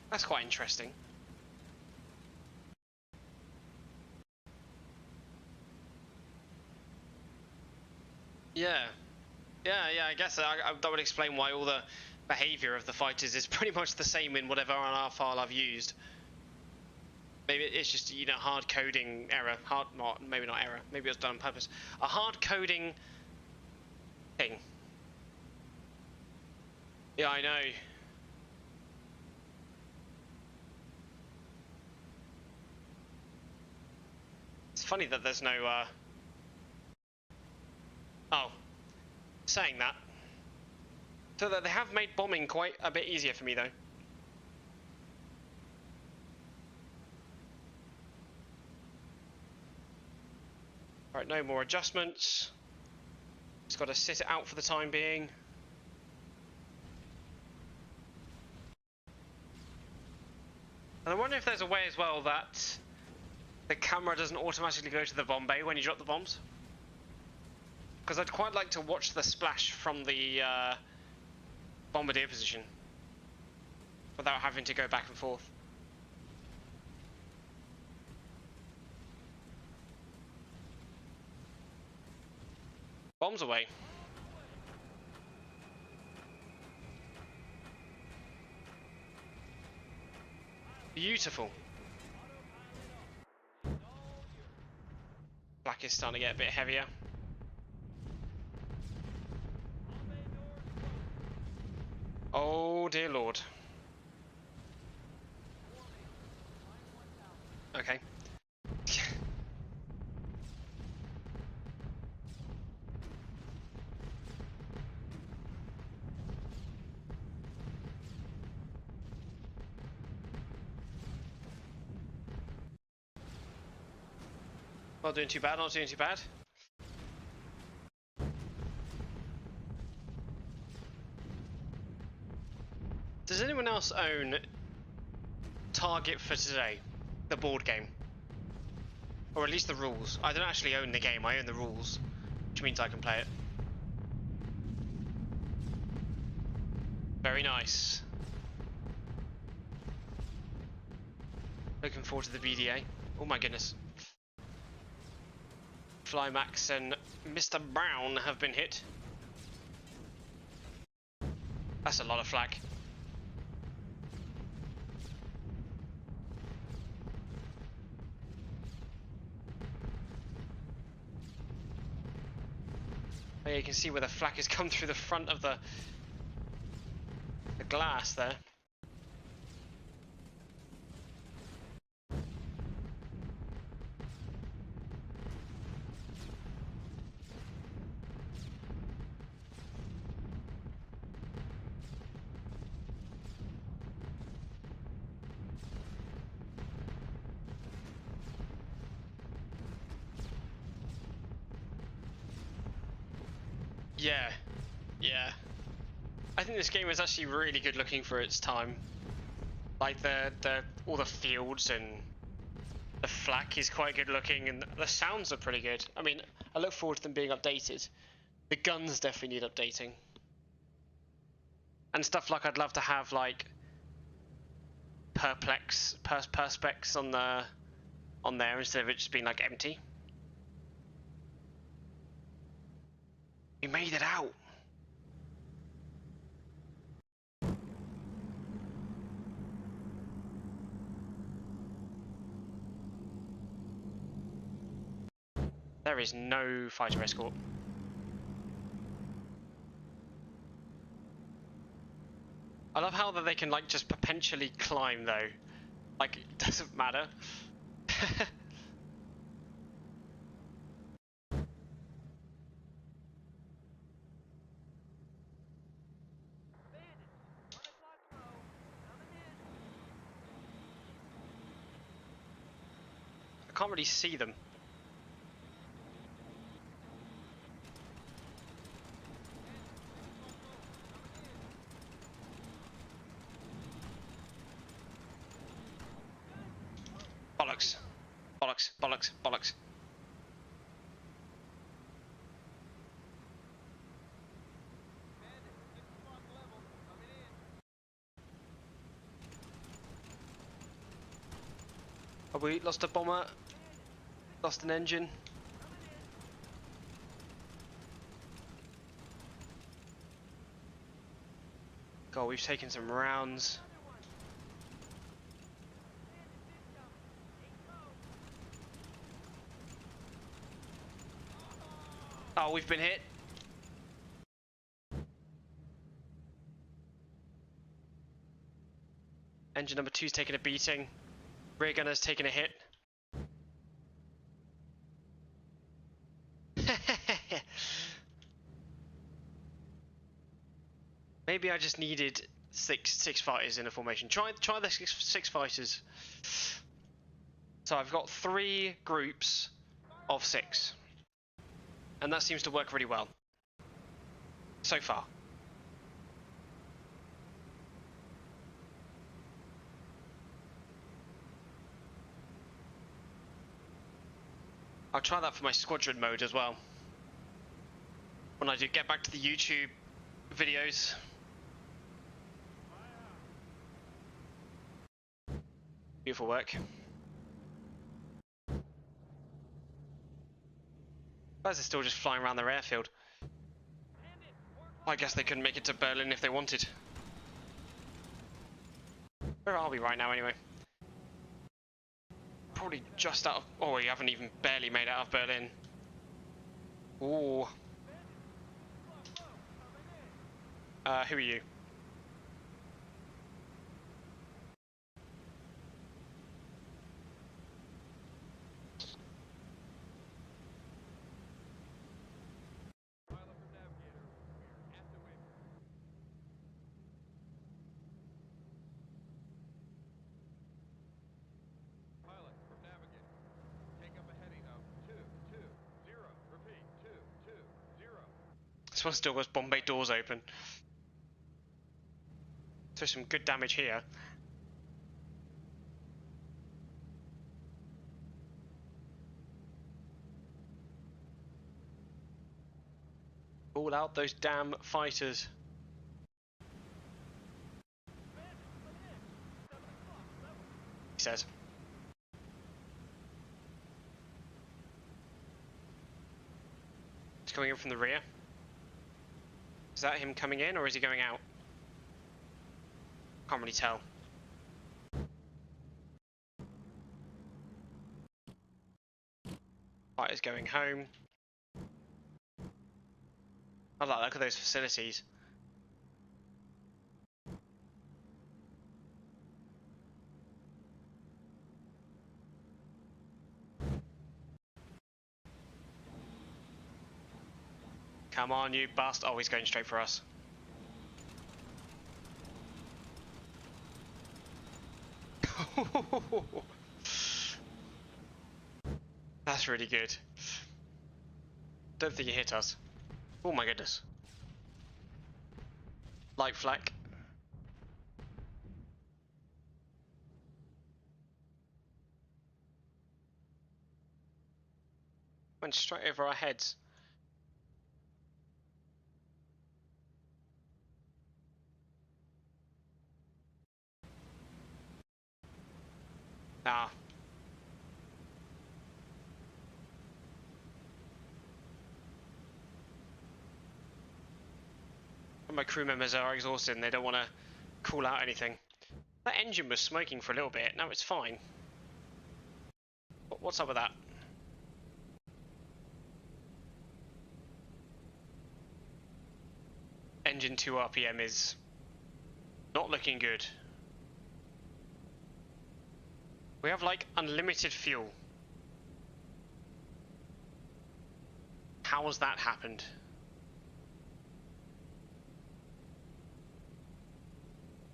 Speaker 1: That's quite interesting. Yeah. Yeah, I guess that would explain why all the behavior of the fighters is pretty much the same in whatever R&R file I've used. Maybe it's just, you know, hard coding error. Maybe not error. Maybe it was done on purpose. A hard coding thing. Yeah, I know. It's funny that there's no, Oh. Saying that. So that they have made bombing quite a bit easier for me, though. Alright, no more adjustments. Just got to sit it out for the time being. And I wonder if there's a way as well that the camera doesn't automatically go to the bomb bay when you drop the bombs. Because I'd quite like to watch the splash from the bombardier position without having to go back and forth. Bombs away. Beautiful. Black is starting to get a bit heavier. Oh dear lord. Okay. Not doing too bad, not doing too bad. Does anyone else own Target for Today? The board game? Or at least the rules. I don't actually own the game, I own the rules. Which means I can play it. Very nice. Looking forward to the BDA. Oh my goodness. Flymax and Mr. Brown have been hit. That's a lot of flak. Oh, yeah, you can see where the flak has come through the front of the glass there. Yeah, yeah. I think this game is actually really good looking for its time. Like all the fields and the flak is quite good looking, and the sounds are pretty good. I mean, I look forward to them being updated. The guns definitely need updating. And stuff like I'd love to have like perspex on there instead of it just being like empty. We made it out. There is no fighter escort. I love how that they can like just perpetually climb though. Like it doesn't matter. I can't really see them. Bollocks. Bollocks, bollocks, bollocks. Have we lost a bomber? Lost an engine? God, we've taken some rounds. Oh, we've been hit. Engine number 2's taking a beating. Rear gunner's taking a hit. Maybe I just needed six fighters in a formation. Try the six fighters. So I've got 3 groups of 6, and that seems to work really well so far. I'll try that for my squadron mode as well when I do get back to the YouTube videos. Beautiful work. Guys are still just flying around their airfield. I guess they couldn't make it to Berlin if they wanted. Where are we right now anyway? Probably just out of... Oh, we haven't even barely made it out of Berlin. Ooh. Who are you? one still has bomb bay doors open. So some good damage here. All out those damn fighters. He says. He's coming in from the rear. Is that him coming in or is he going out? Can't really tell. Fighters going home. I like, look at those facilities. Come on, you bust. Oh, he's going straight for us. That's really good. Don't think he hit us. Oh my goodness. Light flak. Went straight over our heads. Ah. My crew members are exhausted and they don't want to call out anything. That engine was smoking for a little bit. Now it's fine. What's up with that? Engine 2 RPM is not looking good. We have like unlimited fuel. How has that happened?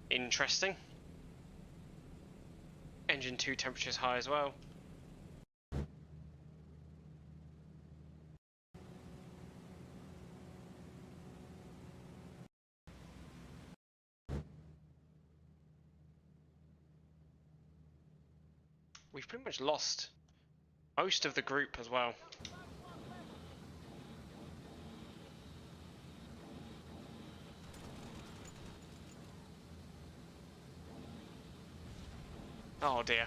Speaker 1: Interesting. Engine 2 temperature's high as well. We've pretty much lost most of the group as well. Oh dear.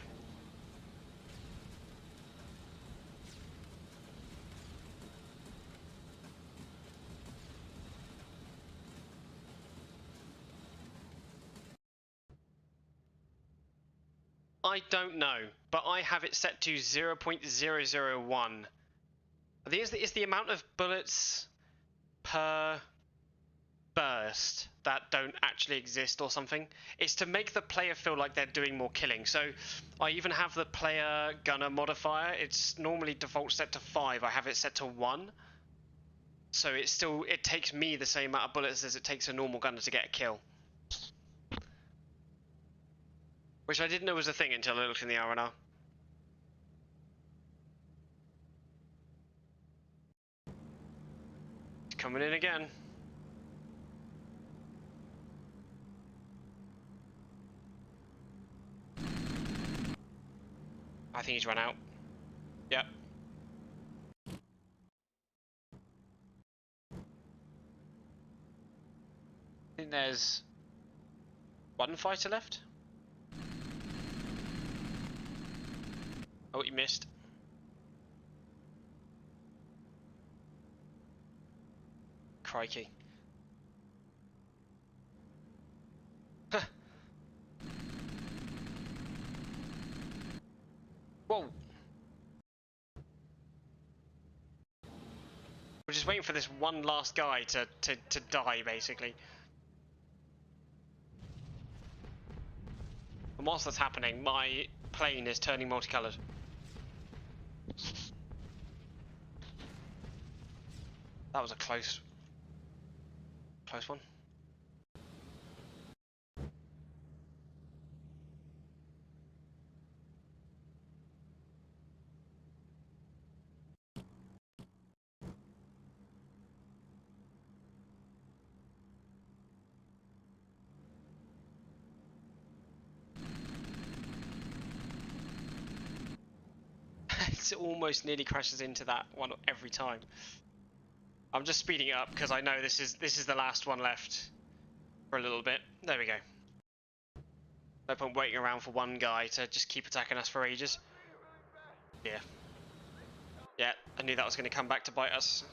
Speaker 1: I don't know, but I have it set to 0.001. I think it's the amount of bullets per burst that don't actually exist or something. It's to make the player feel like they're doing more killing. So I even have the player gunner modifier. It's normally default set to 5. I have it set to 1. So it takes me the same amount of bullets as it takes a normal gunner to get a kill. Which I didn't know was a thing until I looked in the R&R. It's coming in again. I think he's run out. Yep. I think there's one fighter left. Oh, he missed. Crikey. Whoa. We're just waiting for this one last guy to die, basically. And whilst that's happening, my plane is turning multicolored. That was a close one. It almost nearly crashes into that one every time. I'm just speeding it up because I know this is the last one left for a little bit. There we go. No point waiting around for one guy to just keep attacking us for ages. Yeah. Yeah, I knew that was going to come back to bite us.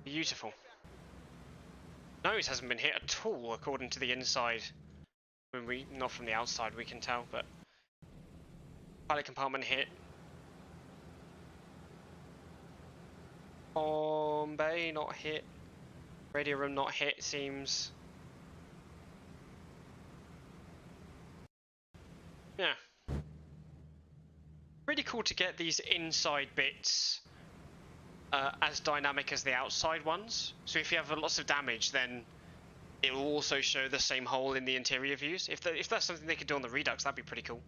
Speaker 1: Beautiful. Nose hasn't been hit at all, according to the inside. Not from the outside, we can tell, but pilot compartment hit. Bomb bay not hit. Radio room not hit, seems. Yeah. Really cool to get these inside bits as dynamic as the outside ones. So if you have lots of damage, then it will also show the same hole in the interior views. If that's something they could do on the Redux, that'd be pretty cool.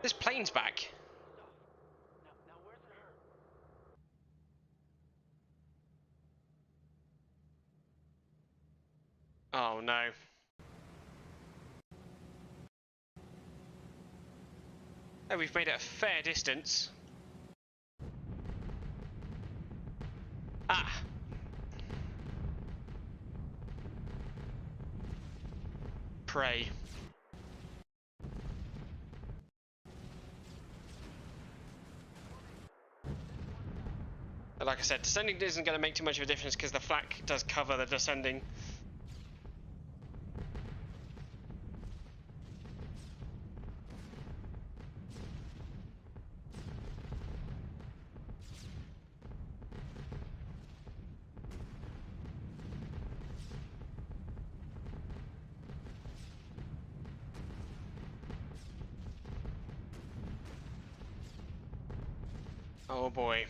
Speaker 1: This plane's back. Oh no. Oh, we've made it a fair distance. Ah. Pray. But like I said, descending isn't going to make too much of a difference because the flak does cover the descending. Oh boy.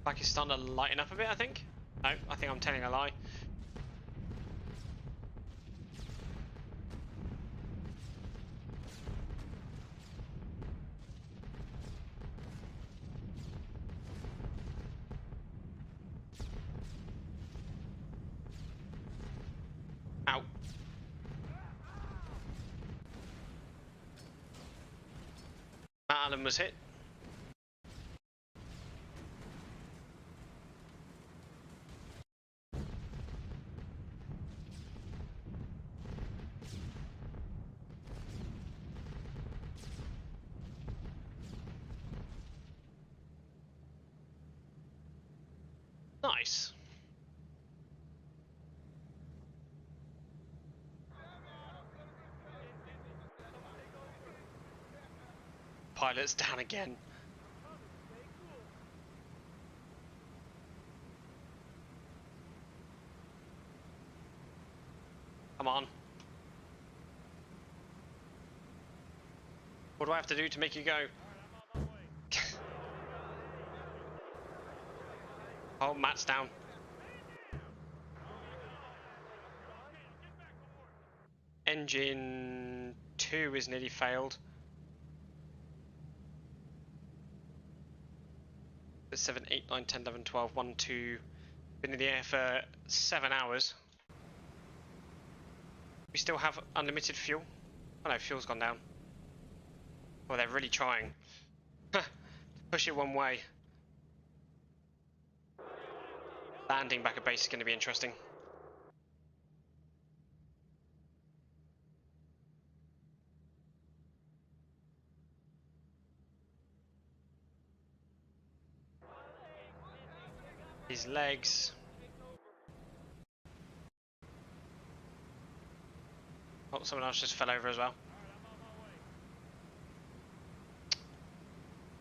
Speaker 1: Like it's starting to lighten up a bit, I think. No, I think I'm telling a lie. Ow. Matt Allen was hit. Nice. Pilot's down again. Come on. What do I have to do to make you go? Oh, Matt's down. Engine 2 is nearly failed. The 7, 8, 9, 10, 11, 12, 1, 2. Been in the air for 7 hours. We still have unlimited fuel. Oh no, fuel's gone down. Well, they're really trying. Push it one way. Landing back at base is going to be interesting. His legs. Oh, someone else just fell over as well.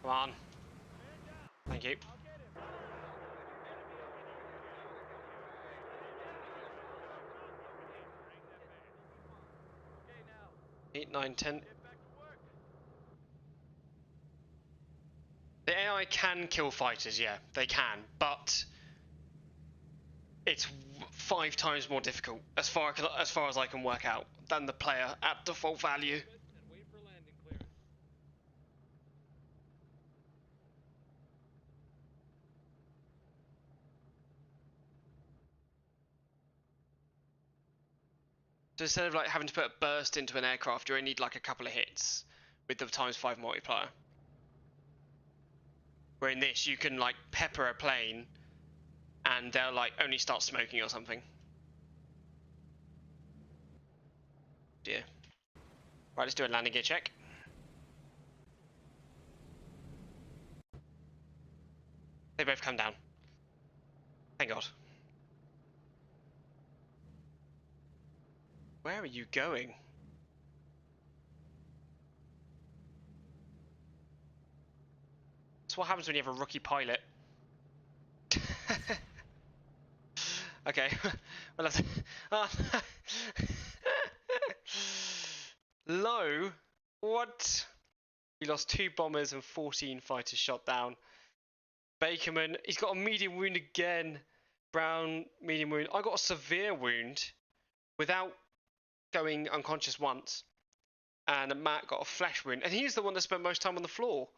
Speaker 1: Come on. Thank you. 8, 9, 10.
Speaker 2: Get back to work.
Speaker 1: The AI can kill fighters, yeah, they can, but it's 5 times more difficult, as far as I can work out, than the player at default value.
Speaker 2: And wait for landing clearance.
Speaker 1: So instead of like having to put a burst into an aircraft, you only need like a couple of hits with the ×5 multiplier. Where in this, you can like pepper a plane and they'll like only start smoking or something. Dear. Right, let's do a landing gear check. They both come down. Thank God. Where are you going? That's what happens when you have a rookie pilot. Okay. Well, that's... Low? What? We lost 2 bombers and 14 fighters shot down. Bakerman, he's got a medium wound again. Brown, medium wound. I got a severe wound without going unconscious once. And Matt got a flesh wound. And he's the one that spent most time on the floor.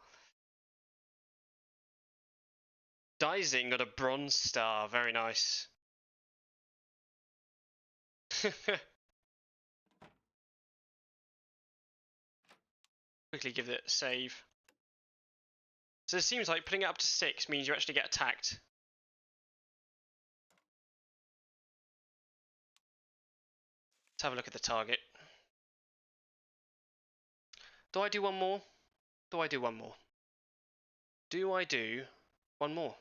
Speaker 1: Dizing got a bronze star. Very nice. Quickly give it a save. So it seems like putting it up to 6 means you actually get attacked. Let's have a look at the target. Do I do one more? Do I do one more? Do I do one more?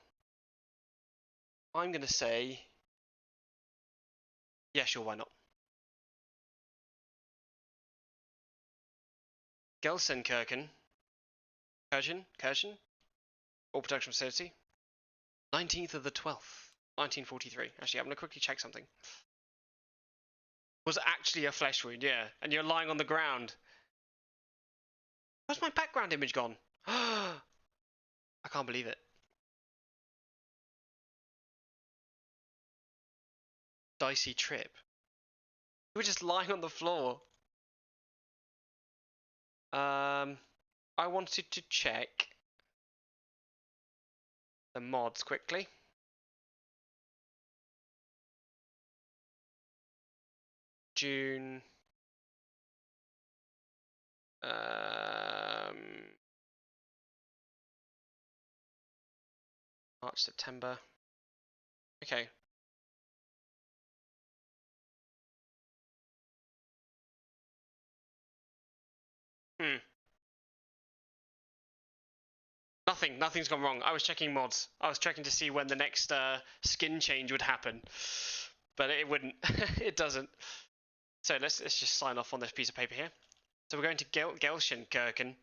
Speaker 1: I'm going to say... Yeah, sure, why not? Gelsenkirchen. Kirchen? All production facility. 19th of the 12th, 1943. Actually, I'm going to quickly check something. Was actually a flesh wound, yeah. And you're lying on the ground. Where's my background image gone? I can't believe it. Dicey trip. You were just lying on the floor. I wanted to check the mods quickly. June. March, September. Okay. Nothing's gone wrong. I was checking mods. I was checking to see when the next skin change would happen, but it wouldn't. It doesn't. So let's just sign off on this piece of paper here. So we're going to Gelsenkirchen,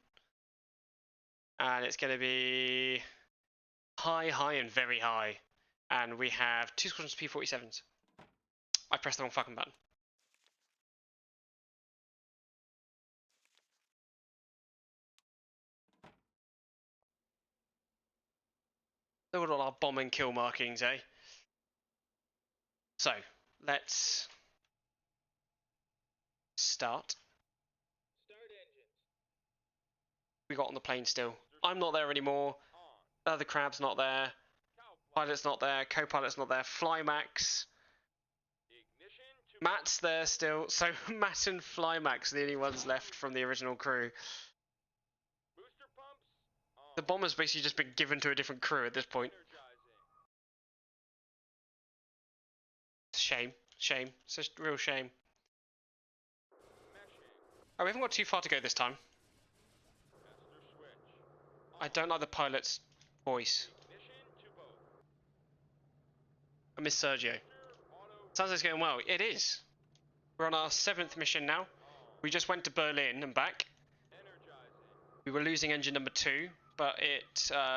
Speaker 1: and it's going to be high, and very high, and we have 2 squadrons of P-47s. I pressed the wrong fucking button. Look at all our bomb and kill markings, eh? So, let's start.
Speaker 2: Start engines.
Speaker 1: We got on the plane still. I'm not there anymore.
Speaker 2: On.
Speaker 1: The crab's not there.
Speaker 2: Cowfly.
Speaker 1: Pilot's not there. Co-pilot's not there. Flymax.
Speaker 2: Ignition to
Speaker 1: Matt's there still. So Matt and Flymax are the only ones left from the original crew.
Speaker 2: booster pumps. On.
Speaker 1: The bomber's basically just been given to a different crew at this point.
Speaker 2: Energizing.
Speaker 1: Shame. It's just a real shame.
Speaker 2: Meshing.
Speaker 1: Oh, we haven't got too far to go this time.
Speaker 2: Master switch.
Speaker 1: I don't like the pilot's voice.
Speaker 2: Ignition to both.
Speaker 1: I miss Sergio.
Speaker 2: Auto.
Speaker 1: Sounds like it's going well. It is. We're on our 7th mission now. We just went to Berlin and back.
Speaker 2: Energizing.
Speaker 1: We were losing engine number 2, but it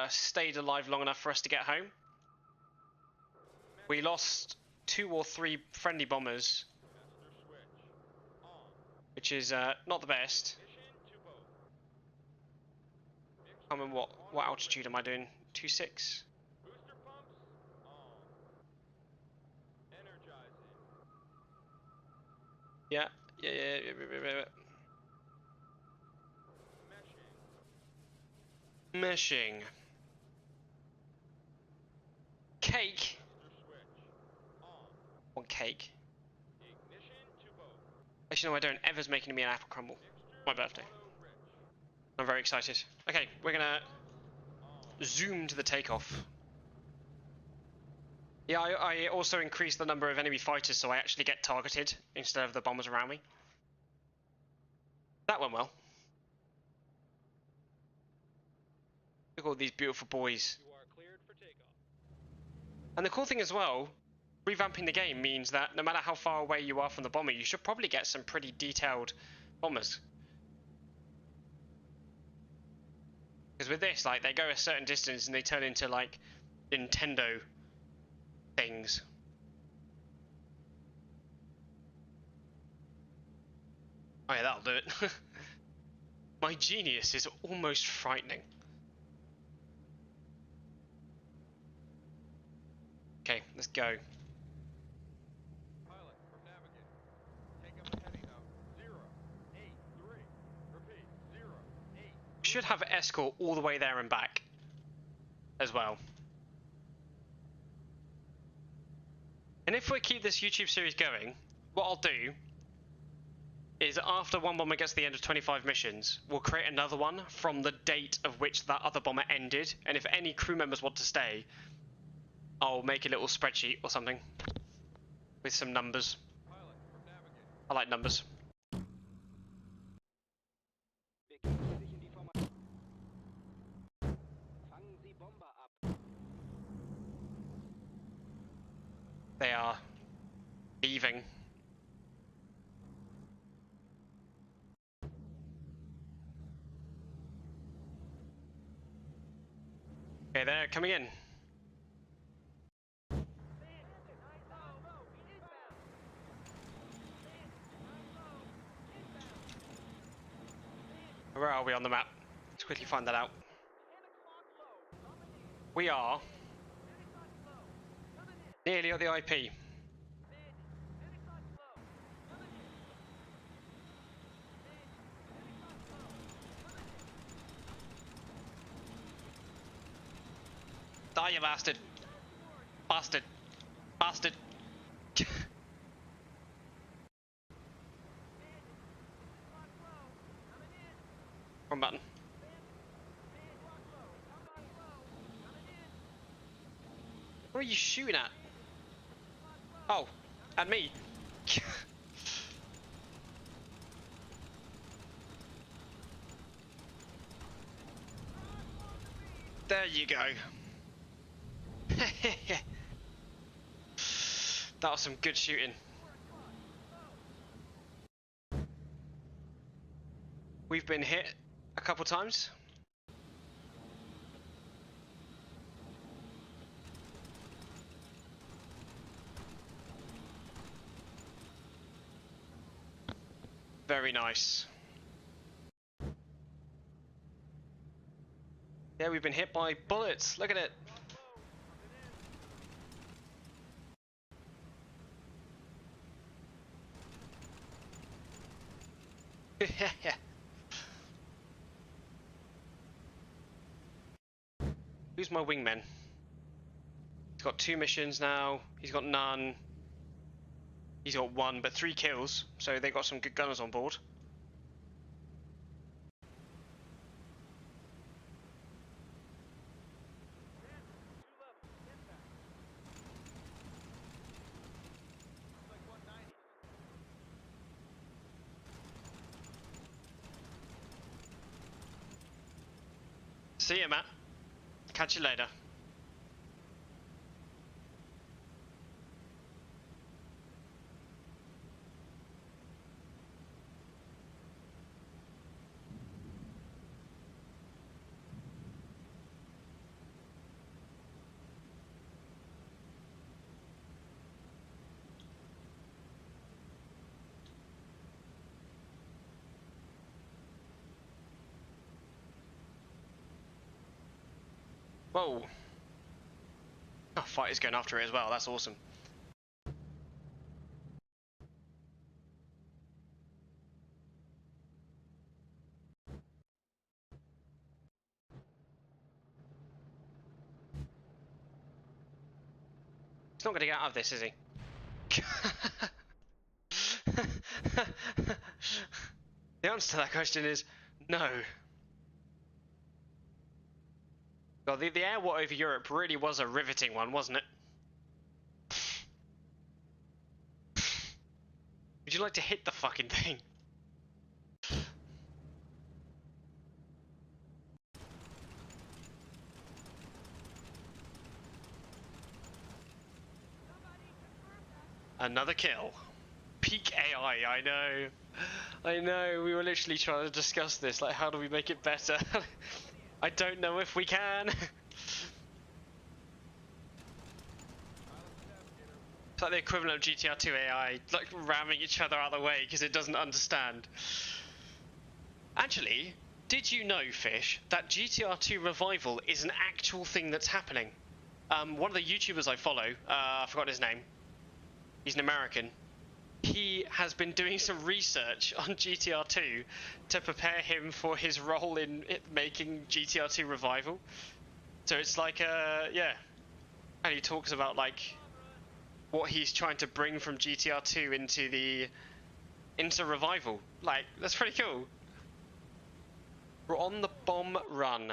Speaker 1: stayed alive long enough for us to get home. We lost 2 or 3 friendly bombers,
Speaker 2: Master switch. On.
Speaker 1: which is not the best. I can't remember what altitude am I doing? 2.6?
Speaker 2: Booster pumps on. Energizing.
Speaker 1: Yeah.
Speaker 2: Meshing.
Speaker 1: Meshing. Cake.
Speaker 2: Booster switch on.
Speaker 1: Want cake?
Speaker 2: Ignition to both.
Speaker 1: Actually, no, I don't. Ever's making me an apple crumble.
Speaker 2: Mixture
Speaker 1: My birthday.
Speaker 2: auto rich.
Speaker 1: I'm very excited. Okay, we're gonna
Speaker 2: On.
Speaker 1: zoom to the takeoff. Yeah, I also increased the number of enemy fighters so I actually get targeted instead of the bombers around me. That went well. Look at all these beautiful boys.
Speaker 2: You are cleared for takeoff.
Speaker 1: And the cool thing as well, revamping the game means that no matter how far away you are from the bomber, you should probably get some pretty detailed bombers. Because with this, like, they go a certain distance and they turn into, like, Nintendo things. Oh yeah, that'll do it. My genius is almost frightening. Okay, let's go.
Speaker 2: Pilot from navigator. Take up a heading of 083. Repeat, 083.
Speaker 1: Should have escort all the way there and back as well. And if we keep this YouTube series going, what I'll do is after one bomber gets to the end of 25 missions, we'll create another one from the date of which that other bomber ended. And if any crew members want to stay, I'll make a little spreadsheet or something with some numbers.
Speaker 2: Pilot from navigator.
Speaker 1: I like numbers.
Speaker 4: Begeben Sie sich in die Formation. Fangen Sie Bomber ab.
Speaker 1: They are leaving. Okay, they're coming in. Where are we on the map? Let's quickly find that out. We are nearly at the IP. Die, you bastard! Bastard! Bastard! Wrong button. What are you shooting at? Oh, at me. There you go. That was some good shooting. We've been hit a couple times. Very nice. Yeah, we've been hit by bullets. Look at it. Who's my wingman? He's got 2 missions now. He's got none. He's got 1, but 3 kills. So they got some good gunners on board. See ya, Matt. Catch you later. Whoa. Oh, fight is going after it as well. That's awesome. He's not going to get out of this, is he? The answer to that question is no. Well, the air war over Europe really was a riveting one, wasn't it? Would you like to hit the fucking thing? Another kill. Peak AI, I know. I know, we were literally trying to discuss this, like how do we make it better? I don't know if we can. It's like the equivalent of GTR 2 AI, like ramming each other out of the way because it doesn't understand. Actually, did you know, Fish, that GTR 2 revival is an actual thing that's happening? One of the YouTubers I follow, I forgot his name, he's an American, he has been doing some research on GTR 2 to prepare him for his role in making GTR 2 revival. So it's like, yeah, and he talks about like what he's trying to bring from GTR 2 into revival. Like, that's pretty cool. We're on the bomb run.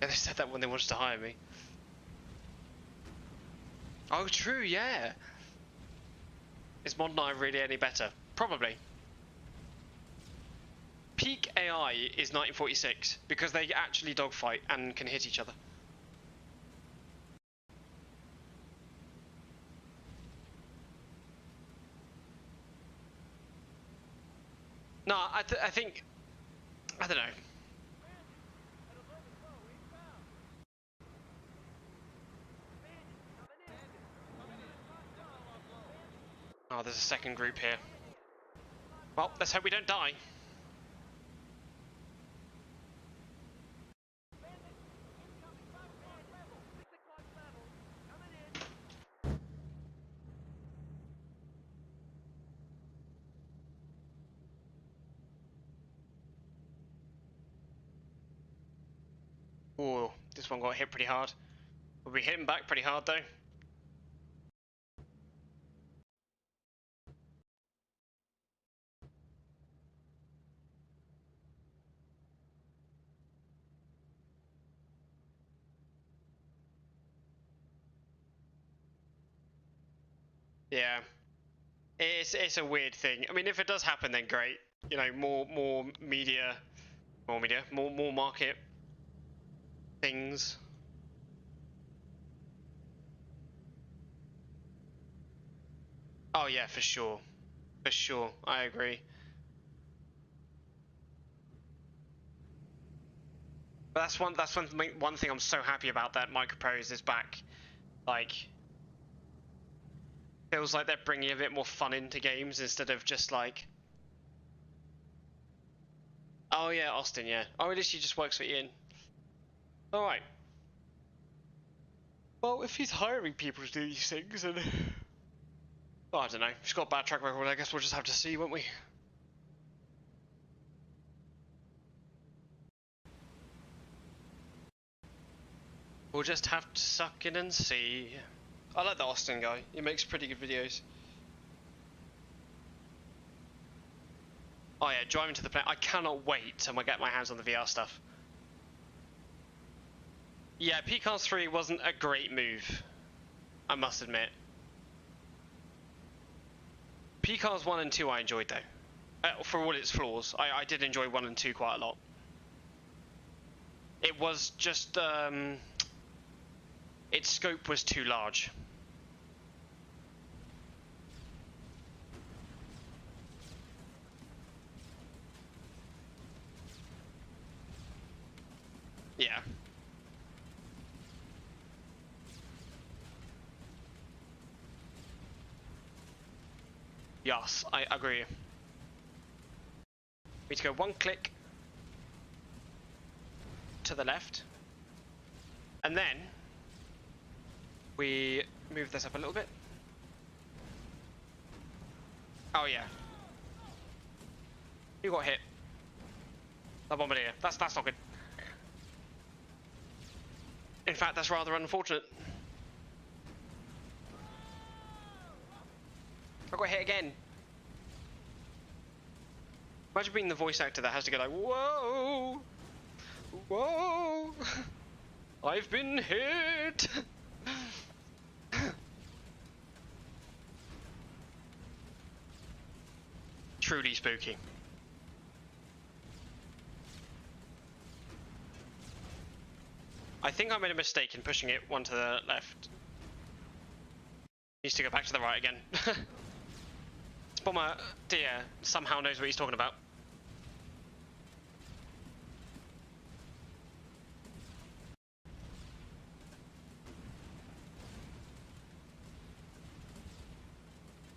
Speaker 1: Yeah, they said that when they wanted to hire me. Oh, true, yeah. Is Mod 9 really any better? Probably. Peak AI is 1946 because they actually dogfight and can hit each other. No, I think, I don't know. Oh, there's a second group here. Well, let's hope we don't die. Ooh, this one got hit pretty hard. We'll be hitting back pretty hard though. Yeah, it's a weird thing. I mean, if it does happen, then great. You know, more media, more market things. Oh yeah, for sure, I agree. But one thing I'm so happy about that Micropose is back. Like, feels like they're bringing a bit more fun into games instead of just like, oh yeah, Austin, yeah. Oh, at least he just works for Ian. All right. Well, if he's hiring people to do these things, then oh, I don't know. He's got a bad track record. I guess we'll just have to see, won't we? We'll just have to suck in and see. I like the Austin guy. He makes pretty good videos. Oh yeah, driving to the plane. I cannot wait till I get my hands on the VR stuff. Yeah, PCARS 3 wasn't a great move, I must admit. PCARS 1 and 2 I enjoyed though. For all its flaws, I did enjoy 1 and 2 quite a lot. It was just, its scope was too large. Yeah. Yes, I agree. We need to go one click to the left. And then we move this up a little bit. Oh yeah. You got hit. That bombardier. That's not good. In fact, that's rather unfortunate. I got hit again. Imagine being the voice actor that has to go like, whoa, whoa, I've been hit. Truly spooky. I think I made a mistake in pushing it one to the left. Needs to go back to the right again. This bomber deer somehow knows what he's talking about.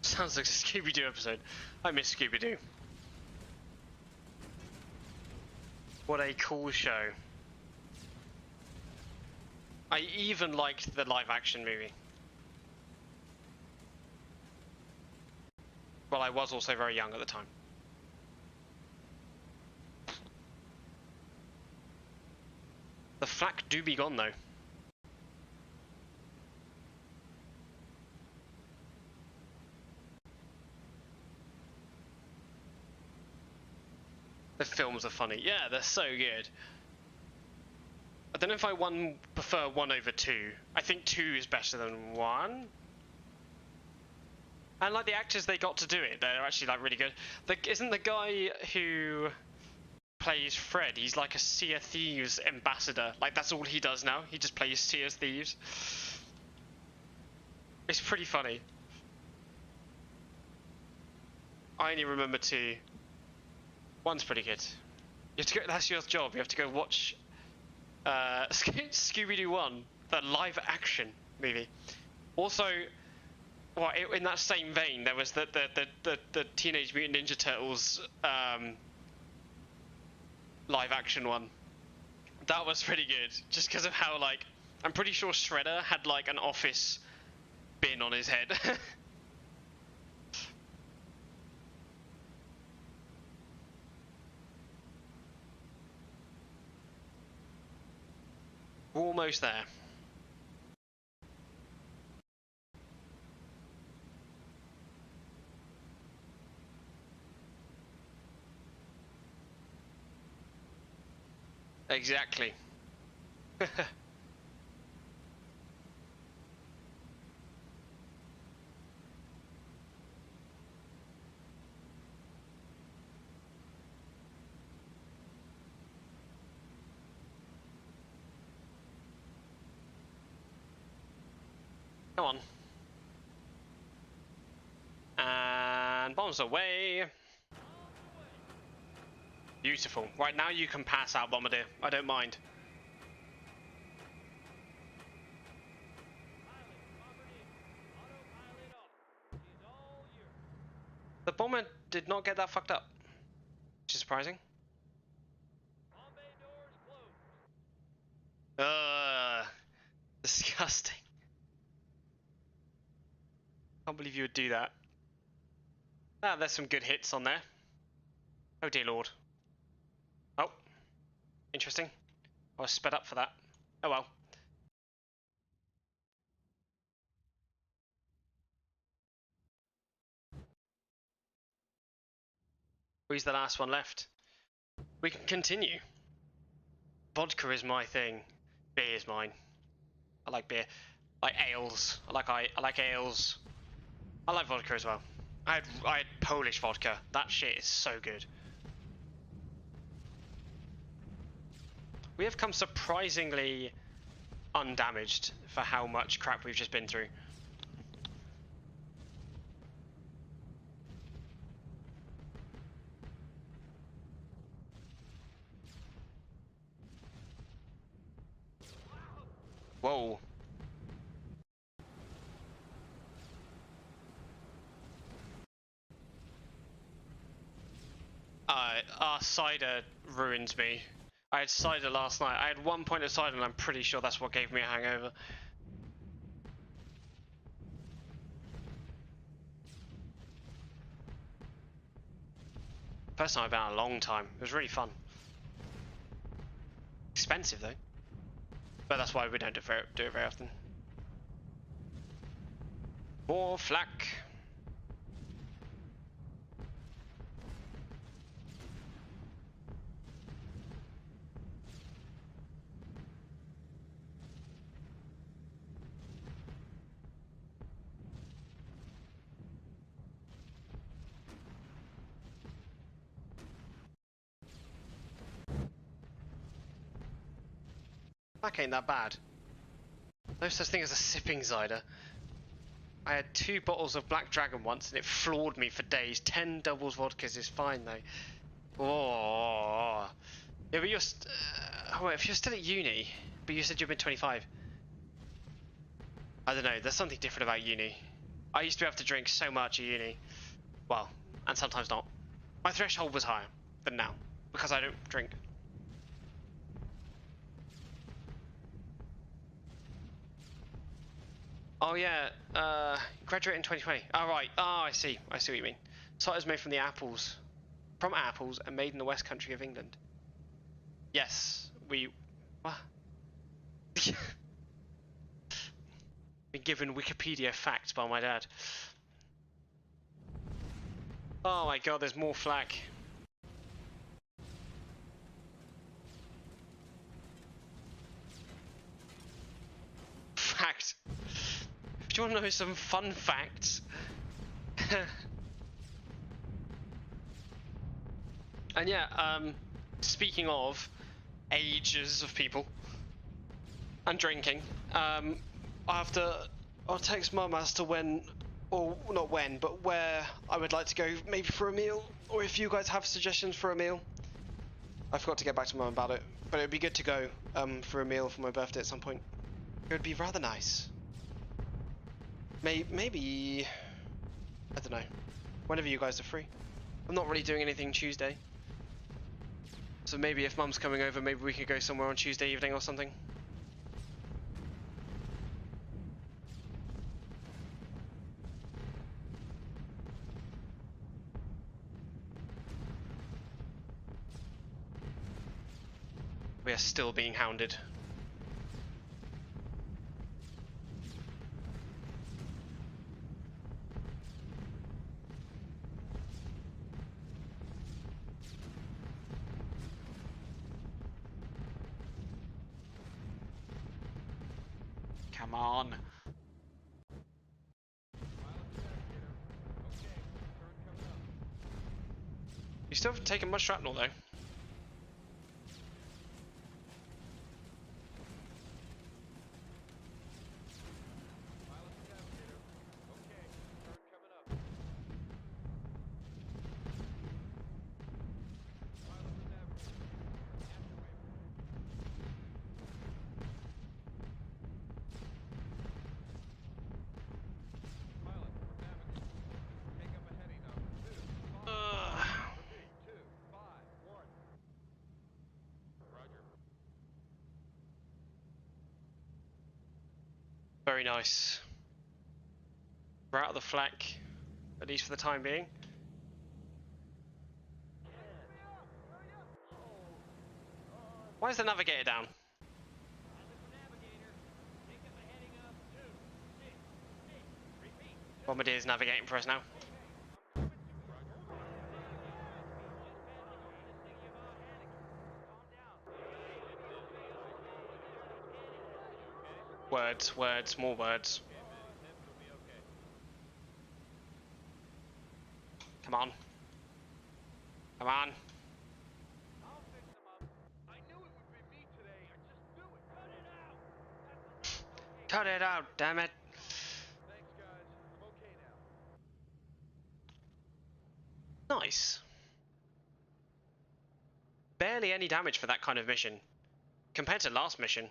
Speaker 1: Sounds like a Scooby-Doo episode. I miss Scooby-Doo. What a cool show. I even liked the live-action movie. Well, I was also very young at the time. The flak do be gone though. The films are funny. Yeah, they're so good. I don't know if I prefer 1 over 2. I think 2 is better than 1. And like the actors they got to do it, they're actually like really good. Isn't the guy who plays Fred, he's like a Sea of Thieves ambassador. Like that's all he does now. He just plays Sea of Thieves. It's pretty funny. I only remember 2. 1's pretty good. You have to go, that's your job. You have to go watch Scooby-Doo 1, the live action movie. Also, well, in that same vein, there was the Teenage Mutant Ninja Turtles live action one. That was pretty good, just because of how like I'm pretty sure Shredder had like an office bin on his head. We're almost there. Exactly. Come on. And bombs away. Beautiful. Right, now you can pass out, Bombardier. I don't mind. The bomber did not get that fucked up, which is surprising. Disgusting. Can't believe you would do that. Ah, there's some good hits on there. Oh dear lord. Oh, interesting. I was sped up for that. Oh well. Who's the last one left? We can continue. Vodka is my thing. Beer is mine. I like beer. I like ales. I like ales. I like vodka as well. I had Polish vodka. That shit is so good. We have come surprisingly undamaged for how much crap we've just been through. Whoa. Our cider ruins me. I had cider last night. I had 1 point of cider and I'm pretty sure that's what gave me a hangover. First time I've been out in a long time. It was really fun. Expensive though. But that's why we don't do it very often. More flak. Flak ain't that bad. No such thing as a sipping cider. I had 2 bottles of Black Dragon once and it floored me for days. 10 doubles vodkas is fine though. Oh. Yeah, but you're wait, if you're still at uni, but you said you've been 25. I don't know, there's something different about uni. I used to be able to drink so much at uni. Well, and sometimes not. My threshold was higher than now, because I don't drink. Oh yeah, graduate in 2020. Oh right, oh I see what you mean. Cider's made from apples and made in the West Country of England. Yes, what? Been given Wikipedia facts by my dad. Oh my god, there's more flak. Fact. Do you want to know some fun facts? And yeah, speaking of ages of people and drinking, I'll text Mum as to when, or not when, but where I would like to go, maybe for a meal, or if you guys have suggestions for a meal. I forgot to get back to Mum about it, but it would be good to go for a meal for my birthday at some point. It would be rather nice. Maybe, I don't know, whenever you guys are free. I'm not really doing anything Tuesday. So maybe if Mum's coming over, maybe we could go somewhere on Tuesday evening or something. We are still being hounded. Come on. You still haven't taken much shrapnel though. Very nice. We're out of the flak, at least for the time being. Why is the navigator down? Bombardier's navigating for us now. Words, more words. Come on. Come on. Cut it out, damn it.
Speaker 2: Thanks, guys. I'm okay now.
Speaker 1: Nice. Barely any damage for that kind of mission. Compared to last mission.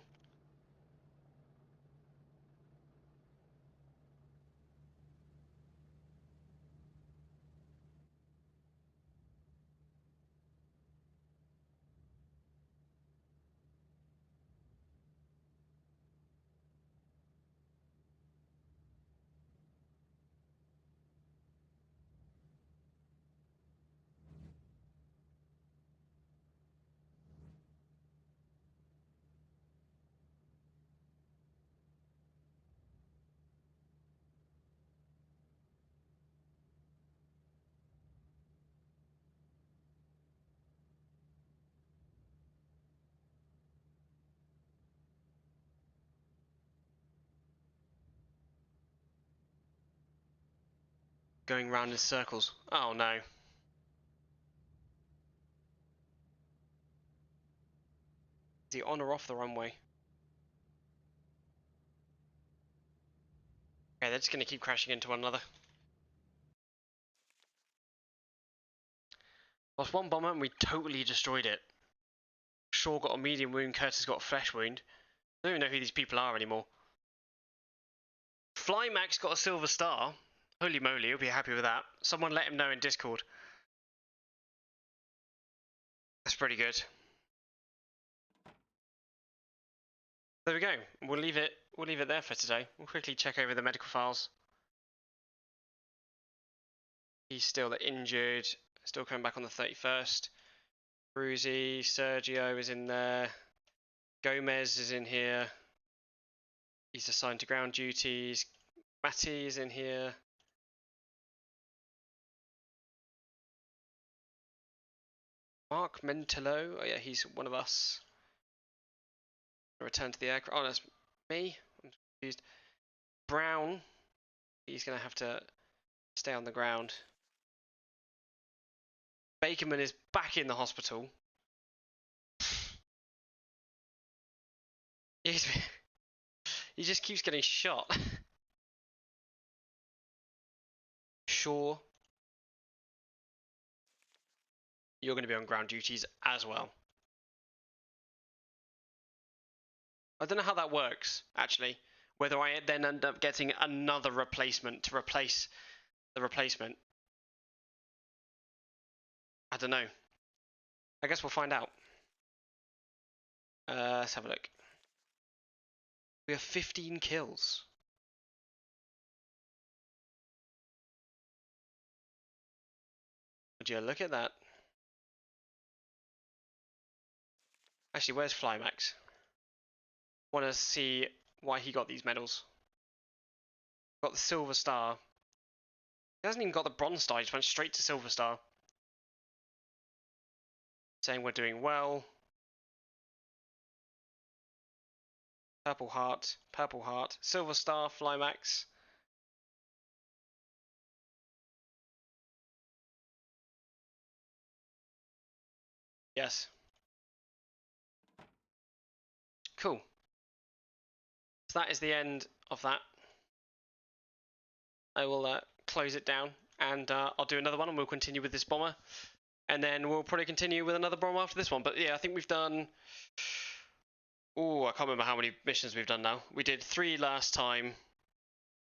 Speaker 1: going round in circles. Oh no. Is he on or off the runway? Okay, they're just going to keep crashing into one another. Lost one bomber and we totally destroyed it. Shaw got a medium wound, Curtis got a flesh wound. I don't even know who these people are anymore. Flymax got a silver star. Holy moly, he'll be happy with that. Someone let him know in Discord. That's pretty good. There we go. We'll leave it there for today. We'll quickly check over the medical files. He's still injured, still coming back on the 31st. Bruzy, Sergio is in there. Gomez is in here. He's assigned to ground duties. Matty is in here. Mark Mentelo, oh yeah, he's one of us. Return to the aircraft. Oh, that's me. I'm confused. Brown, he's going to have to stay on the ground. Bakerman is back in the hospital. He just keeps getting shot. Sure. You're going to be on ground duties as well. I don't know how that works, actually. Whether I then end up getting another replacement to replace the replacement. I don't know. I guess we'll find out. Let's have a look. We have 15 kills. Would you look at that? Actually, where's Flymax? Want to see why he got these medals. Got the silver star. He hasn't even got the bronze star, he just went straight to silver star. Saying we're doing well. Purple heart, silver star, Flymax. Yes. Cool. So that is the end of that. I will close it down and I'll do another one and we'll continue with this bomber. And then we'll probably continue with another bomber after this one. But yeah, I think we've done... Oh, I can't remember how many missions we've done now. We did 3 last time.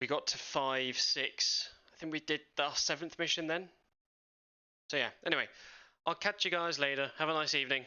Speaker 1: We got to 5, 6. I think we did the 7th mission then. So yeah, anyway, I'll catch you guys later. Have a nice evening.